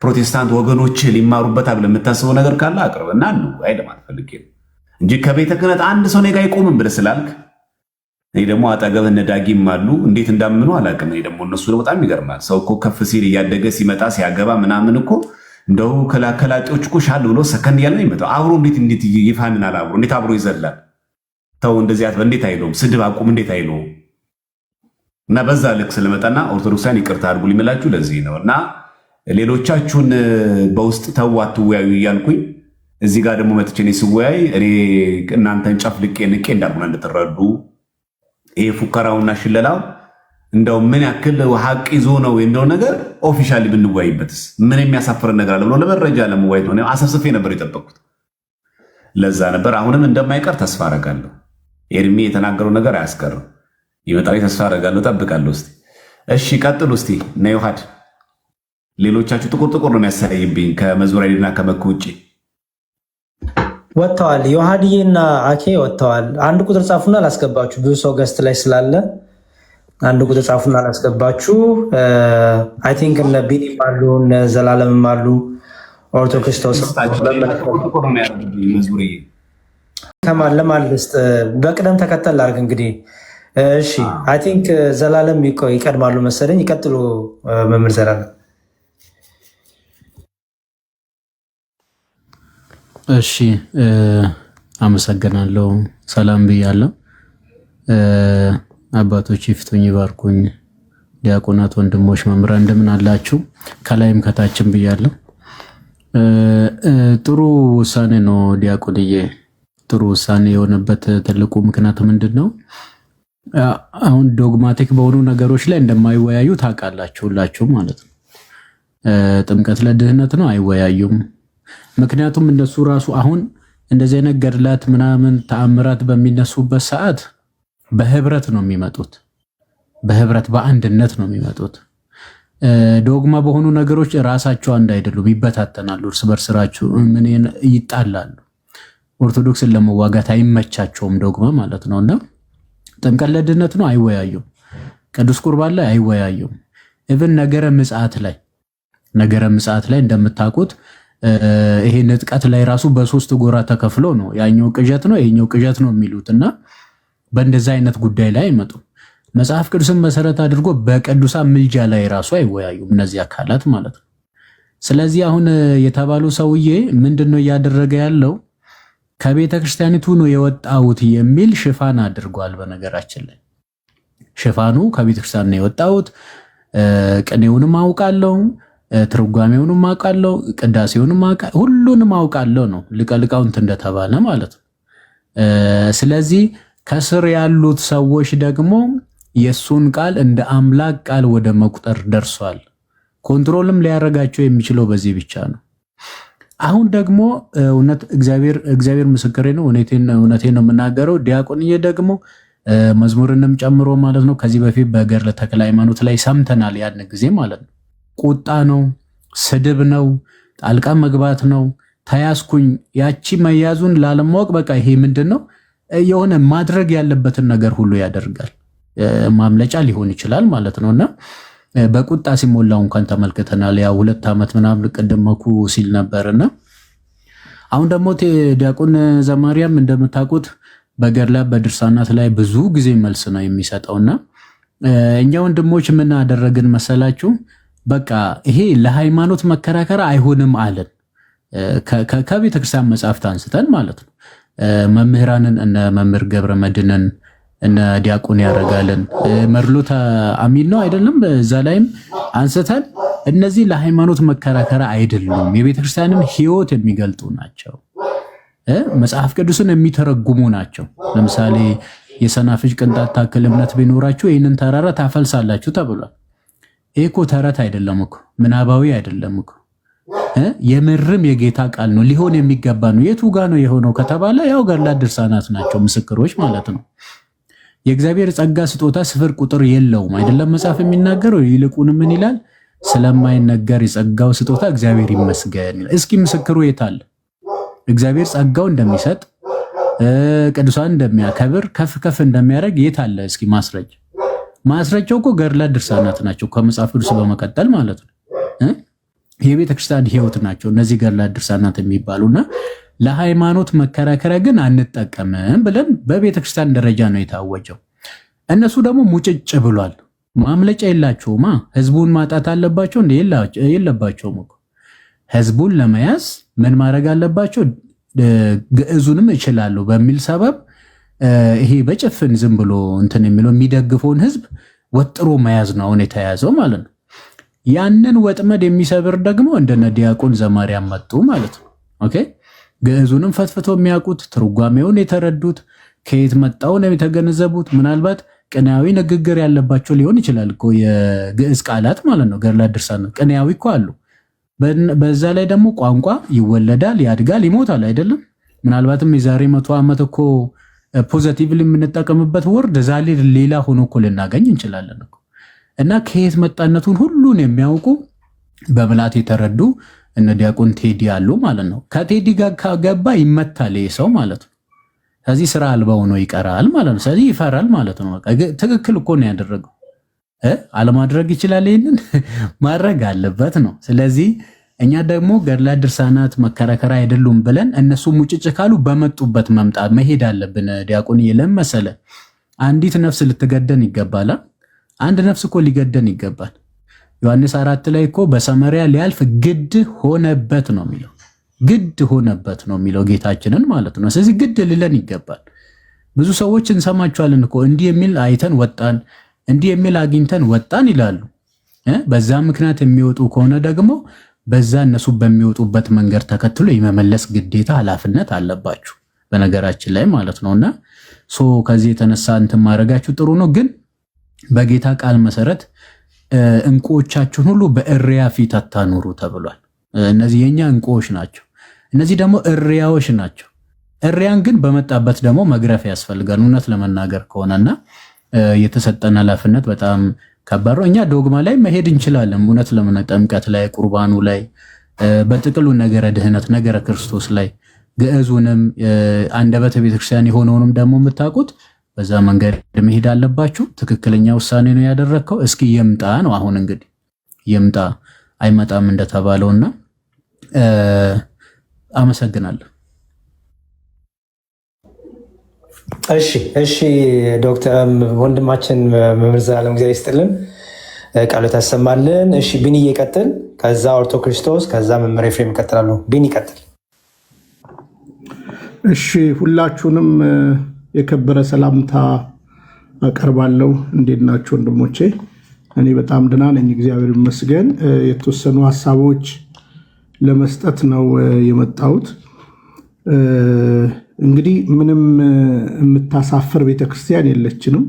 ፕሮቴስታንት ወገኖች ሊማሩበት ብለህ የምታስበው ነገር ካለ አቅርብና እንወያይ ለማለት ፈልጌ ነው እንጂ ከቤተ ክህነት አንድ ሰው እኔ ጋር አይቆምም ብለህ ስላልክ እኔ ደግሞ አጠገብ እነ ዳጊም አሉ እንዴት እንዳምኑ አላውቅም። እኔ ደግሞ እነሱ በጣም ይገርማል። ሰው እኮ ከፍ ሲል እያደገ ሲመጣ ሲያገባ ምናምን እኮ እንደው ከላከላጤዎች እኮ ሻል ብሎ ሰከንድ ያለ ነው ይመጣው። አብሮ እንዴት ይፋንናል? አብሮ እንዴት አብሮ ይዘላል? ተው እንደዚህ አትበል። እንዴት አይለውም? ስድብ አቁም እንዴት አይለውም? እና በዛ ልክ ስለመጣና ኦርቶዶክሳን ይቅርታ አድርጉ ሊመላችሁ ለዚህ ነው። እና ሌሎቻችሁን በውስጥ ተው አትወያዩ እያልኩኝ እዚህ ጋር ደግሞ መጥቼ እኔ ስወያይ እኔ እናንተን ጨፍልቄ ንቄ እንዳልሆነ እንድትረዱ ይሄ ፉከራውና ሽለላው እንደው ምን ያክል ሀቅ ይዞ ነው እንደው ነገር ኦፊሻሊ ብንወያይበትስ ምን የሚያሳፍረን ነገር አለ ብሎ ለመረጃ ለመወያየት ነው። አሰብስፌ ነበር የጠበቁት። ለዛ ነበር። አሁንም እንደማይቀር ተስፋ አደርጋለሁ። ኤርሚ የተናገረው ነገር አያስቀርም። ይመጣል ተስፋ አደርጋለሁ፣ ጠብቃለሁ። እስቲ እሺ ቀጥሉ። እስቲ ነይ ዮሐድ። ሌሎቻችሁ ጥቁር ነው የሚያሳይብኝ ከመዝሙራዊና ከመኩ ውጪ ወጥተዋል። ዮሐድዬና አኬ ወጥተዋል። አንድ ቁጥር ጻፉና አላስገባችሁ። ብዙ ሰው ገስት ላይ ስላለ አንድ ቁጥር ጻፉና አላስገባችሁ። አይ ቲንክ እነ ቢኒም አሉ እነ ዘላለምም አሉ። ኦርቶዶክስ ከማን ለማን ልስጥ? በቅደም ተከተል ላድርግ እንግዲህ። እሺ አይ ቲንክ ዘላለም ይቀድማሉ መሰለኝ። ይቀጥሉ መምህር ዘላለም። እሺ አመሰግናለሁ። ሰላም ብያለሁ። አባቶች ይፍቱኝ ይባርኩኝ። ዲያቆናት፣ ወንድሞች፣ መምህራን እንደምን አላችሁ? ከላይም ከታችም ብያለሁ። ጥሩ ውሳኔ ነው ዲያቆንዬ። ጥሩ ውሳኔ የሆነበት ትልቁ ምክንያት ምንድን ነው? አሁን ዶግማቲክ በሆኑ ነገሮች ላይ እንደማይወያዩ ታውቃላችሁ ሁላችሁም ማለት ነው። ጥምቀት ለድህነት ነው፣ አይወያዩም። ምክንያቱም እነሱ ራሱ አሁን እንደዚህ አይነት ገድላት ምናምን ተአምራት በሚነሱበት ሰዓት በህብረት ነው የሚመጡት። በህብረት በአንድነት ነው የሚመጡት። ዶግማ በሆኑ ነገሮች ራሳቸው አንድ አይደሉም፣ ይበታተናሉ፣ እርስ በርስራቸው ምን ይጣላሉ። ኦርቶዶክስን ለመዋጋት አይመቻቸውም ዶግማ ማለት ነውና ጥምቀት ለድህነት ነው፣ አይወያዩም። ቅዱስ ቁርባን ላይ አይወያዩም። ኢቭን ነገረ ምጽአት ላይ እንደምታውቁት ይሄ ንጥቀት ላይ ራሱ በሶስት ጎራ ተከፍሎ ነው ያኛው ቅዠት ነው ይሄኛው ቅዠት ነው የሚሉትና በእንደዛ አይነት ጉዳይ ላይ አይመጡም። መጽሐፍ ቅዱስን መሰረት አድርጎ በቅዱሳን ምልጃ ላይ ራሱ አይወያዩም እነዚህ አካላት ማለት ነው። ስለዚህ አሁን የተባሉ ሰውዬ ምንድነው እያደረገ ያለው? ከቤተ ክርስቲያኒቱ ነው የወጣሁት የሚል ሽፋን አድርጓል። በነገራችን ላይ ሽፋኑ ከቤተ ክርስቲያን ነው የወጣሁት፣ ቅኔውንም አውቃለሁ፣ ትርጓሜውንም አውቃለሁ፣ ቅዳሴውንም ሁሉንም አውቃለሁ ነው ሊቀ ሊቃውንት እንደተባለ ማለት ነው። ስለዚህ ከስር ያሉት ሰዎች ደግሞ የሱን ቃል እንደ አምላክ ቃል ወደ መቁጠር ደርሷል። ኮንትሮልም ሊያደርጋቸው የሚችለው በዚህ ብቻ ነው። አሁን ደግሞ እውነት እግዚአብሔር ምስክሬ ነው፣ እውነቴን ነው የምናገረው። ዲያቆንዬ ደግሞ መዝሙርንም ጨምሮ ማለት ነው ከዚህ በፊት በገድለ ተክለ ሃይማኖት ላይ ሰምተናል። ያን ጊዜ ማለት ነው ቁጣ ነው፣ ስድብ ነው፣ ጣልቃ መግባት ነው፣ ተያዝኩኝ። ያቺ መያዙን ላለማወቅ በቃ ይሄ ምንድን ነው የሆነ ማድረግ ያለበትን ነገር ሁሉ ያደርጋል። ማምለጫ ሊሆን ይችላል ማለት ነውና በቁጣ ሲሞላው እንኳን ተመልክተናል። ያው 2 ዓመት ምናምን ቅድም መኩ ሲል ነበርና አሁን ደግሞ ዲያቆን ዘማርያም እንደምታውቁት በገድላት በድርሳናት ላይ ብዙ ጊዜ መልስ ነው የሚሰጠውና እኛ ወንድሞች ምን አደረግን መሰላችሁ? በቃ ይሄ ለሃይማኖት መከራከር አይሆንም አለን። ከቤተ ክርስቲያን መጽሐፍት አንስተን ማለት ነው መምህራንን እነ መምህር ገብረ መድኅንን እነ ዲያቆን ያረጋልን መርሎታ አሚን ነው አይደለም፣ እዛ ላይም አንስተን እነዚህ ለሃይማኖት መከራከር አይደሉም፣ የቤተ ክርስቲያንን ሕይወት የሚገልጡ ናቸው፣ መጽሐፍ ቅዱስን የሚተረጉሙ ናቸው። ለምሳሌ የሰናፍጭ ቅንጣት ታክል እምነት ቢኖራችሁ ይህንን ተራራ ታፈልሳላችሁ ተብሏል። ይህ እኮ ተረት አይደለም እኮ ምናባዊ አይደለም እኮ የምርም የጌታ ቃል ነው፣ ሊሆን የሚገባ ነው። የቱ ጋ ነው የሆነው ከተባለ ያው ገድላት ድርሳናት ናቸው ምስክሮች ማለት ነው። የእግዚአብሔር ጸጋ ስጦታ ስፍር ቁጥር የለውም አይደለም መጽሐፍ የሚናገረው። ይልቁን ምን ይላል? ስለማይነገር የጸጋው ስጦታ እግዚአብሔር ይመስገን ይላል። እስኪ ምስክሩ የት አለ? እግዚአብሔር ጸጋው እንደሚሰጥ ቅዱሳን እንደሚያከብር ከፍ ከፍ እንደሚያደርግ የት አለ? እስኪ ማስረጃው እኮ ገድላት ድርሳናት ናቸው ከመጽሐፍ ቅዱስ በመቀጠል ማለት ነው። የቤተ ክርስቲያን ሕይወት ናቸው እነዚህ ገድላት ድርሳናት የሚባሉና ለሃይማኖት መከራከሪያ ግን አንጠቀምም ብለን በቤተ ክርስቲያን ደረጃ ነው የታወጀው። እነሱ ደግሞ ሙጭጭ ብሏል። ማምለጫ የላቸውማ። ህዝቡን ማጣት አለባቸው እንዴ? የለባቸውም እኮ። ህዝቡን ለመያዝ ምን ማድረግ አለባቸው? ግዕዙንም እችላለሁ በሚል ሰበብ ይሄ በጭፍን ዝም ብሎ እንትን የሚለው የሚደግፈውን ህዝብ ወጥሮ መያዝ ነው አሁን የተያዘው ማለት ነው። ያንን ወጥመድ የሚሰብር ደግሞ እንደነ ዲያቆን ዘማርያም መጡ ማለት ነው። ኦኬ ግዕዙንም ፈትፍተው የሚያውቁት ትርጓሜውን የተረዱት ከየት መጣውን የተገነዘቡት ምናልባት ቅኔያዊ ንግግር ያለባቸው ሊሆን ይችላል እኮ የግዕዝ ቃላት ማለት ነው። ገድላት ድርሳናት ቅኔያዊ እኮ አሉ። በዛ ላይ ደግሞ ቋንቋ ይወለዳል፣ ያድጋል፣ ይሞታል አይደለም። ምናልባትም የዛሬ 100 ዓመት እኮ ፖዚቲቭሊ የምንጠቀምበት ወርድ ዛሬ ሌላ ሆኖ እኮ ልናገኝ እንችላለን እኮ። እና ከየት መጣነቱን ሁሉን የሚያውቁ በምላት የተረዱ እነ ዲያቆን ቴዲ አሉ ማለት ነው። ከቴዲ ጋር ከገባ ይመታል ይሄ ሰው ማለት ነው። ስለዚህ ስራ አልባ ሆኖ ይቀራል ማለት ነው። ስለዚህ ይፈራል ማለት ነው። ትክክል እኮ ነው ያደረገው። አለማድረግ ይችላል፣ ይሄንን ማድረግ አለበት ነው። ስለዚህ እኛ ደግሞ ገድላት ድርሳናት መከራከር አይደሉም ብለን እነሱ ሙጭጭ ካሉ በመጡበት መምጣት መሄድ አለብን። ዲያቆን የለም መሰለ አንዲት ነፍስ ልትገደን ይገባል። አንድ ነፍስ እኮ ሊገደን ይገባል። ዮሐንስ 4 ላይ እኮ በሰማርያ ሊያልፍ ግድ ሆነበት ነው የሚለው። ግድ ሆነበት ነው የሚለው ጌታችንን ማለት ነው። ስለዚህ ግድ ልለን ይገባል። ብዙ ሰዎች እንሰማቸዋለን እኮ እንዲህ የሚል አይተን ወጣን፣ እንዲህ የሚል አግኝተን ወጣን ይላሉ። በዛ ምክንያት የሚወጡ ከሆነ ደግሞ በዛ እነሱ በሚወጡበት መንገድ ተከትሎ የመመለስ ግዴታ ኃላፊነት አለባችሁ በነገራችን ላይ ማለት ነውና ከዚህ የተነሳ እንትን ማድረጋችሁ ጥሩ ነው። ግን በጌታ ቃል መሰረት እንቁዎቻችሁን ሁሉ በእሪያ ፊት አታኑሩ ተብሏል። እነዚህ የኛ እንቁዎች ናቸው። እነዚህ ደግሞ እሪያዎች ናቸው። እሪያን ግን በመጣበት ደግሞ መግረፍ ያስፈልጋል እውነት ለመናገር ከሆነና የተሰጠን ኃላፊነት በጣም ከባድ ነው። እኛ ዶግማ ላይ መሄድ እንችላለን እውነት ለመናገር ጥምቀት ላይ፣ ቁርባኑ ላይ፣ በጥቅሉ ነገረ ድህነት ነገረ ክርስቶስ ላይ ግዕዙንም አንደበተ ቤተክርስቲያን የሆነውንም ደግሞ የምታውቁት በዛ መንገድ መሄድ አለባችሁ። ትክክለኛ ውሳኔ ነው ያደረግከው። እስኪ ይምጣ ነው አሁን እንግዲህ ይምጣ አይመጣም እንደተባለውና አመሰግናለሁ። እሺ ዶክተር ወንድማችን መምህር ዘላለም እግዚአብሔር ይስጥልን፣ ቃሎት ያሰማልን። እሺ ቢኒ ይቀጥል፣ ከዛ ኦርቶ ክርስቶስ፣ ከዛ መምህር ኤፍሬም ይቀጥላሉ። ቢኒ ይቀጥል። እሺ ሁላችሁንም የከበረ ሰላምታ አቀርባለሁ። እንዴት ናችሁ ወንድሞቼ? እኔ በጣም ደህና ነኝ፣ እግዚአብሔር ይመስገን። የተወሰኑ ሀሳቦች ለመስጠት ነው የመጣሁት። እንግዲህ ምንም የምታሳፍር ቤተክርስቲያን የለችንም።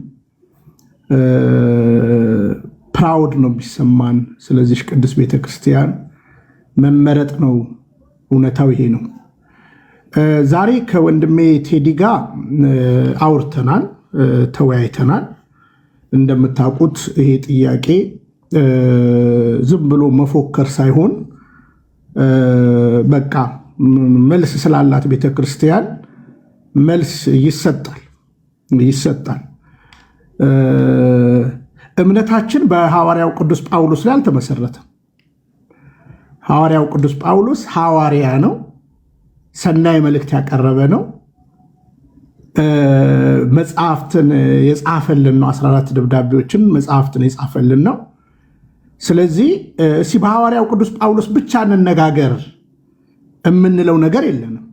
ፕራውድ ነው የሚሰማን። ስለዚህ ቅዱስ ቤተክርስቲያን መመረጥ ነው፣ እውነታው ይሄ ነው። ዛሬ ከወንድሜ ቴዲ ጋር አውርተናል፣ ተወያይተናል። እንደምታውቁት ይሄ ጥያቄ ዝም ብሎ መፎከር ሳይሆን በቃ መልስ ስላላት ቤተክርስቲያን መልስ ይሰጣል። እምነታችን በሐዋርያው ቅዱስ ጳውሎስ ላይ አልተመሰረተም። ሐዋርያው ቅዱስ ጳውሎስ ሐዋርያ ነው፣ ሰናይ መልእክት ያቀረበ ነው፣ መጽሐፍትን የጻፈልን ነው። 14 ደብዳቤዎችን መጽሐፍትን የጻፈልን ነው። ስለዚህ እሲ በሐዋርያው ቅዱስ ጳውሎስ ብቻ እንነጋገር የምንለው ነገር የለንም፣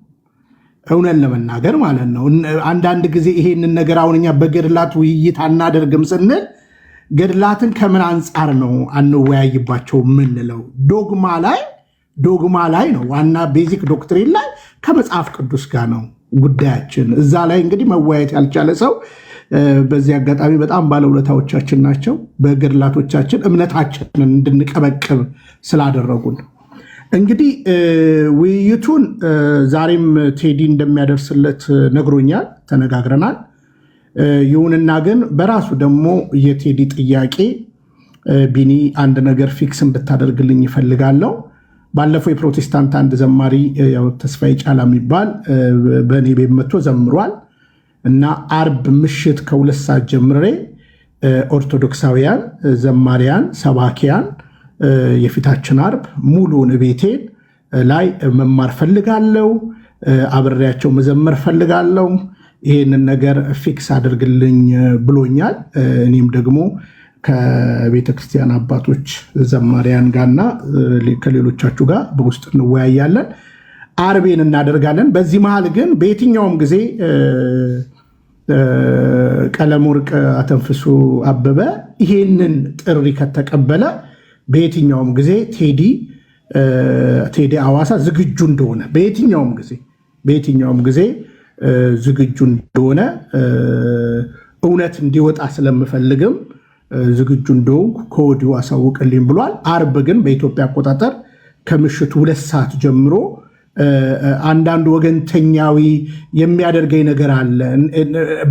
እውነት ለመናገር ማለት ነው። አንዳንድ ጊዜ ይሄንን ነገር አሁን እኛ በገድላት ውይይት አናደርግም ስንል ገድላትን ከምን አንጻር ነው አንወያይባቸው የምንለው? ዶግማ ላይ ነው፣ ዋና ቤዚክ ዶክትሪን ላይ ከመጽሐፍ ቅዱስ ጋር ነው ጉዳያችን። እዛ ላይ እንግዲህ መወያየት ያልቻለ ሰው በዚህ አጋጣሚ በጣም ባለውለታዎቻችን ናቸው። በገድላቶቻችን እምነታችንን እንድንቀበቅብ ስላደረጉን እንግዲህ ውይይቱን ዛሬም ቴዲ እንደሚያደርስለት ነግሮኛል፣ ተነጋግረናል። ይሁንና ግን በራሱ ደግሞ የቴዲ ጥያቄ ቢኒ አንድ ነገር ፊክስ እንድታደርግልኝ ይፈልጋለሁ። ባለፈው የፕሮቴስታንት አንድ ዘማሪ ተስፋዬ ጫላ የሚባል በእኔ ቤት መጥቶ ዘምሯል እና አርብ ምሽት ከ2 ሰዓት ጀምሬ ኦርቶዶክሳውያን ዘማሪያን ሰባኪያን የፊታችን አርብ ሙሉውን ቤቴን ላይ መማር ፈልጋለሁ፣ አብሬያቸው መዘመር ፈልጋለሁ። ይህንን ነገር ፊክስ አድርግልኝ ብሎኛል። እኔም ደግሞ ከቤተ ክርስቲያን አባቶች ዘማሪያን ጋርና ከሌሎቻችሁ ጋር በውስጥ እንወያያለን፣ አርቤን እናደርጋለን። በዚህ መሃል ግን በየትኛውም ጊዜ ቀለመወርቅ አተንፍሱ አበበ ይሄንን ጥሪ ከተቀበለ በየትኛውም ጊዜ ቴዲ ሐዋሳ ዝግጁ እንደሆነ በየትኛውም ጊዜ ዝግጁ እንደሆነ እውነት እንዲወጣ ስለምፈልግም ዝግጁ እንደሆንኩ ከወዲሁ አሳውቅልኝ ብሏል። አርብ ግን በኢትዮጵያ አቆጣጠር ከምሽቱ 2 ሰዓት ጀምሮ አንዳንድ ወገንተኛዊ የሚያደርገኝ ነገር አለ።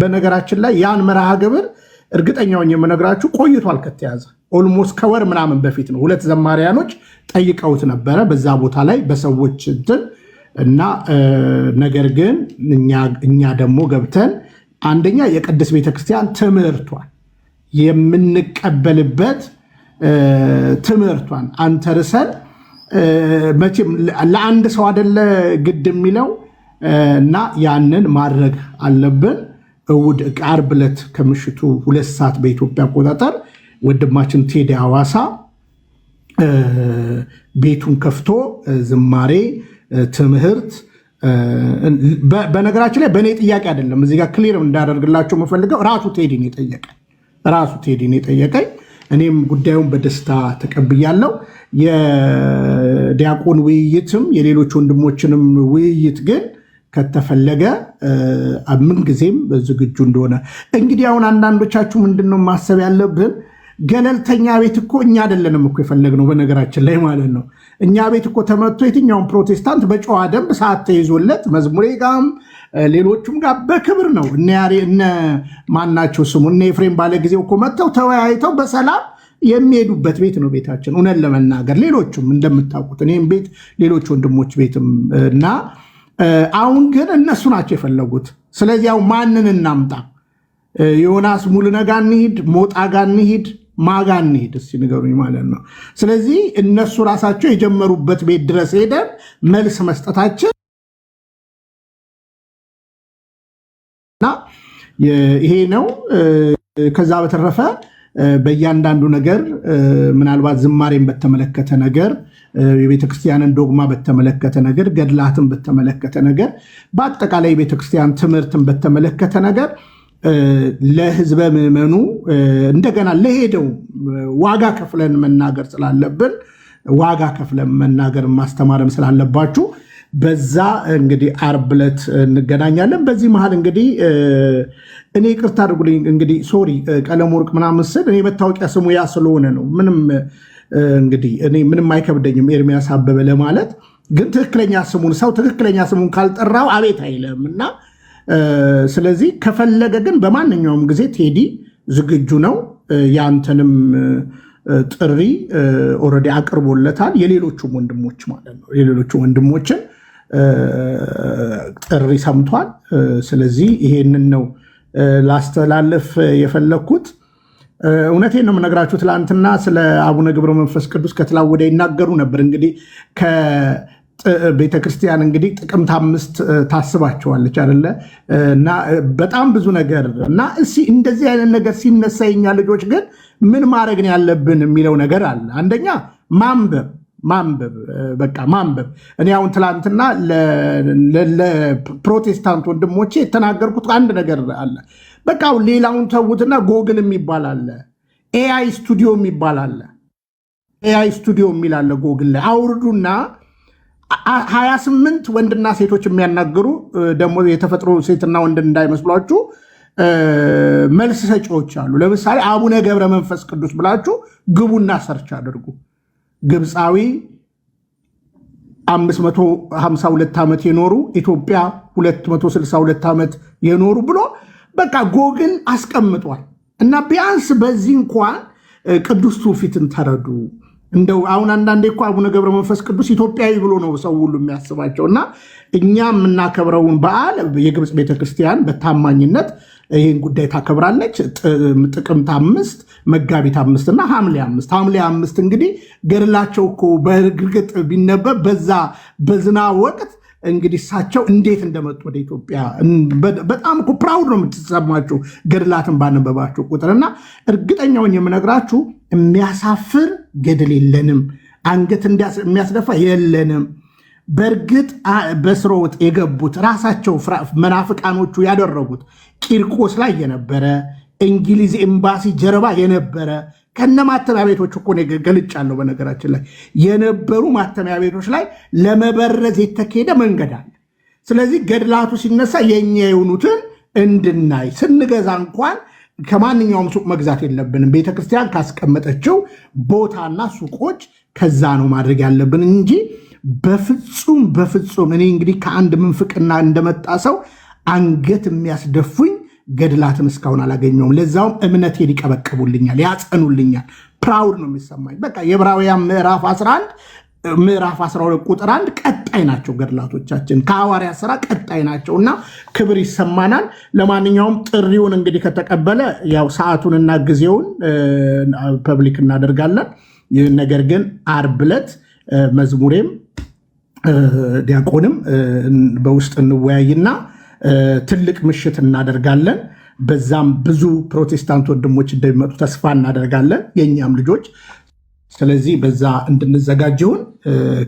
በነገራችን ላይ ያን መርሃ ግብር እርግጠኛውን የምነግራችሁ ቆይቷል ከተያዘ ኦልሞስት ከወር ምናምን በፊት ነው። 2 ዘማሪያኖች ጠይቀውት ነበረ በዛ ቦታ ላይ በሰዎች እንትን እና ነገር ግን እኛ ደግሞ ገብተን አንደኛ የቅድስት ቤተክርስቲያን ትምህርቷን የምንቀበልበት ትምህርቷን አንተርሰን መቼም ለአንድ ሰው አይደለ ግድ የሚለው እና ያንን ማድረግ አለብን። እሑድ ዓርብ ዕለት ከምሽቱ 2 ሰዓት በኢትዮጵያ አቆጣጠር ወንድማችን ቴዲ ሐዋሳ ቤቱን ከፍቶ ዝማሬ ትምህርት በነገራችን ላይ በእኔ ጥያቄ አይደለም። እዚህ ጋር ክሊር እንዳደርግላቸው የምፈልገው ራሱ ቴዲ ነው የጠየቀኝ። እኔም ጉዳዩን በደስታ ተቀብያለሁ። የዲያቆን ውይይትም የሌሎች ወንድሞችንም ውይይት ግን ከተፈለገ ምን ጊዜም ዝግጁ እንደሆነ። እንግዲህ አሁን አንዳንዶቻችሁ ምንድነው ማሰብ ያለብን? ገለልተኛ ቤት እኮ እኛ አይደለንም እኮ የፈለግነው። በነገራችን ላይ ማለት ነው እኛ ቤት እኮ ተመቶ የትኛውን ፕሮቴስታንት በጨዋ ደንብ ሰዓት ተይዞለት መዝሙሬ ጋም ሌሎቹም ጋር በክብር ነው እነ ማናቸው ስሙ እነ ኤፍሬም ባለ ጊዜው እኮ መጥተው ተወያይተው በሰላም የሚሄዱበት ቤት ነው ቤታችን። እውነት ለመናገር ሌሎቹም እንደምታውቁት እኔም ቤት ሌሎች ወንድሞች ቤትም እና አሁን ግን እነሱ ናቸው የፈለጉት። ስለዚህ ያው ማንን እናምጣ? ዮናስ ሙሉነ ጋር እንሂድ? ሞጣ ጋር እንሂድ? ማጋ እንሂድ? እስኪ ንገሩኝ ማለት ነው። ስለዚህ እነሱ ራሳቸው የጀመሩበት ቤት ድረስ ሄደን መልስ መስጠታችን እና ይሄ ነው። ከዛ በተረፈ በእያንዳንዱ ነገር ምናልባት ዝማሬን በተመለከተ ነገር፣ የቤተክርስቲያንን ዶግማ በተመለከተ ነገር፣ ገድላትን በተመለከተ ነገር፣ በአጠቃላይ የቤተክርስቲያን ትምህርትን በተመለከተ ነገር ለህዝበ ምዕመኑ እንደገና ለሄደው ዋጋ ከፍለን መናገር ስላለብን ዋጋ ከፍለን መናገር ማስተማርም ስላለባችሁ በዛ እንግዲህ ዓርብ ዕለት እንገናኛለን። በዚህ መሃል እንግዲህ እኔ ይቅርታ አድርጉልኝ እንግዲህ ሶሪ ቀለመወርቅ ምናምን ስል እኔ መታወቂያ ስሙ ያ ስለሆነ ነው። ምንም እንግዲህ እኔ ምንም አይከብደኝም ኤርሚያስ አበበ ለማለት፣ ግን ትክክለኛ ስሙን ካልጠራው አቤት አይልም እና ስለዚህ ከፈለገ ግን በማንኛውም ጊዜ ቴዲ ዝግጁ ነው። ያንተንም ጥሪ ኦልሬዲ አቅርቦለታል። የሌሎቹም ወንድሞች ማለት ነው የሌሎቹ ወንድሞችን ጥሪ ሰምቷል። ስለዚህ ይሄንን ነው ላስተላለፍ የፈለግኩት። እውነቴን ነው የምነግራችሁ። ትላንትና ስለ አቡነ ገብረ መንፈስ ቅዱስ ከትላንት ወዲያ ይናገሩ ነበር። እንግዲህ ቤተክርስቲያን እንግዲህ ጥቅምት 5 ታስባቸዋለች አይደለ? እና በጣም ብዙ ነገር እና እንደዚህ አይነት ነገር ሲነሳ የኛ ልጆች ግን ምን ማድረግ ነው ያለብን የሚለው ነገር አለ። አንደኛ ማንበብ በቃ ማንበብ። እኔ አሁን ትላንትና ለፕሮቴስታንት ወንድሞቼ የተናገርኩት አንድ ነገር አለ። በቃ ሌላውን ተዉትና ጎግል የሚባል አለ፣ ኤአይ ስቱዲዮ የሚባል አለ። ኤአይ ስቱዲዮ የሚል አለ ጎግል ላይ አውርዱና 28 ወንድና ሴቶች የሚያናግሩ ደግሞ የተፈጥሮ ሴትና ወንድ እንዳይመስሏችሁ መልስ ሰጪዎች አሉ። ለምሳሌ አቡነ ገብረ መንፈስ ቅዱስ ብላችሁ ግቡና ሰርች አድርጉ። ግብፃዊ 552 ዓመት የኖሩ ኢትዮጵያ 262 ዓመት የኖሩ ብሎ በቃ ጎግል አስቀምጧል። እና ቢያንስ በዚህ እንኳን ቅዱስ ትውፊትን ተረዱ። እንደው አሁን አንዳንዴ እኮ አቡነ ገብረ መንፈስ ቅዱስ ኢትዮጵያዊ ብሎ ነው ሰው ሁሉ የሚያስባቸው። እና እኛ የምናከብረውን በዓል የግብፅ ቤተክርስቲያን በታማኝነት ይህን ጉዳይ ታከብራለች። ጥቅምት 5 መጋቢት 5 እና ሐምሌ 5 እንግዲህ ገድላቸው እኮ በእርግጥ ቢነበብ በዛ በዝናብ ወቅት እንግዲህ እሳቸው እንዴት እንደመጡ ወደ ኢትዮጵያ በጣም እኮ ፕራውድ ነው የምትሰማችሁ ገድላትን ባነበባችሁ ቁጥር። እና እርግጠኛውን የምነግራችሁ የሚያሳፍር ገድል የለንም፣ አንገት የሚያስደፋ የለንም። በእርግጥ በስርወት የገቡት ራሳቸው መናፍቃኖቹ ያደረጉት ቂርቆስ ላይ የነበረ እንግሊዝ ኤምባሲ ጀርባ የነበረ ከነ ማተሚያ ቤቶች እኮ ገልጫለሁ። በነገራችን ላይ የነበሩ ማተሚያ ቤቶች ላይ ለመበረዝ የተካሄደ መንገድ አለ። ስለዚህ ገድላቱ ሲነሳ የኛ የሆኑትን እንድናይ ስንገዛ እንኳን ከማንኛውም ሱቅ መግዛት የለብንም። ቤተክርስቲያን ካስቀመጠችው ቦታና ሱቆች ከዛ ነው ማድረግ ያለብን እንጂ በፍጹም እኔ እንግዲህ ከአንድ ምንፍቅና እንደመጣ ሰው አንገት የሚያስደፉኝ ገድላትን እስካሁን አላገኘውም። ለዛውም እምነቴን ይቀበቅቡልኛል፣ ያጸኑልኛል። ፕራውድ ነው የሚሰማኝ። በቃ የዕብራውያን ምዕራፍ 11 ምዕራፍ 12 ቁጥር 1 ቀጣይ ናቸው ገድላቶቻችን፣ ከሐዋርያት ሥራ ቀጣይ ናቸው እና ክብር ይሰማናል። ለማንኛውም ጥሪውን እንግዲህ ከተቀበለ ያው ሰዓቱንና ጊዜውን ፐብሊክ እናደርጋለን። ነገር ግን ዓርብ ዕለት መዝሙሬም ዲያቆንም በውስጥ እንወያይና ትልቅ ምሽት እናደርጋለን። በዛም ብዙ ፕሮቴስታንት ወንድሞች እንደሚመጡ ተስፋ እናደርጋለን፣ የእኛም ልጆች። ስለዚህ በዛ እንድንዘጋጅውን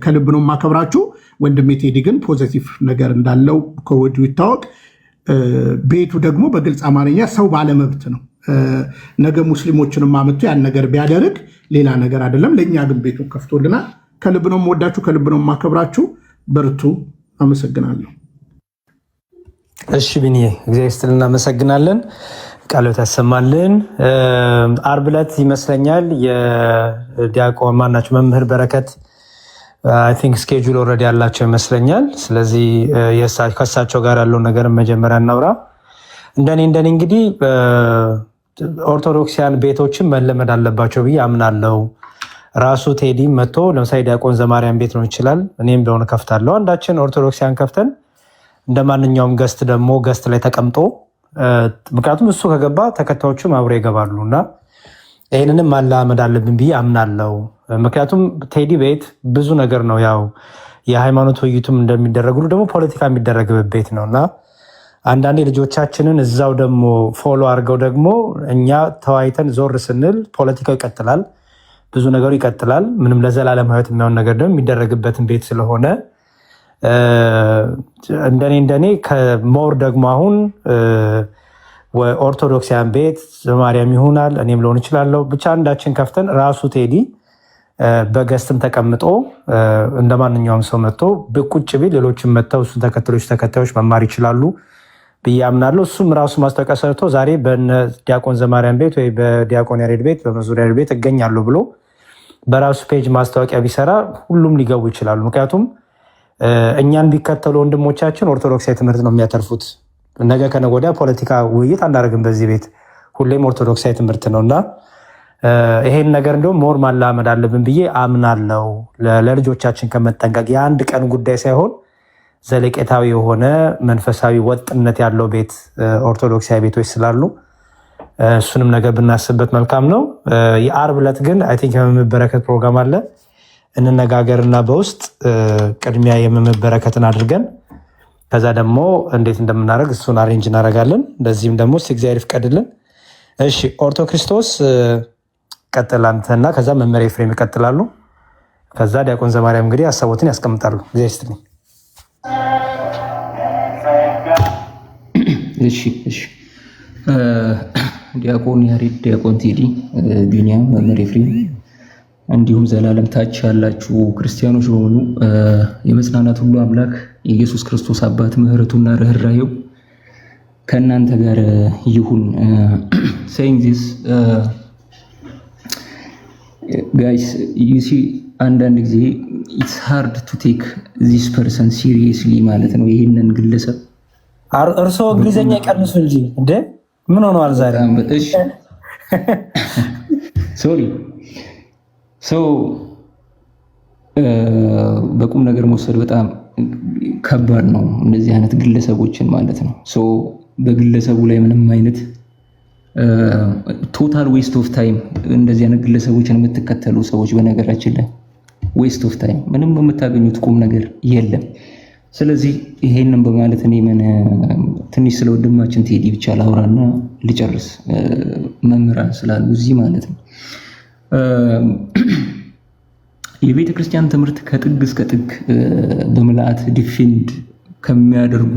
ከልብ ነው የማከብራችሁ። ወንድሜ ቴዲ ግን ፖዘቲቭ ነገር እንዳለው ከወዲሁ ይታወቅ። ቤቱ ደግሞ በግልጽ አማርኛ ሰው ባለመብት ነው። ነገ ሙስሊሞችንም አመጡ ያን ነገር ቢያደርግ ሌላ ነገር አይደለም። ለእኛ ግን ቤቱ ከፍቶልናል። ከልብ ነው የምወዳችሁ፣ ከልብ ነው የማከብራችሁ። በርቱ። አመሰግናለሁ። እሺ ቢኒ እግዚአብሔር ይስጥልን፣ እናመሰግናለን። ቃሎት ያሰማልን። ዓርብ ዕለት ይመስለኛል የዲያቆን ማናቸው መምህር በረከት አይ ቲንክ ስኬጁል ኦልሬዲ ያላቸው ይመስለኛል። ስለዚህ ከእሳቸው ጋር ያለውን ነገር መጀመሪያ እናውራ። እንደኔ እንግዲህ ኦርቶዶክሲያን ቤቶችን መለመድ አለባቸው ብዬ አምናለው። ራሱ ቴዲ መጥቶ ለምሳሌ ዲያቆን ዘማርያም ቤት ነው ይችላል፣ እኔም ቢሆን ከፍታለሁ። አንዳችን ኦርቶዶክሲያን ከፍተን እንደ ማንኛውም ገስት ደግሞ ገስት ላይ ተቀምጦ ምክንያቱም እሱ ከገባ ተከታዮቹም አብሮ ይገባሉ እና ይህንንም ማላመድ አለብን ብዬ አምናለው። ምክንያቱም ቴዲ ቤት ብዙ ነገር ነው፣ ያው የሃይማኖት ውይይቱም እንደሚደረግ ሁሉ ደግሞ ፖለቲካ የሚደረግበት ቤት ነው እና አንዳንዴ ልጆቻችንን እዛው ደግሞ ፎሎ አድርገው ደግሞ እኛ ተወያይተን ዞር ስንል ፖለቲካው ይቀጥላል፣ ብዙ ነገሩ ይቀጥላል። ምንም ለዘላለም ህይወት የሚሆን ነገር ደግሞ የሚደረግበትን ቤት ስለሆነ እንደኔ ከሞር ደግሞ አሁን ኦርቶዶክሳውያን ቤት ዘማሪያም ይሆናል እኔም ልሆን እችላለሁ። ብቻ አንዳችን ከፍተን ራሱ ቴዲ በገስትም ተቀምጦ እንደ ማንኛውም ሰው መጥቶ ቁጭ ቢል ሌሎችም መጥተው እሱን ተከታዮች መማር ይችላሉ ብዬ አምናለሁ። እሱም ራሱ ማስታወቂያ ሰርቶ ዛሬ በዲያቆን ዘማሪያን ቤት ወይ በዲያቆን ያሬድ ቤት በመዝሙር ያሬድ ቤት እገኛለሁ ብሎ በራሱ ፔጅ ማስታወቂያ ቢሰራ ሁሉም ሊገቡ ይችላሉ። ምክንያቱም እኛን ቢከተሉ ወንድሞቻችን ኦርቶዶክሳዊ ትምህርት ነው የሚያተርፉት። ነገ ከነገ ወዲያ ፖለቲካ ውይይት አናደርግም በዚህ ቤት፣ ሁሌም ኦርቶዶክሳዊ ትምህርት ነው እና ይሄን ነገር እንደውም ሞር ማላመድ አለብን ብዬ አምናለሁ። ለልጆቻችን ከመጠንቀቅ የአንድ ቀን ጉዳይ ሳይሆን ዘለቄታዊ የሆነ መንፈሳዊ ወጥነት ያለው ቤት ኦርቶዶክሳዊ ቤቶች ስላሉ እሱንም ነገር ብናስብበት መልካም ነው። የአርብ ዕለት ግን አይ ቲንክ የመምህር በረከት ፕሮግራም አለ። እንነጋገርና በውስጥ ቅድሚያ የመምህር በረከትን አድርገን ከዛ ደግሞ እንዴት እንደምናደርግ እሱን አሬንጅ እናደርጋለን። እንደዚህም ደግሞ እግዚአብሔር ይፍቀድልን። እሺ ኦርቶ ክርስቶስ ቀጥል አንተና ከዛ መምህር ኤፍሬም ይቀጥላሉ። ከዛ ዲያቆን ዘማሪያም እንግዲህ ሀሳቦትን ያስቀምጣሉ። እግዚአብሔር ይስጥልኝ። እሺ ዲያቆን ያሬድ፣ ዲያቆን ቴዲ፣ ቢኒያም፣ መምህር ኤፍሬም እንዲሁም ዘላለም ታች ያላችሁ ክርስቲያኖች በሙሉ የመጽናናት ሁሉ አምላክ የኢየሱስ ክርስቶስ አባት ምሕረቱና ርኅራኄው ከእናንተ ጋር ይሁን። saying this guys you see አንዳንድ ጊዜ it's hard to take this person seriously ማለት ነው። ይሄንን ግለሰብ እርሶ እንግሊዘኛ ቀንሱ እንጂ እንዴ ምን ሆነዋል ዛሬ? እሺ ሶሪ በቁም ነገር መውሰድ በጣም ከባድ ነው እንደዚህ አይነት ግለሰቦችን ማለት ነው። በግለሰቡ ላይ ምንም አይነት ቶታል ዌስት ኦፍ ታይም እንደዚህ አይነት ግለሰቦችን የምትከተሉ ሰዎች በነገራችን ላይ ዌስት ኦፍ ታይም ምንም የምታገኙት ቁም ነገር የለም። ስለዚህ ይሄንን በማለት እኔ ትንሽ ስለ ወንድማችን ቴዲ ብቻ ላውራና ልጨርስ፣ መምህራን ስላሉ እዚህ ማለት ነው። የቤተ ክርስቲያን ትምህርት ከጥግ እስከ ጥግ በምልአት ዲፌንድ ከሚያደርጉ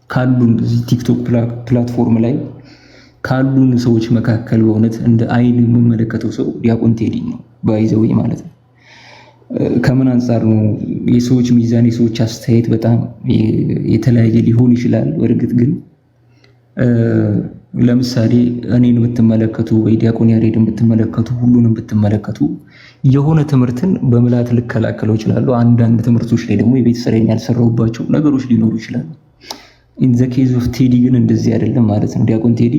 ካሉን እዚህ ቲክቶክ ፕላትፎርም ላይ ካሉን ሰዎች መካከል በእውነት እንደ አይን የምመለከተው ሰው ዲያቆን ቴዲ ነው ባይዘው ማለት ነው። ከምን አንፃር ነው? የሰዎች ሚዛን የሰዎች አስተያየት በጣም የተለያየ ሊሆን ይችላል። እርግጥ ግን ለምሳሌ እኔን ብትመለከቱ ወይ ዲያቆን ያሬድን ብትመለከቱ ሁሉንም ብትመለከቱ የሆነ ትምህርትን በምልአት ልከላከለው ይችላሉ። አንዳንድ ትምህርቶች ላይ ደግሞ የቤት ስራዬን ያልሰራሁባቸው ነገሮች ሊኖሩ ይችላሉ። ኢን ዘ ኬዝ ኦፍ ቴዲ ግን እንደዚህ አይደለም ማለት ነው። ዲያቆን ቴዲ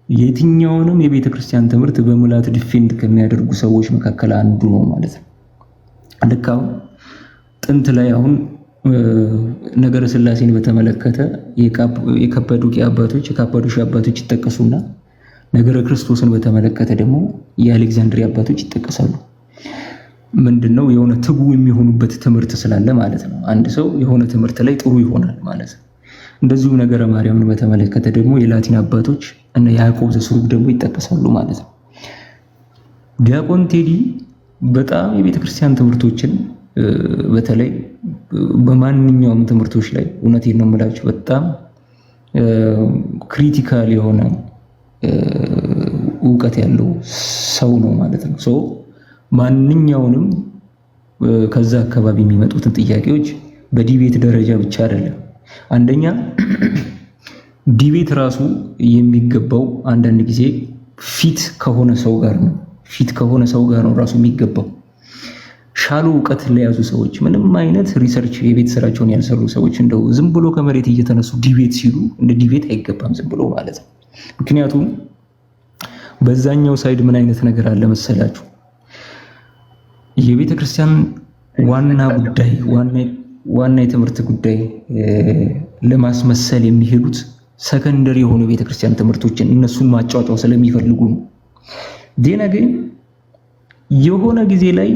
የትኛውንም የቤተ ክርስቲያን ትምህርት በምልአት ዲፌንድ ከሚያደርጉ ሰዎች መካከል አንዱ ነው ማለት ነው። ልክ አሁን ጥንት ላይ አሁን ነገረ ስላሴን በተመለከተ የካፓዶኪያ አባቶች ይጠቀሱና ነገረ ክርስቶስን በተመለከተ ደግሞ የአሌክዛንድሪያ አባቶች ይጠቀሳሉ። ምንድነው? የሆነ ትጉ የሚሆኑበት ትምህርት ስላለ ማለት ነው። አንድ ሰው የሆነ ትምህርት ላይ ጥሩ ይሆናል ማለት ነው። እንደዚሁም ነገረ ማርያምን በተመለከተ ደግሞ የላቲን አባቶች እና ያዕቆብ ዘስሩግ ደግሞ ይጠቀሳሉ ማለት ነው። ዲያቆን ቴዲ በጣም የቤተክርስቲያን ትምህርቶችን በተለይ በማንኛውም ትምህርቶች ላይ እውነቴን ነው የምላችሁ በጣም ክሪቲካል የሆነ እውቀት ያለው ሰው ነው ማለት ነው። ማንኛውንም ከዛ አካባቢ የሚመጡትን ጥያቄዎች በዲቤት ደረጃ ብቻ አይደለም። አንደኛ ዲቤት ራሱ የሚገባው አንዳንድ ጊዜ ፊት ከሆነ ሰው ጋር ነው ራሱ የሚገባው። ሻሉ እውቀት ለያዙ ሰዎች ምንም አይነት ሪሰርች የቤት ስራቸውን ያልሰሩ ሰዎች እንደው ዝም ብሎ ከመሬት እየተነሱ ዲቤት ሲሉ እንደ ዲቤት አይገባም ዝም ብሎ ማለት ነው። ምክንያቱም በዛኛው ሳይድ ምን አይነት ነገር አለ መሰላችሁ? የቤተ ክርስቲያን ዋና የትምህርት ጉዳይ ለማስመሰል የሚሄዱት ሰከንደሪ የሆኑ ቤተ ክርስቲያን ትምህርቶችን እነሱን ማጫወጫው ስለሚፈልጉ ነው። ዴና ግን የሆነ ጊዜ ላይ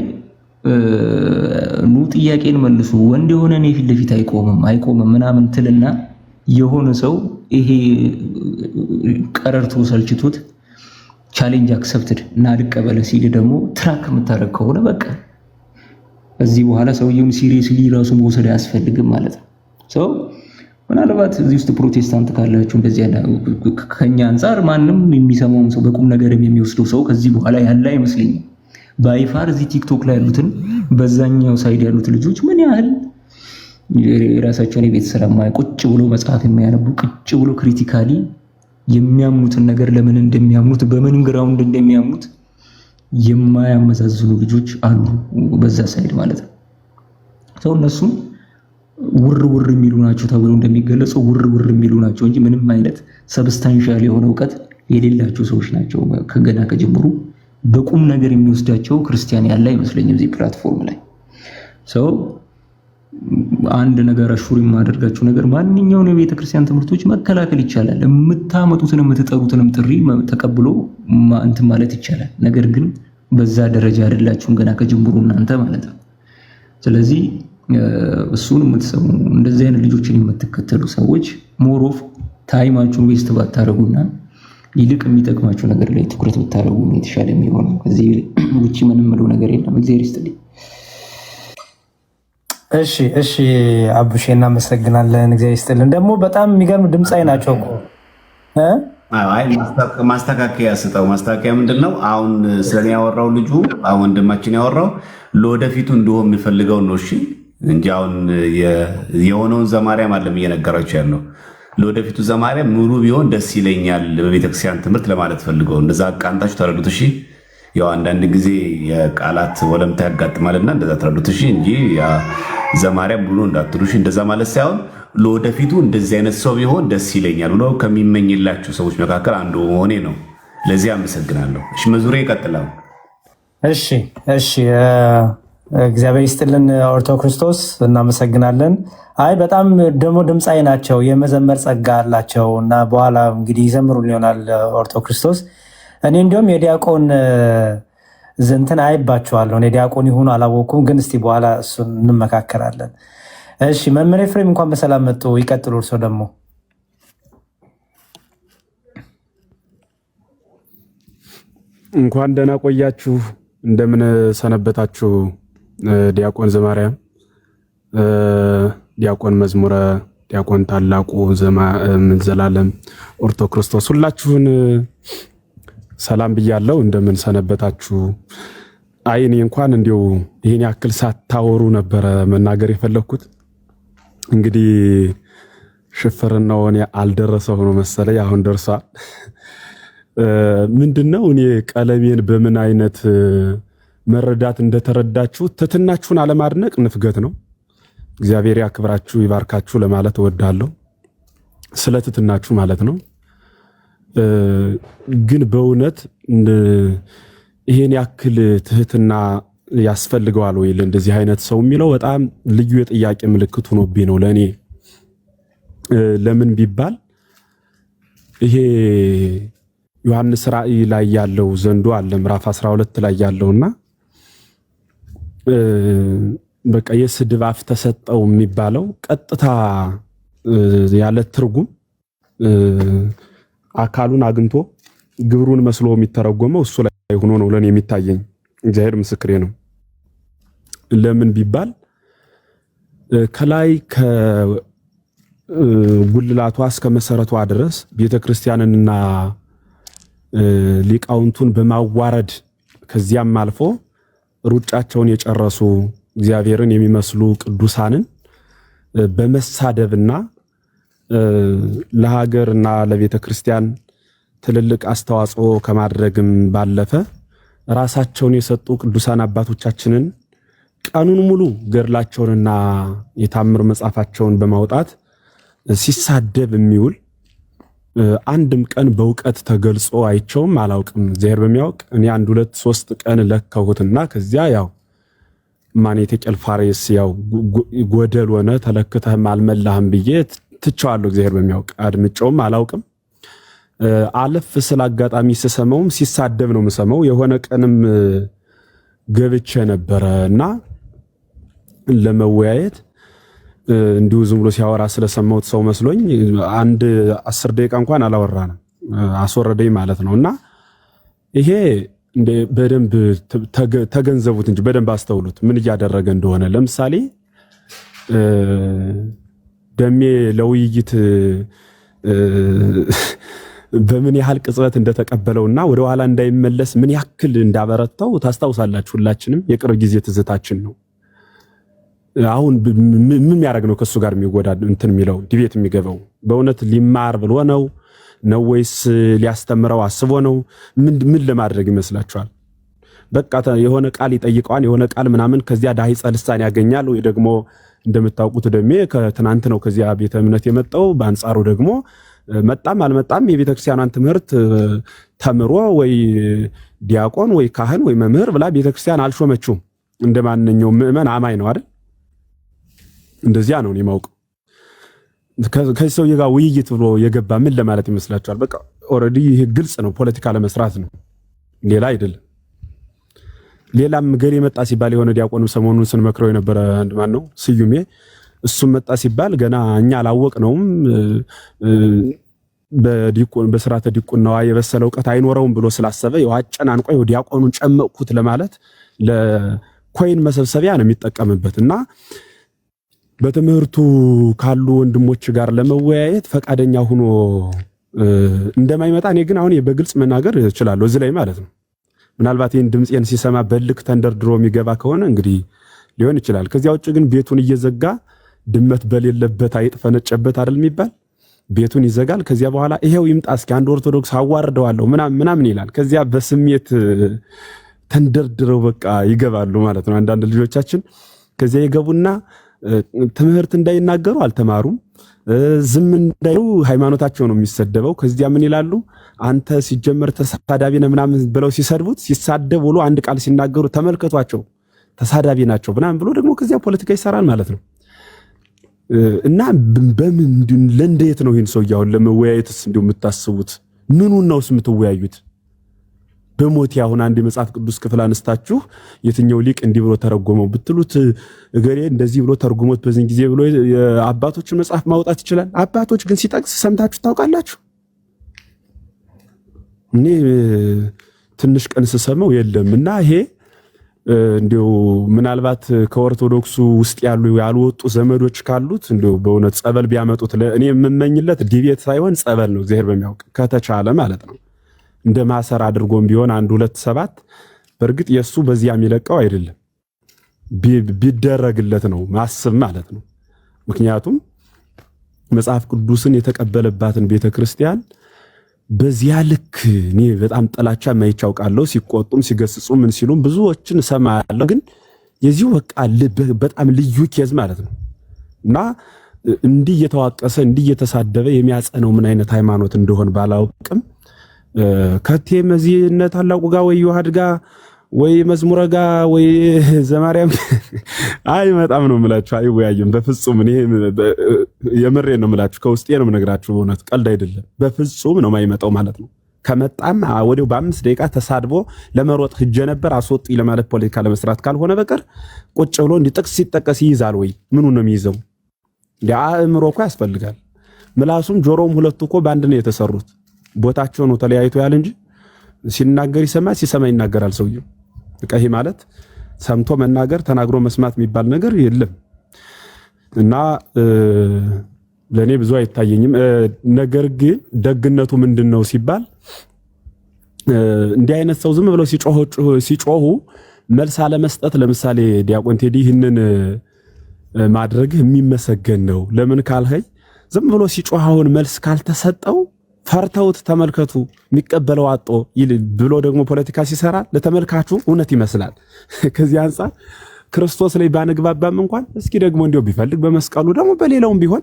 ጥያቄን መልሱ ወንድ የሆነ እኔ ፊት ለፊት አይቆምም ምናምን ትልና የሆነ ሰው ይሄ ቀረርቶ ሰልችቶት ቻሌንጅ አክሰፕትድ እና ልቀበለ ሲል ደግሞ ትራክ የምታደርግ ከሆነ በቃ እዚህ በኋላ ሰውየውን ሲሪየስሊ ራሱ መውሰድ አያስፈልግም ማለት ነው። ሰው ምናልባት እዚህ ውስጥ ፕሮቴስታንት ካላችሁ እንደዚህ ያለ ከኛ አንፃር ማንም የሚሰማውም ሰው በቁም ነገርም የሚወስደው ሰው ከዚህ በኋላ ያለ አይመስለኝም። ባይፋር እዚህ ቲክቶክ ላይ ያሉትን በዛኛው ሳይድ ያሉት ልጆች ምን ያህል የራሳቸውን የቤት ስራ ቁጭ ብሎ መጽሐፍ የሚያነቡ ቁጭ ብሎ ክሪቲካሊ የሚያምኑትን ነገር ለምን እንደሚያምኑት በምን ግራውንድ እንደሚያምኑት የማያመዛዝኑ ልጆች አሉ በዛ ሳይድ ማለት ነው። ሰው እነሱ ውር ውር የሚሉ ናቸው ተብሎ እንደሚገለጸው ውር ውር የሚሉ ናቸው እንጂ ምንም አይነት ሰብስታንሻል የሆነ ዕውቀት የሌላቸው ሰዎች ናቸው። ከገና ከጀምሩ በቁም ነገር የሚወስዳቸው ክርስቲያን ያለ አይመስለኝም እዚህ ፕላትፎርም ላይ። ሰው አንድ ነገር አሹር የማደርጋችሁ ነገር ማንኛውን የቤተ ክርስቲያን ትምህርቶች መከላከል ይቻላል። የምታመጡትን የምትጠሩትንም ጥሪ ተቀብሎ እንትን ማለት ይቻላል። ነገር ግን በዛ ደረጃ አይደላችሁም ገና ከጀምሩ እናንተ ማለት ነው። ስለዚህ እሱን የምትሰሙ እንደዚህ አይነት ልጆችን የምትከተሉ ሰዎች ሞር ኦፍ ታይማችሁን ዌስት ባታረጉና ይልቅ የሚጠቅማችሁ ነገር ላይ ትኩረት ብታረጉ ነው የተሻለ የሚሆነው። ከዚህ ውጪ ምንም ምለው ነገር የለም። እግዚአብሔር ይስጥልኝ። እሺ አቡሼ እናመሰግናለን። እግዚአብሔር ይስጥልን። ደግሞ በጣም የሚገርም ድምፃዊ ናቸው እኮ ማስተካከያ ስጠው። ማስተካከያ ምንድን ነው? አሁን ስለኔ ያወራው ልጁ አሁን ወንድማችን ያወራው ለወደፊቱ እንደሆነ የሚፈልገው ነው። እሺ እንጂ አሁን የሆነውን ዘማርያም አለም እየነገራቸው ያለው ለወደፊቱ ዘማርያም ሙሉ ቢሆን ደስ ይለኛል በቤተክርስቲያን ትምህርት ለማለት ፈልገው እንደዛ ቃንታችሁ ተረዱት። እሺ ያው አንዳንድ ጊዜ የቃላት ወለምታ ያጋጥማልና እንደዛ ተረዱት። እሺ እንጂ ዘማርያም ብሎ እንዳትሉሽ እንደዛ ማለት ሳይሆን ለወደፊቱ እንደዚህ አይነት ሰው ቢሆን ደስ ይለኛል ብሎ ከሚመኝላቸው ሰዎች መካከል አንዱ ሆኔ ነው። ለዚህ አመሰግናለሁ። እሺ መዝሙሬ ይቀጥላል። እሺ እግዚአብሔር ይስጥልን። ኦርቶ ክርስቶስ እናመሰግናለን። አይ በጣም ደግሞ ድምፃዊ ናቸው፣ የመዘመር ጸጋ አላቸው እና በኋላ እንግዲህ ይዘምሩን ይሆናል ኦርቶ ክርስቶስ። እኔ እንዲሁም የዲያቆን ዝንትን አይባቸዋለሁ። እኔ ዲያቆን ይሁኑ አላወኩም፣ ግን እስቲ በኋላ እሱን እንመካከራለን። እሺ መምህር ኤፍሬም እንኳን በሰላም መጡ። ይቀጥሉ። እርሶ ደግሞ እንኳን ደህና ቆያችሁ። እንደምን ሰነበታችሁ? ዲያቆን ዘማርያም፣ ዲያቆን መዝሙረ፣ ዲያቆን ታላቁ ዘላለም፣ ኦርቶ ክርስቶስ ሁላችሁን ሰላም ብያለሁ። እንደምን ሰነበታችሁ? አይ እኔ እንኳን እንዲሁ ይሄን ያክል ሳታወሩ ነበረ መናገር የፈለኩት። እንግዲህ ሽፍርናው እኔ አልደረሰው ነው መሰለኝ፣ አሁን ደርሷል። ምንድነው እኔ ቀለሜን በምን አይነት መረዳት እንደተረዳችሁ ትትናችሁን አለማድነቅ ንፍገት ነው። እግዚአብሔር ያክብራችሁ ይባርካችሁ ለማለት እወዳለሁ፣ ስለ ትትናችሁ ማለት ነው። ግን በእውነት ይሄን ያክል ትህትና ያስፈልገዋል ወይ ለእንደዚህ አይነት ሰው የሚለው በጣም ልዩ የጥያቄ ምልክት ሆኖብኝ ነው ለእኔ። ለምን ቢባል ይሄ ዮሐንስ ራእይ ላይ ያለው ዘንዶ አለ ምዕራፍ 12 ላይ ያለውና በቃ የስድብ አፍ ተሰጠው የሚባለው ቀጥታ ያለ ትርጉም አካሉን አግንቶ ግብሩን መስሎ የሚተረጎመው እሱ ላይ ሆኖ ነው ለኔ የሚታየኝ። እግዚአብሔር ምስክሬ ነው። ለምን ቢባል ከላይ ከጉልላቷ እስከ መሰረቷ ድረስ ቤተክርስቲያንንና ሊቃውንቱን በማዋረድ ከዚያም አልፎ ሩጫቸውን የጨረሱ እግዚአብሔርን የሚመስሉ ቅዱሳንን በመሳደብና ለሀገርና ለቤተክርስቲያን ትልልቅ አስተዋጽኦ ከማድረግም ባለፈ ራሳቸውን የሰጡ ቅዱሳን አባቶቻችንን ቀኑን ሙሉ ገድላቸውንና የታምር መጽሐፋቸውን በማውጣት ሲሳደብ የሚውል አንድም ቀን በእውቀት ተገልጾ አይቸውም አላውቅም። እግዚአብሔር በሚያውቅ እኔ 1 2 3 ቀን ለከውትና ከዚያ ያው ማኔቴ ቄልፋሬስ ያው ጎደል ሆነ ተለክተህም አልመላህም ብዬ ትቸዋለሁ። እግዚአብሔር በሚያውቅ አድምጬውም አላውቅም። አለፍ ስለ አጋጣሚ ስሰማውም ሲሳደብ ነው የምሰማው። የሆነ ቀንም ገብቼ ነበረና ለመወያየት እንዲሁ ዝም ብሎ ሲያወራ ስለሰማሁት ሰው መስሎኝ አንድ 10 ደቂቃ እንኳን አላወራንም፣ አስወረደኝ ማለት ነውና ይሄ በደንብ ተገንዘቡት እንጂ በደንብ አስተውሉት ምን እያደረገ እንደሆነ። ለምሳሌ ደሜ ለውይይት በምን ያህል ቅጽበት እንደተቀበለውና ወደ ኋላ እንዳይመለስ ምን ያክል እንዳበረታው ታስታውሳላችሁ። ሁላችንም የቅርብ ጊዜ ትዝታችን ነው። አሁን ምን ያደርግ ነው ከሱ ጋር የሚወዳድ እንትን የሚለው ዲቤት የሚገባው? በእውነት ሊማር ብሎ ነው ወይስ ሊያስተምረው አስቦ ነው? ምን ለማድረግ ይመስላችኋል? በቃ የሆነ ቃል ይጠይቀዋል፣ የሆነ ቃል ምናምን፣ ከዚያ ዳሂ ጸልሳን ያገኛል። ወይ ደግሞ እንደምታውቁት ደሜ ከትናንት ነው ከዚያ ቤተ እምነት የመጣው። በአንጻሩ ደግሞ መጣም አልመጣም የቤተክርስቲያኗን ትምህርት ተምሮ ወይ ዲያቆን ወይ ካህን ወይ መምህር ብላ ቤተክርስቲያን አልሾመችውም። እንደማንኛውም ምዕመን አማኝ ነው አይደል? እንደዚያ ነው የማውቀው። ከሰው ጋር ውይይት ብሎ የገባ ምን ለማለት ይመስላችኋል? በቃ ኦሬዲ ይሄ ግልጽ ነው፣ ፖለቲካ ለመስራት ነው፣ ሌላ አይደለም። ሌላም ገሌ መጣ ሲባል የሆነ ዲያቆንም ሰሞኑን ስንመክረው የነበረ ማን ነው ስዩሜ፣ እሱም መጣ ሲባል ገና እኛ አላወቅነውም፣ በስርዓተ ዲቁናዋ የበሰለ እውቀት አይኖረውም ብሎ ስላሰበ የዋጨናንቆ ዲያቆኑን ጨመቅኩት ለማለት ለኮይን መሰብሰቢያ ነው የሚጠቀምበት። እና በትምህርቱ ካሉ ወንድሞች ጋር ለመወያየት ፈቃደኛ ሆኖ እንደማይመጣ እኔ ግን አሁን በግልጽ መናገር እችላለሁ እዚህ ላይ ማለት ነው። ምናልባት ይህን ድምፄን ሲሰማ በልክ ተንደርድሮ የሚገባ ከሆነ እንግዲህ ሊሆን ይችላል። ከዚያ ውጭ ግን ቤቱን እየዘጋ ድመት በሌለበት አይጥ ፈነጨበት አይደል የሚባል፣ ቤቱን ይዘጋል። ከዚያ በኋላ ይሄው ይምጣ እስኪ አንድ ኦርቶዶክስ አዋርደዋለሁ ምናምን ይላል። ከዚያ በስሜት ተንደርድረው በቃ ይገባሉ ማለት ነው አንዳንድ ልጆቻችን። ከዚያ ይገቡና ትምህርት እንዳይናገሩ አልተማሩም፣ ዝም እንዳይሉ ሃይማኖታቸው ነው የሚሰደበው። ከዚያ ምን ይላሉ? አንተ ሲጀመር ተሳዳቢ ነህ ምናምን ብለው ሲሰድቡት፣ ሲሳደብ ብሎ አንድ ቃል ሲናገሩ ተመልከቷቸው ተሳዳቢ ናቸው ምናምን ብሎ ደግሞ ከዚያ ፖለቲካ ይሰራል ማለት ነው። እና በምን ለእንዴት ነው ይህን ሰው ያው ለመወያየትስ እንደው የምታስቡት? ምኑን ነውስ የምትወያዩት? በሞት አሁን አንድ የመጽሐፍ ቅዱስ ክፍል አንስታችሁ የትኛው ሊቅ እንዲህ ብሎ ተረጎመው ብትሉት እገሌ እንደዚህ ብሎ ተርጉሞት በዚህ ጊዜ ብሎ የአባቶችን መጽሐፍ ማውጣት ይችላል። አባቶች ግን ሲጠቅስ ሰምታችሁ ታውቃላችሁ? እኔ ትንሽ ቀን ስሰማው የለም። እና ይሄ እንዲው ምናልባት ከኦርቶዶክሱ ውስጥ ያልወጡ ዘመዶች ካሉት እንዲው በእውነት ጸበል ቢያመጡት ለእኔ የምመኝለት ዲቤት ሳይሆን ጸበል ነው፣ እግዚአብሔር በሚያውቅ ከተቻለ ማለት ነው። እንደ ማሰር አድርጎም ቢሆን 1 2 7 በእርግጥ የሱ በዚያ የሚለቀው አይደለም፣ ቢደረግለት ነው ማስብ ማለት ነው። ምክንያቱም መጽሐፍ ቅዱስን የተቀበለባትን ቤተክርስቲያን በዚያ ልክ እኔ በጣም ጥላቻ ማይቻውቃለሁ። ሲቆጡም ሲገስጹ ምን ሲሉም ብዙዎችን ሰማያለሁ። ግን የዚህ በቃ በጣም ልዩ ኬዝ ማለት ነው። እና እንዲህ እየተዋቀሰ እንዲህ እየተሳደበ የሚያጸነው ምን አይነት ሃይማኖት እንደሆነ ባላውቅም ከቴ መዚህነ ታላቁ ጋር ወይ ዮሐድ ጋር ወይ መዝሙረ ጋር ወይ ዘማርያም አይመጣም ነው የምላችሁ። አይወያዩም በፍጹም። እኔ የምሬን ነው የምላችሁ፣ ከውስጤ ነው የምነግራችሁ። በእውነት ቀልድ አይደለም። በፍጹም ነው የማይመጣው ማለት ነው። ከመጣም ወዲያው በ5 ደቂቃ ተሳድቦ ለመሮጥ ሂጄ ነበር አስወጥ ለማለት ፖለቲካ ለመስራት ካልሆነ በቀር ቁጭ ብሎ እንዲጥቅስ ሲጠቀስ ይይዛል ወይ? ምኑ ነው የሚይዘው? አእምሮ እኮ ያስፈልጋል። ምላሱም ጆሮም ሁለቱ እኮ በአንድ ነው የተሰሩት። ቦታቸው ነው ተለያይቶ ያለ እንጂ ሲናገር ይሰማል፣ ሲሰማ ይናገራል ሰውየው። በቃ ይሄ ማለት ሰምቶ መናገር ተናግሮ መስማት የሚባል ነገር የለም። እና ለኔ ብዙ አይታየኝም። ነገር ግን ደግነቱ ምንድነው ሲባል እንዲህ አይነት ሰው ዝም ብለው ሲጮሁ መልስ አለመስጠት፣ ለምሳሌ ዲያቆን ቴዲ ይህንን ማድረግ የሚመሰገን ነው። ለምን ካልኸኝ ዝም ብሎ ሲጮሃውን መልስ ካልተሰጠው ፈርተውት ተመልከቱ የሚቀበለው አጦ ብሎ ደግሞ ፖለቲካ ሲሰራ ለተመልካቹ እውነት ይመስላል። ከዚህ አንፃር ክርስቶስ ላይ ባንግባባም እንኳን እስኪ ደግሞ እንዲያው ቢፈልግ በመስቀሉ ደግሞ በሌላውም ቢሆን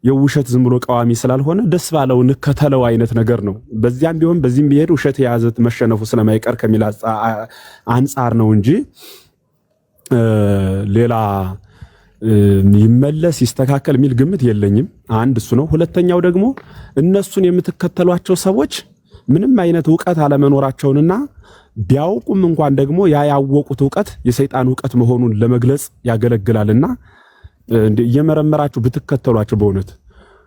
የውሸት ዝም ብሎ ቃዋሚ ስላልሆነ ደስ ባለው ንከተለው አይነት ነገር ነው። በዚያም ቢሆን በዚህም ቢሄድ ውሸት የያዘ መሸነፉ ስለማይቀር ከሚል አንፃር ነው እንጂ ሌላ ይመለስ ይስተካከል የሚል ግምት የለኝም። አንድ እሱ ነው። ሁለተኛው ደግሞ እነሱን የምትከተሏቸው ሰዎች ምንም አይነት ዕውቀት አለመኖራቸውንና ቢያውቁም እንኳን ደግሞ ያ ያወቁት ዕውቀት የሰይጣን ዕውቀት መሆኑን ለመግለጽ ያገለግላልና እየመረመራችሁ ብትከተሏቸው በእውነት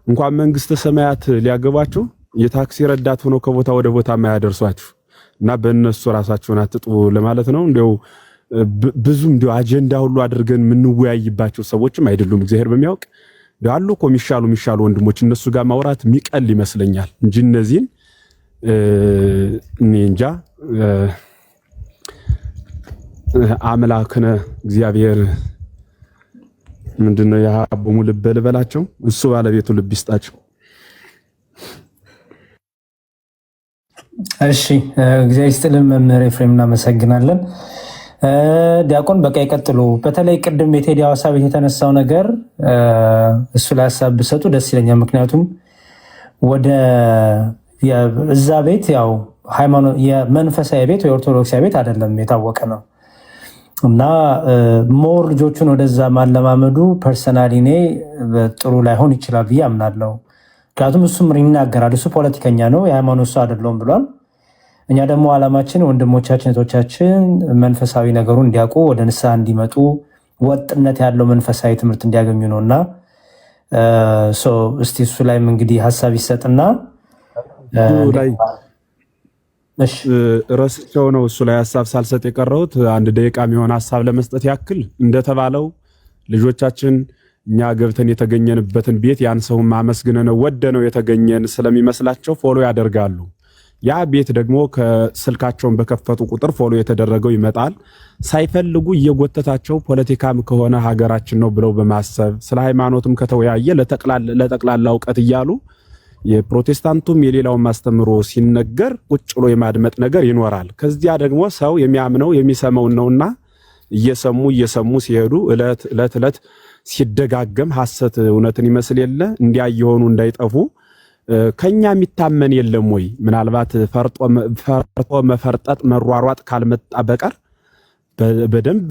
እንኳን መንግስተ ሰማያት ሊያገባችሁ የታክሲ ረዳት ሆኖ ከቦታ ወደ ቦታ ማያደርሷችሁ እና በእነሱ ራሳችሁን አትጡ ለማለት ነው። እንደው ብዙም እንደው አጀንዳ ሁሉ አድርገን የምንወያይባቸው ሰዎችም አይደሉም። እግዚአብሔር በሚያውቅ አሉ እኮ የሚሻሉ ወንድሞች እነሱ ጋር ማውራት የሚቀል ይመስለኛል እንጂ እነዚህን እኔ እንጃ። አምላክነ እግዚአብሔር ምንድነው ያቦሙ ልብ ልበላቸው እሱ ባለቤቱ ልብ ይስጣቸው። እሺ እግዚአብሔር ይስጥልን መምህር ኤፍሬም እናመሰግናለን። ዲያቆን በቃ ይቀጥሉ። በተለይ ቅድም የቴዲ ሐዋሳ ቤት የተነሳው ነገር እሱ ላይ ሀሳብ ብሰጡ ደስ ይለኛል። ምክንያቱም ወደ እዛ ቤት ያው ሃይማኖት የመንፈሳዊ ቤት ወይ ኦርቶዶክሳዊ ቤት አይደለም የታወቀ ነው እና ሞር ልጆቹን ወደዛ ማለማመዱ ፐርሰናሊ እኔ ጥሩ ላይሆን ይችላል ብዬ አምናለሁ። ምክንያቱም እሱም ይናገራል፣ እሱ ፖለቲከኛ ነው የሃይማኖት ሰው አይደለም ብሏል። እኛ ደግሞ ዓላማችን ወንድሞቻችን እህቶቻችን መንፈሳዊ ነገሩን እንዲያውቁ ወደ ንስሐ እንዲመጡ ወጥነት ያለው መንፈሳዊ ትምህርት እንዲያገኙ ነውና እስቲ እሱ ላይም እንግዲህ ሀሳብ ይሰጥና ረስቸው ነው እሱ ላይ ሀሳብ ሳልሰጥ የቀረሁት። አንድ ደቂቃ የሚሆን ሀሳብ ለመስጠት ያክል እንደተባለው ልጆቻችን እኛ ገብተን የተገኘንበትን ቤት ያን ሰው ማመስግነን ወደነው የተገኘን ስለሚመስላቸው ፎሎ ያደርጋሉ። ያ ቤት ደግሞ ከስልካቸውን በከፈቱ ቁጥር ፎሎ የተደረገው ይመጣል። ሳይፈልጉ እየጎተታቸው ፖለቲካም ከሆነ ሀገራችን ነው ብለው በማሰብ ስለ ሃይማኖትም ከተወያየ ለጠቅላላ እውቀት እያሉ የፕሮቴስታንቱም የሌላውን ማስተምሮ ሲነገር ቁጭ ብሎ የማድመጥ ነገር ይኖራል። ከዚያ ደግሞ ሰው የሚያምነው የሚሰማው ነውና እየሰሙ ሲሄዱ እለት ሲደጋገም ሐሰት እውነትን ይመስል የለ እንዲያ የሆኑ እንዳይጠፉ ከኛ የሚታመን የለም ወይ? ምናልባት ፈርጦ መፈርጠጥ መሯሯጥ ካልመጣ በቀር በደንብ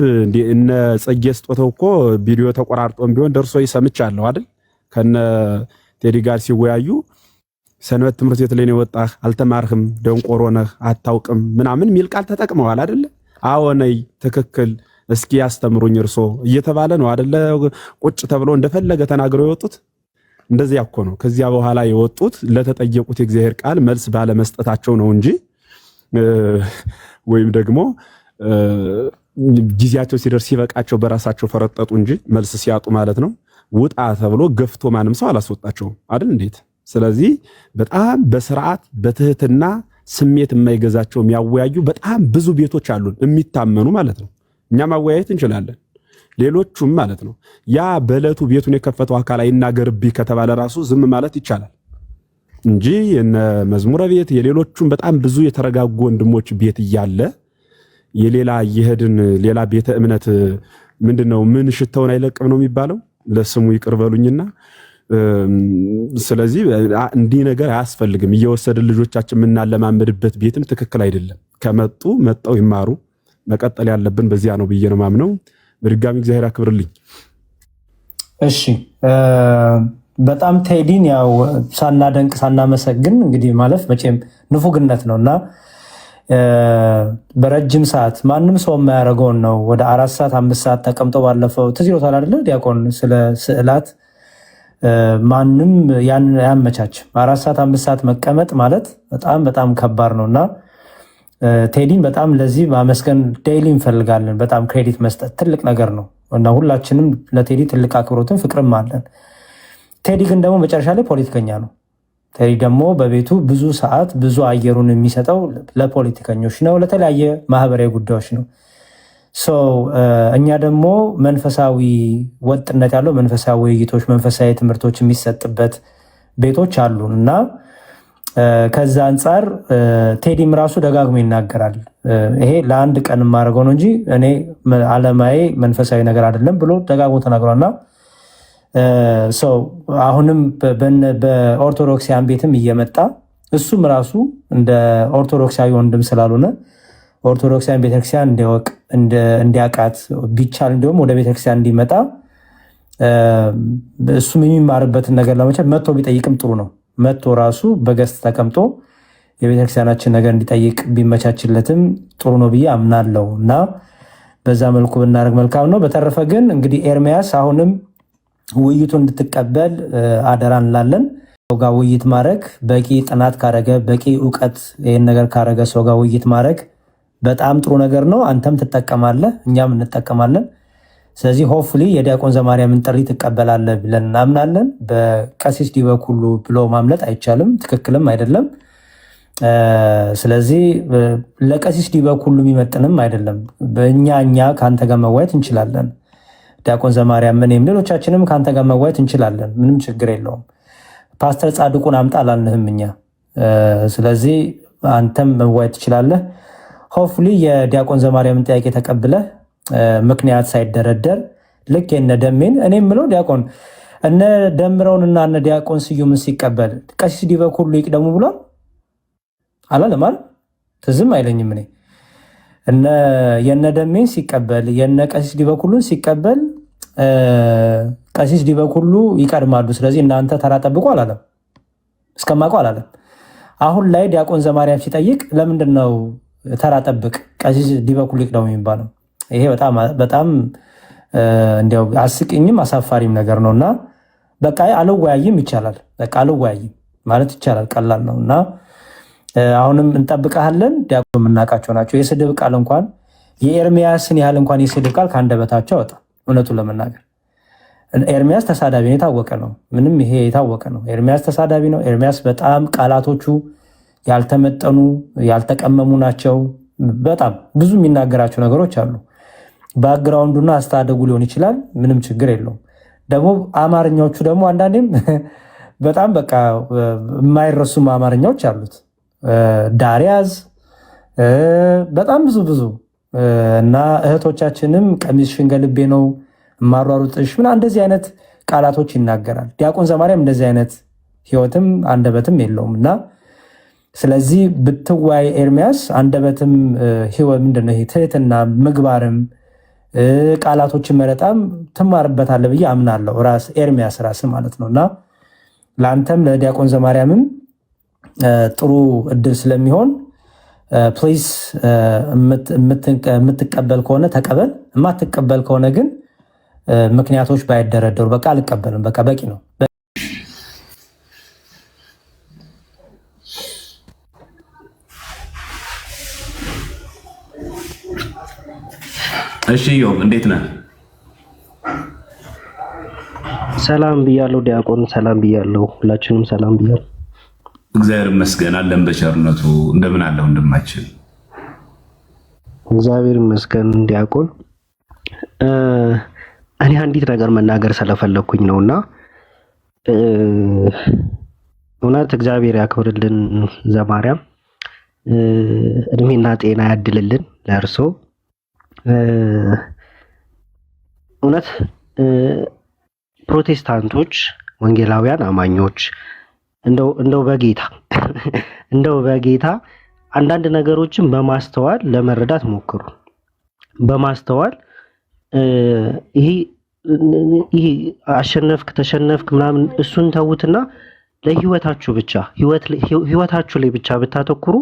እነ ጽጌ ስጦታው እኮ ቪዲዮ ተቆራርጦም ቢሆን ደርሶ ይሰምቻለሁ አይደል? ከነ ቴዲ ጋር ሲወያዩ ሰንበት ትምህርት ቤት ላይ ነው ወጣህ፣ አልተማርህም፣ ደንቆሮ ነህ፣ አታውቅም ምናምን ሚል ቃል ተጠቅመዋል አይደል? አዎ ነይ ትክክል፣ እስኪ ያስተምሩኝ እርሶ እየተባለ ነው አይደል? ቁጭ ተብሎ እንደፈለገ ተናግረው የወጡት እንደዚያ እኮ ነው። ከዚያ በኋላ የወጡት ለተጠየቁት የእግዚአብሔር ቃል መልስ ባለመስጠታቸው ነው እንጂ ወይም ደግሞ ጊዜያቸው ሲደርስ ሲበቃቸው በራሳቸው ፈረጠጡ እንጂ መልስ ሲያጡ ማለት ነው። ውጣ ተብሎ ገፍቶ ማንም ሰው አላስወጣቸውም አይደል? እንዴት! ስለዚህ በጣም በስርዓት በትህትና ስሜት የማይገዛቸው የሚያወያዩ በጣም ብዙ ቤቶች አሉን የሚታመኑ ማለት ነው። እኛ ማወያየት እንችላለን፣ ሌሎቹም ማለት ነው። ያ በእለቱ ቤቱን የከፈተው አካል አይናገርብኝ ከተባለ ራሱ ዝም ማለት ይቻላል እንጂ የነ መዝሙረ ቤት የሌሎቹም በጣም ብዙ የተረጋጉ ወንድሞች ቤት እያለ የሌላ የሄድን ሌላ ቤተ እምነት ምንድነው ምን ሽተውን አይለቅም ነው የሚባለው። ለስሙ ይቅርበሉኝና ስለዚህ እንዲህ ነገር አያስፈልግም። እየወሰድን ልጆቻችን የምናለማመድበት ቤትም ትክክል አይደለም። ከመጡ መጣው ይማሩ፣ መቀጠል ያለብን በዚያ ነው ብዬ ነው ማምነው። በድጋሚ እግዚአብሔር አክብርልኝ። እሺ በጣም ቴዲን ያው ሳናደንቅ ሳናመሰግን እንግዲህ ማለፍ መቼም ንፉግነት ነውና በረጅም ሰዓት ማንም ሰው የማያደርገውን ነው ወደ 4 ሰዓት 5 ሰዓት ተቀምጦ ባለፈው ትዝ ይሎታል አይደል ዲያቆን ስለ ስዕላት ማንም ያን ያመቻች 4 ሰዓት 5 ሰዓት መቀመጥ ማለት በጣም በጣም ከባድ ነውና ቴዲን በጣም ለዚህ ማመስገን ዴይሊ እንፈልጋለን። በጣም ክሬዲት መስጠት ትልቅ ነገር ነው እና ሁላችንም ለቴዲ ትልቅ አክብሮትን ፍቅርም አለን። ቴዲ ግን ደግሞ መጨረሻ ላይ ፖለቲከኛ ነው። ቴዲ ደግሞ በቤቱ ብዙ ሰዓት ብዙ አየሩን የሚሰጠው ለፖለቲከኞች ነው፣ ለተለያየ ማህበራዊ ጉዳዮች ነው። እኛ ደግሞ መንፈሳዊ ወጥነት ያለው መንፈሳዊ ውይይቶች፣ መንፈሳዊ ትምህርቶች የሚሰጥበት ቤቶች አሉን እና ከዛ አንጻር ቴዲም ራሱ ደጋግሞ ይናገራል። ይሄ ለአንድ ቀን የማደርገው ነው እንጂ እኔ ዓለማዊ መንፈሳዊ ነገር አይደለም ብሎ ደጋግሞ ተናግሯልና አሁንም በኦርቶዶክሳውያን ቤትም እየመጣ እሱም ራሱ እንደ ኦርቶዶክሳዊ ወንድም ስላልሆነ ኦርቶዶክሳውያን ቤተክርስቲያን እንዲያውቅ እንዲያውቃት ቢቻል እንዲሁም ወደ ቤተክርስቲያን እንዲመጣ እሱም የሚማርበትን ነገር ለመቻል መጥቶ ቢጠይቅም ጥሩ ነው። መጥቶ ራሱ በገስት ተቀምጦ የቤተክርስቲያናችን ነገር እንዲጠይቅ ቢመቻችለትም ጥሩ ነው ብዬ አምናለሁ እና በዛ መልኩ ብናደርግ መልካም ነው። በተረፈ ግን እንግዲህ ኤርሚያስ አሁንም ውይይቱን እንድትቀበል አደራ እንላለን። ሰው ጋር ውይይት ማድረግ በቂ ጥናት ካረገ በቂ እውቀት ይሄን ነገር ካረገ ሰው ጋር ውይይት ማድረግ በጣም ጥሩ ነገር ነው። አንተም ትጠቀማለህ፣ እኛም እንጠቀማለን። ስለዚህ ሆፕፉሊ የዲያቆን ዘማርያምን ጥሪ ትቀበላለህ ብለን እናምናለን። በቀሲስ ዲበኩሉ ብሎ ማምለጥ አይቻልም፣ ትክክልም አይደለም። ስለዚህ ለቀሲስ ዲበኩሉ የሚመጥንም አይደለም። እኛ ከአንተ ጋር መዋየት እንችላለን። ዲያቆን ዘማርያም እኔም ሌሎቻችንም ከአንተ ጋር መዋየት እንችላለን። ምንም ችግር የለውም። ፓስተር ጻድቁን አምጣ አላልንህም እኛ። ስለዚህ አንተም መዋየት ትችላለህ። ሆፕፉሊ የዲያቆን ዘማርያምን ጥያቄ ተቀብለህ ምክንያት ሳይደረደር ልክ የነ ደሜን እኔ የምለው ዲያቆን እነ ደምረውንና እነ ዲያቆን ስዩምን ሲቀበል ቀሲስ ዲበኩሉ ይቅደሙ ብሏል አላለም አይደል? ትዝም አይለኝም እኔ የነ ደሜን ሲቀበል የነ ቀሲስ ዲበኩሉን ሲቀበል ቀሲስ ዲበኩሉ ይቀድማሉ። ስለዚህ እናንተ ተራ ጠብቁ አላለም፣ እስከማውቀው አላለም። አሁን ላይ ዲያቆን ዘማርያም ሲጠይቅ ለምንድን ነው ተራ ጠብቅ ቀሲስ ዲበኩሉ ይቅደሙ የሚባለው? ይሄ በጣም እንዲያው አስቂኝም አሳፋሪም ነገር ነውና በቃ አልወያይም ይቻላል። በቃ አልወያይም ማለት ይቻላል፣ ቀላል ነውና አሁንም እንጠብቃለን። ዲያቆን የምናውቃቸው ናቸው። የስድብ ቃል እንኳን የኤርሚያስን ያህል እንኳን የስድብ ቃል ከአንደበታቸው አወጣ። እውነቱን ለመናገር ኤርሚያስ ተሳዳቢ ነው፣ የታወቀ ነው። ምንም ይሄ የታወቀ ነው። ኤርሚያስ ተሳዳቢ ነው። ኤርሚያስ በጣም ቃላቶቹ ያልተመጠኑ ያልተቀመሙ ናቸው። በጣም ብዙ የሚናገራቸው ነገሮች አሉ። ባክግራውንዱና አስተዳደጉ ሊሆን ይችላል፣ ምንም ችግር የለውም። ደግሞ አማርኛዎቹ ደግሞ አንዳንዴም በጣም በቃ የማይረሱም አማርኛዎች አሉት። ዳሪያዝ በጣም ብዙ እና እህቶቻችንም ቀሚስሽን ገልቤ ነው ማሯሩጥሽ ምና እንደዚህ አይነት ቃላቶች ይናገራል። ዲያቆን ዘማርያም እንደዚህ አይነት ህይወትም አንደበትም የለውም እና ስለዚህ ብትዋይ ኤርሚያስ አንደበትም ህይወት ምንድነው ትህትና ምግባርም ቃላቶችን መረጣም ትማርበታለህ ብዬ አምናለሁ። ራስ ኤርሚያስ ራስ ማለት ነውና ለአንተም ለዲያቆን ዘማርያምም ጥሩ እድል ስለሚሆን ፕሊዝ የምትቀበል ከሆነ ተቀበል፣ የማትቀበል ከሆነ ግን ምክንያቶች ባይደረደሩ በቃ አልቀበልም፣ በቃ በቂ ነው። እሺ ዮብ እንዴት ነህ? ሰላም ብያለሁ ዲያቆን፣ ሰላም ብያለሁ። ሁላችንም ሰላም ብያለሁ። እግዚአብሔር ይመስገን አለን በቸርነቱ። እንደምን አለ ወንድማችን? እግዚአብሔር ይመስገን ዲያቆን። እኔ አንዲት ነገር መናገር ስለፈለኩኝ ነውና እውነት እግዚአብሔር ያክብርልን ዘማርያም፣ እድሜና ጤና ያድልልን ለእርሶ። እውነት ፕሮቴስታንቶች፣ ወንጌላውያን አማኞች እንደው በጌታ አንዳንድ ነገሮችን በማስተዋል ለመረዳት ሞክሩ። በማስተዋል ይሄ አሸነፍክ ተሸነፍክ ምናምን እሱን ተውትና ለህይወታችሁ ብቻ ህይወታችሁ ላይ ብቻ ብታተኩሩ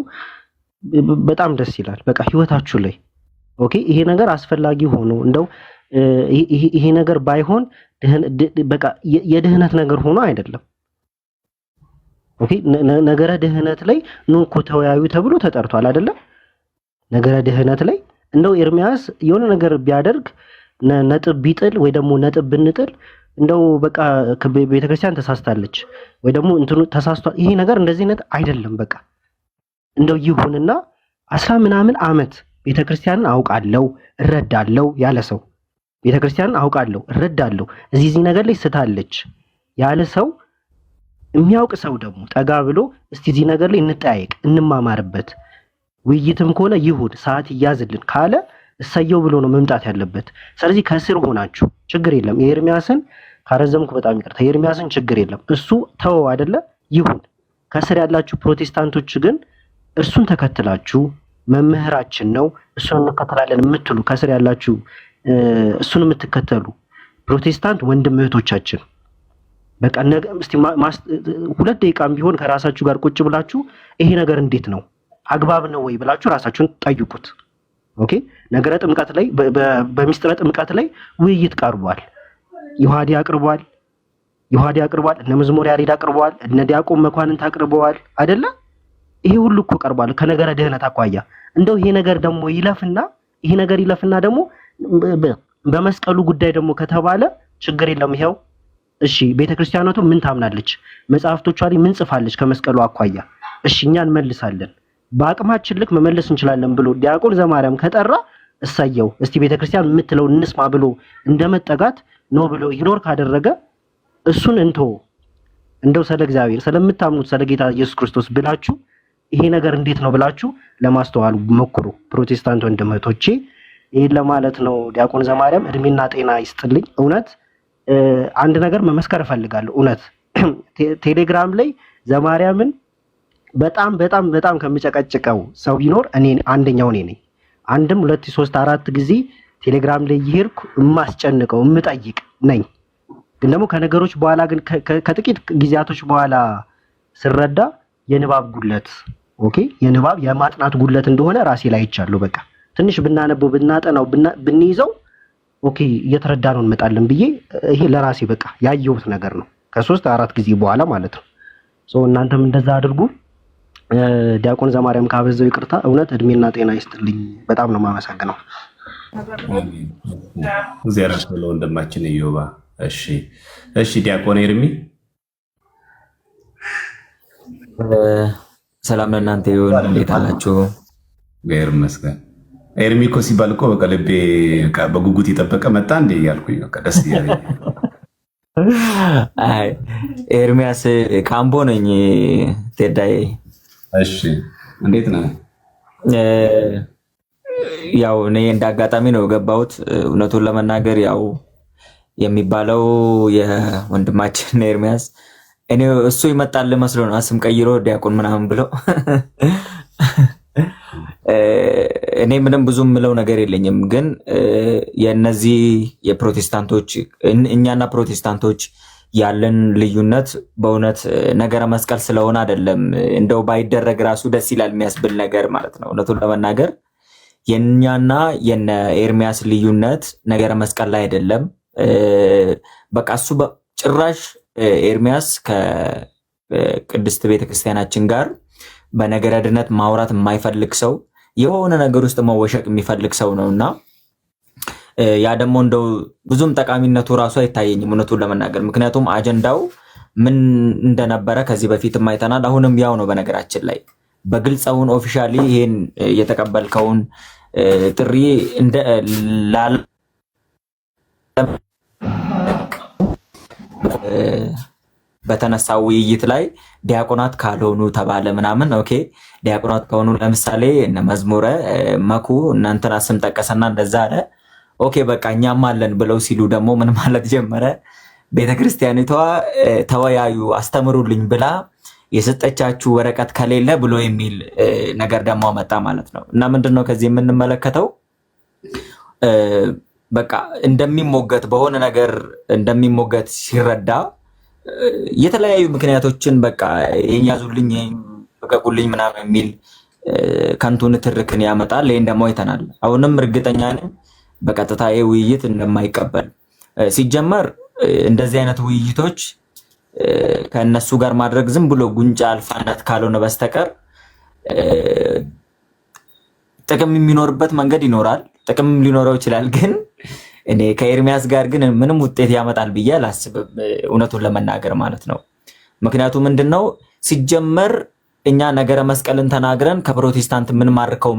በጣም ደስ ይላል። በቃ ህይወታችሁ ላይ ኦኬ። ይሄ ነገር አስፈላጊ ሆኖ እንደው ይሄ ነገር ባይሆን በቃ የድህነት ነገር ሆኖ አይደለም። ኦኬ ነገረ ድህነት ላይ ኑ እኮ ተወያዩ ተብሎ ተጠርቷል አይደለም? ነገረ ድህነት ላይ እንደው ኤርሚያስ የሆነ ነገር ቢያደርግ ነጥብ ቢጥል ወይ ደግሞ ነጥብ ብንጥል እንደው በቃ ቤተክርስቲያን ተሳስታለች ወይ ደግሞ እንትኑ ተሳስቷል፣ ይሄ ነገር እንደዚህ አይነት አይደለም። በቃ እንደው ይሁንና 10 ምናምን ዓመት ቤተክርስቲያንን አውቃለሁ እረዳለሁ ያለ ሰው ቤተክርስቲያንን አውቃለሁ እረዳለሁ እዚህ ነገር ላይ ስታለች ያለ ሰው የሚያውቅ ሰው ደግሞ ጠጋ ብሎ እስቲ እዚህ ነገር ላይ እንጠያየቅ እንማማርበት፣ ውይይትም ከሆነ ይሁን ሰዓት ይያዝልን ካለ እሰየው ብሎ ነው መምጣት ያለበት። ስለዚህ ከስር ሆናችሁ ችግር የለም። የኤርሚያስን ካረዘምኩ በጣም ይቅርታ። የኤርሚያስን ችግር የለም እሱ ተወው አይደለ ይሁን። ከስር ያላችሁ ፕሮቴስታንቶች ግን እርሱን ተከትላችሁ መምህራችን ነው እሱን እንከተላለን የምትሉ ከስር ያላችሁ እሱን የምትከተሉ ፕሮቴስታንት ወንድም እህቶቻችን በቃ ነገ እስቲ 2 ደቂቃም ቢሆን ከራሳችሁ ጋር ቁጭ ብላችሁ ይሄ ነገር እንዴት ነው አግባብ ነው ወይ ብላችሁ ራሳችሁን ጠይቁት። ኦኬ ነገረ ጥምቀት ላይ በሚስጥረ ጥምቀት ላይ ውይይት ቀርቧል። ዮሐዲ አቅርቧል፣ ዮሐዴ አቅርቧል፣ እነ መዝሙር ያሬድ አቅርበዋል፣ እነ ዲያቆን መኳንንት አቅርበዋል አይደለ? ይሄ ሁሉ እኮ ቀርቧል ከነገረ ድህነት አኳያ። እንደው ይሄ ነገር ይለፍና ደግሞ በመስቀሉ ጉዳይ ደግሞ ከተባለ ችግር የለም። ይሄው እሺ ቤተክርስቲያኗቱ ምን ታምናለች? መጽሐፍቶቿ ላይ ምን ጽፋለች ከመስቀሉ አኳያ? እሺ እኛ እንመልሳለን፣ በአቅማችን ልክ መመለስ እንችላለን ብሎ ዲያቆን ዘማርያም ከጠራ እሳየው፣ እስቲ ቤተክርስቲያን የምትለው እንስማ ብሎ እንደመጠጋት ነው ብሎ ኢግኖር ካደረገ እሱን እንደው ስለ እግዚአብሔር ስለምታምኑት ስለ ጌታ ኢየሱስ ክርስቶስ ብላችሁ ይሄ ነገር እንዴት ነው ብላችሁ ለማስተዋል ሞክሩ። ፕሮቴስታንት ወንድሞቼ ይሄን ለማለት ነው። ዲያቆን ዘማርያም እድሜና ጤና ይስጥልኝ። እውነት አንድ ነገር መመስከር እፈልጋለሁ። እውነት ቴሌግራም ላይ ዘማርያምን በጣም በጣም በጣም ከሚጨቀጭቀው ሰው ቢኖር አንደኛው እኔ ነኝ። 1 2 3 4 ጊዜ ቴሌግራም ላይ ይሄርኩ የማስጨንቀው የምጠይቅ ነኝ። ግን ደግሞ ከነገሮች በኋላ ግን ከጥቂት ጊዜያቶች በኋላ ስረዳ የንባብ ጉድለት የንባብ የማጥናት ጉድለት እንደሆነ ራሴ ላይ አይቻለሁ። በቃ ትንሽ ብናነበው ብናጠናው ብንይዘው እየተረዳ ነው እንመጣለን ብዬ ይሄ ለራሴ በቃ ያየሁት ነገር ነው። ከ3 4 ጊዜ በኋላ ማለት ነው። እናንተም እንደዛ አድርጉ። ዲያቆን ዘማርያም ካበዘው ይቅርታ። እውነት እድሜና ጤና ይስጥልኝ። በጣም ነው የማመሰግነው። እግዚአብሔር ይመስገን ወንድማችን ኢዮባ። እሺ ዲያቆን ኤርሚ ሰላም ለእናንተ ይሁን። እንዴት አላችሁ? እግዚአብሔር ይመስገን። ኤርሚ እኮ ሲባል እኮ በቃ ልቤ በጉጉት የጠበቀ መጣ እንዴ እያልኩኝ በቃ ደስ እያለኝ። አይ ኤርሚያስ ካምቦ ነኝ ቴዳዬ። እሺ እንዴት ነህ? ያው እኔ እንዳጋጣሚ ነው የገባሁት። እውነቱን ለመናገር ያው የሚባለው የወንድማችን ኤርሚያስ እኔ እሱ ይመጣል መስሎ ነው ስም ቀይሮ ዲያቆን ምናምን ብሎ እኔ ምንም ብዙም ምለው ነገር የለኝም። ግን የነዚህ የፕሮቴስታንቶች እኛና ፕሮቴስታንቶች ያለን ልዩነት በእውነት ነገረ መስቀል ስለሆነ አይደለም። እንደው ባይደረግ ራሱ ደስ ይላል የሚያስብል ነገር ማለት ነው። እውነቱን ለመናገር የኛና የነ ኤርሚያስ ልዩነት ነገረ መስቀል ላይ አይደለም። በቃ እሱ ጭራሽ ኤርሚያስ ከቅድስት ቤተክርስቲያናችን ጋር በነገረ ድነት ማውራት የማይፈልግ ሰው የሆነ ነገር ውስጥ መወሸቅ የሚፈልግ ሰው ነውና ያ ደግሞ እንደው ብዙም ጠቃሚነቱ ራሱ አይታየኝም እውነቱን ለመናገር። ምክንያቱም አጀንዳው ምን እንደነበረ ከዚህ በፊትም አይተናል። አሁንም ያው ነው። በነገራችን ላይ በግልጽ አሁን ኦፊሻሊ ይሄን የተቀበልከውን ጥሪ እንደ በተነሳው ውይይት ላይ ዲያቆናት ካልሆኑ ተባለ ምናምን። ኦኬ ዲያቆናት ከሆኑ ለምሳሌ እነ መዝሙረ መኩ እናንተና ስም ጠቀሰና እንደዛ አለ። ኦኬ በቃ እኛም አለን ብለው ሲሉ ደግሞ ምን ማለት ጀመረ? ቤተክርስቲያኒቷ ተወያዩ አስተምሩልኝ ብላ የሰጠቻችሁ ወረቀት ከሌለ ብሎ የሚል ነገር ደግሞ መጣ ማለት ነው። እና ምንድነው ከዚህ የምንመለከተው በቃ እንደሚሞገት በሆነ ነገር እንደሚሞገት ሲረዳ የተለያዩ ምክንያቶችን በቃ የኛዙልኝ በቀቁልኝ ምናምን የሚል ከንቱ ንትርክን ያመጣል። ይሄን ደግሞ አይተናል። አሁንም እርግጠኛ ነኝ በቀጥታ ይሄ ውይይት እንደማይቀበል። ሲጀመር እንደዚህ አይነት ውይይቶች ከነሱ ጋር ማድረግ ዝም ብሎ ጉንጫ አልፋነት ካልሆነ በስተቀር ጥቅም የሚኖርበት መንገድ ይኖራል። ጥቅም ሊኖረው ይችላል። ግን እኔ ከኤርሚያስ ጋር ግን ምንም ውጤት ያመጣል ብዬ አላስብም እውነቱን ለመናገር ማለት ነው። ምክንያቱም ምንድነው ሲጀመር እኛ ነገረ መስቀልን ተናግረን ከፕሮቴስታንት ምን ማርከው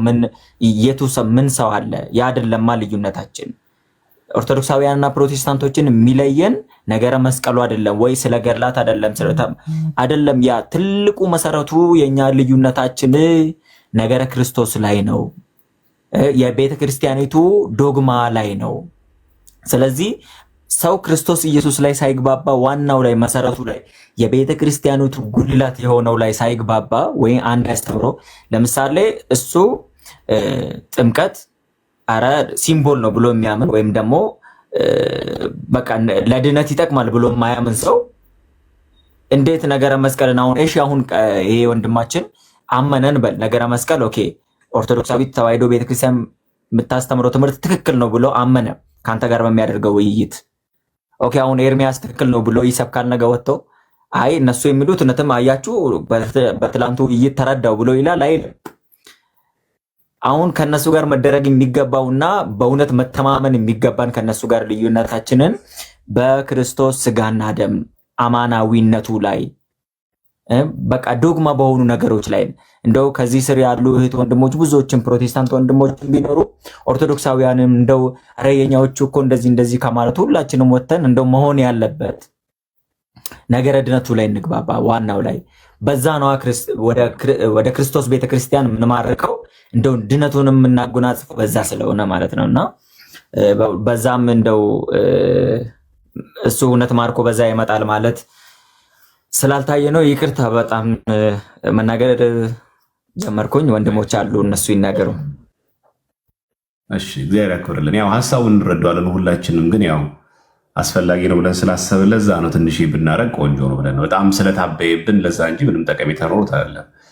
ምን ሰው አለ? ያ አይደለማ ልዩነታችን። ኦርቶዶክሳውያንና ፕሮቴስታንቶችን የሚለየን ነገረ መስቀሉ አይደለም ወይ ስለ ገድላት አይደለም። ያ ትልቁ መሰረቱ የኛ ልዩነታችን ነገረ ክርስቶስ ላይ ነው፣ የቤተ ክርስቲያኒቱ ዶግማ ላይ ነው። ስለዚህ ሰው ክርስቶስ ኢየሱስ ላይ ሳይግባባ ዋናው ላይ መሰረቱ ላይ የቤተ ክርስቲያኒቱ ጉልላት የሆነው ላይ ሳይግባባ ወይ አንድ አስተምሮ ለምሳሌ እሱ ጥምቀት አረ ሲምቦል ነው ብሎ የሚያምን ወይም ደግሞ በቃ ለድነት ይጠቅማል ብሎ የማያምን ሰው እንዴት ነገረ መስቀልን አሁን ይሄ ወንድማችን አመነን በል ነገረ መስቀል ኦኬ ኦርቶዶክሳዊት ተዋሕዶ ቤተክርስቲያን የምታስተምረው ትምህርት ትክክል ነው ብሎ አመነ ካንተ ጋር በሚያደርገው ውይይት ኦኬ አሁን ኤርሚያስ ትክክል ነው ብሎ ይሰብካል ነገ ወጥቶ አይ እነሱ የሚሉት እውነትም አያችሁ በትላንቱ ውይይት ተረዳው ብሎ ይላል አይልም። አሁን ከነሱ ጋር መደረግ የሚገባውና በእውነት መተማመን የሚገባን ከነሱ ጋር ልዩነታችንን በክርስቶስ ስጋና ደም አማናዊነቱ ላይ በቃ ዶግማ በሆኑ ነገሮች ላይ እንደው ከዚህ ስር ያሉ እህት ወንድሞች ብዙዎችን ፕሮቴስታንት ወንድሞች ቢኖሩ ኦርቶዶክሳውያንም እንደው ኧረ የኛዎቹ እኮ እንደዚህ ከማለት ሁላችንም ወተን እንደው መሆን ያለበት ነገረ ድነቱ ላይ እንግባባ። ዋናው ላይ በዛ ነው ወደ ክርስቶስ ቤተክርስቲያን የምንማርከው እንደው ድነቱን የምናጎናጽፈው በዛ ስለሆነ ማለት ነውና በዛም እንደው እሱ እውነት ማርኮ በዛ ይመጣል ማለት ስላልታየ ነው። ይቅርታ በጣም መናገር ጀመርኩኝ። ወንድሞች አሉ እነሱ ይናገሩ። እሺ እግዚአብሔር ያክብርልን። ያው ሐሳቡን እንረዳዋለን ሁላችንም፣ ግን ያው አስፈላጊ ነው ብለን ስላሰብን ለዛ ነው ትንሽ ብናረግ ቆንጆ ነው ብለን ነው። በጣም ስለታበየብን ለዛ እንጂ ምንም ጠቀሜታ ኖሮት አይደለም።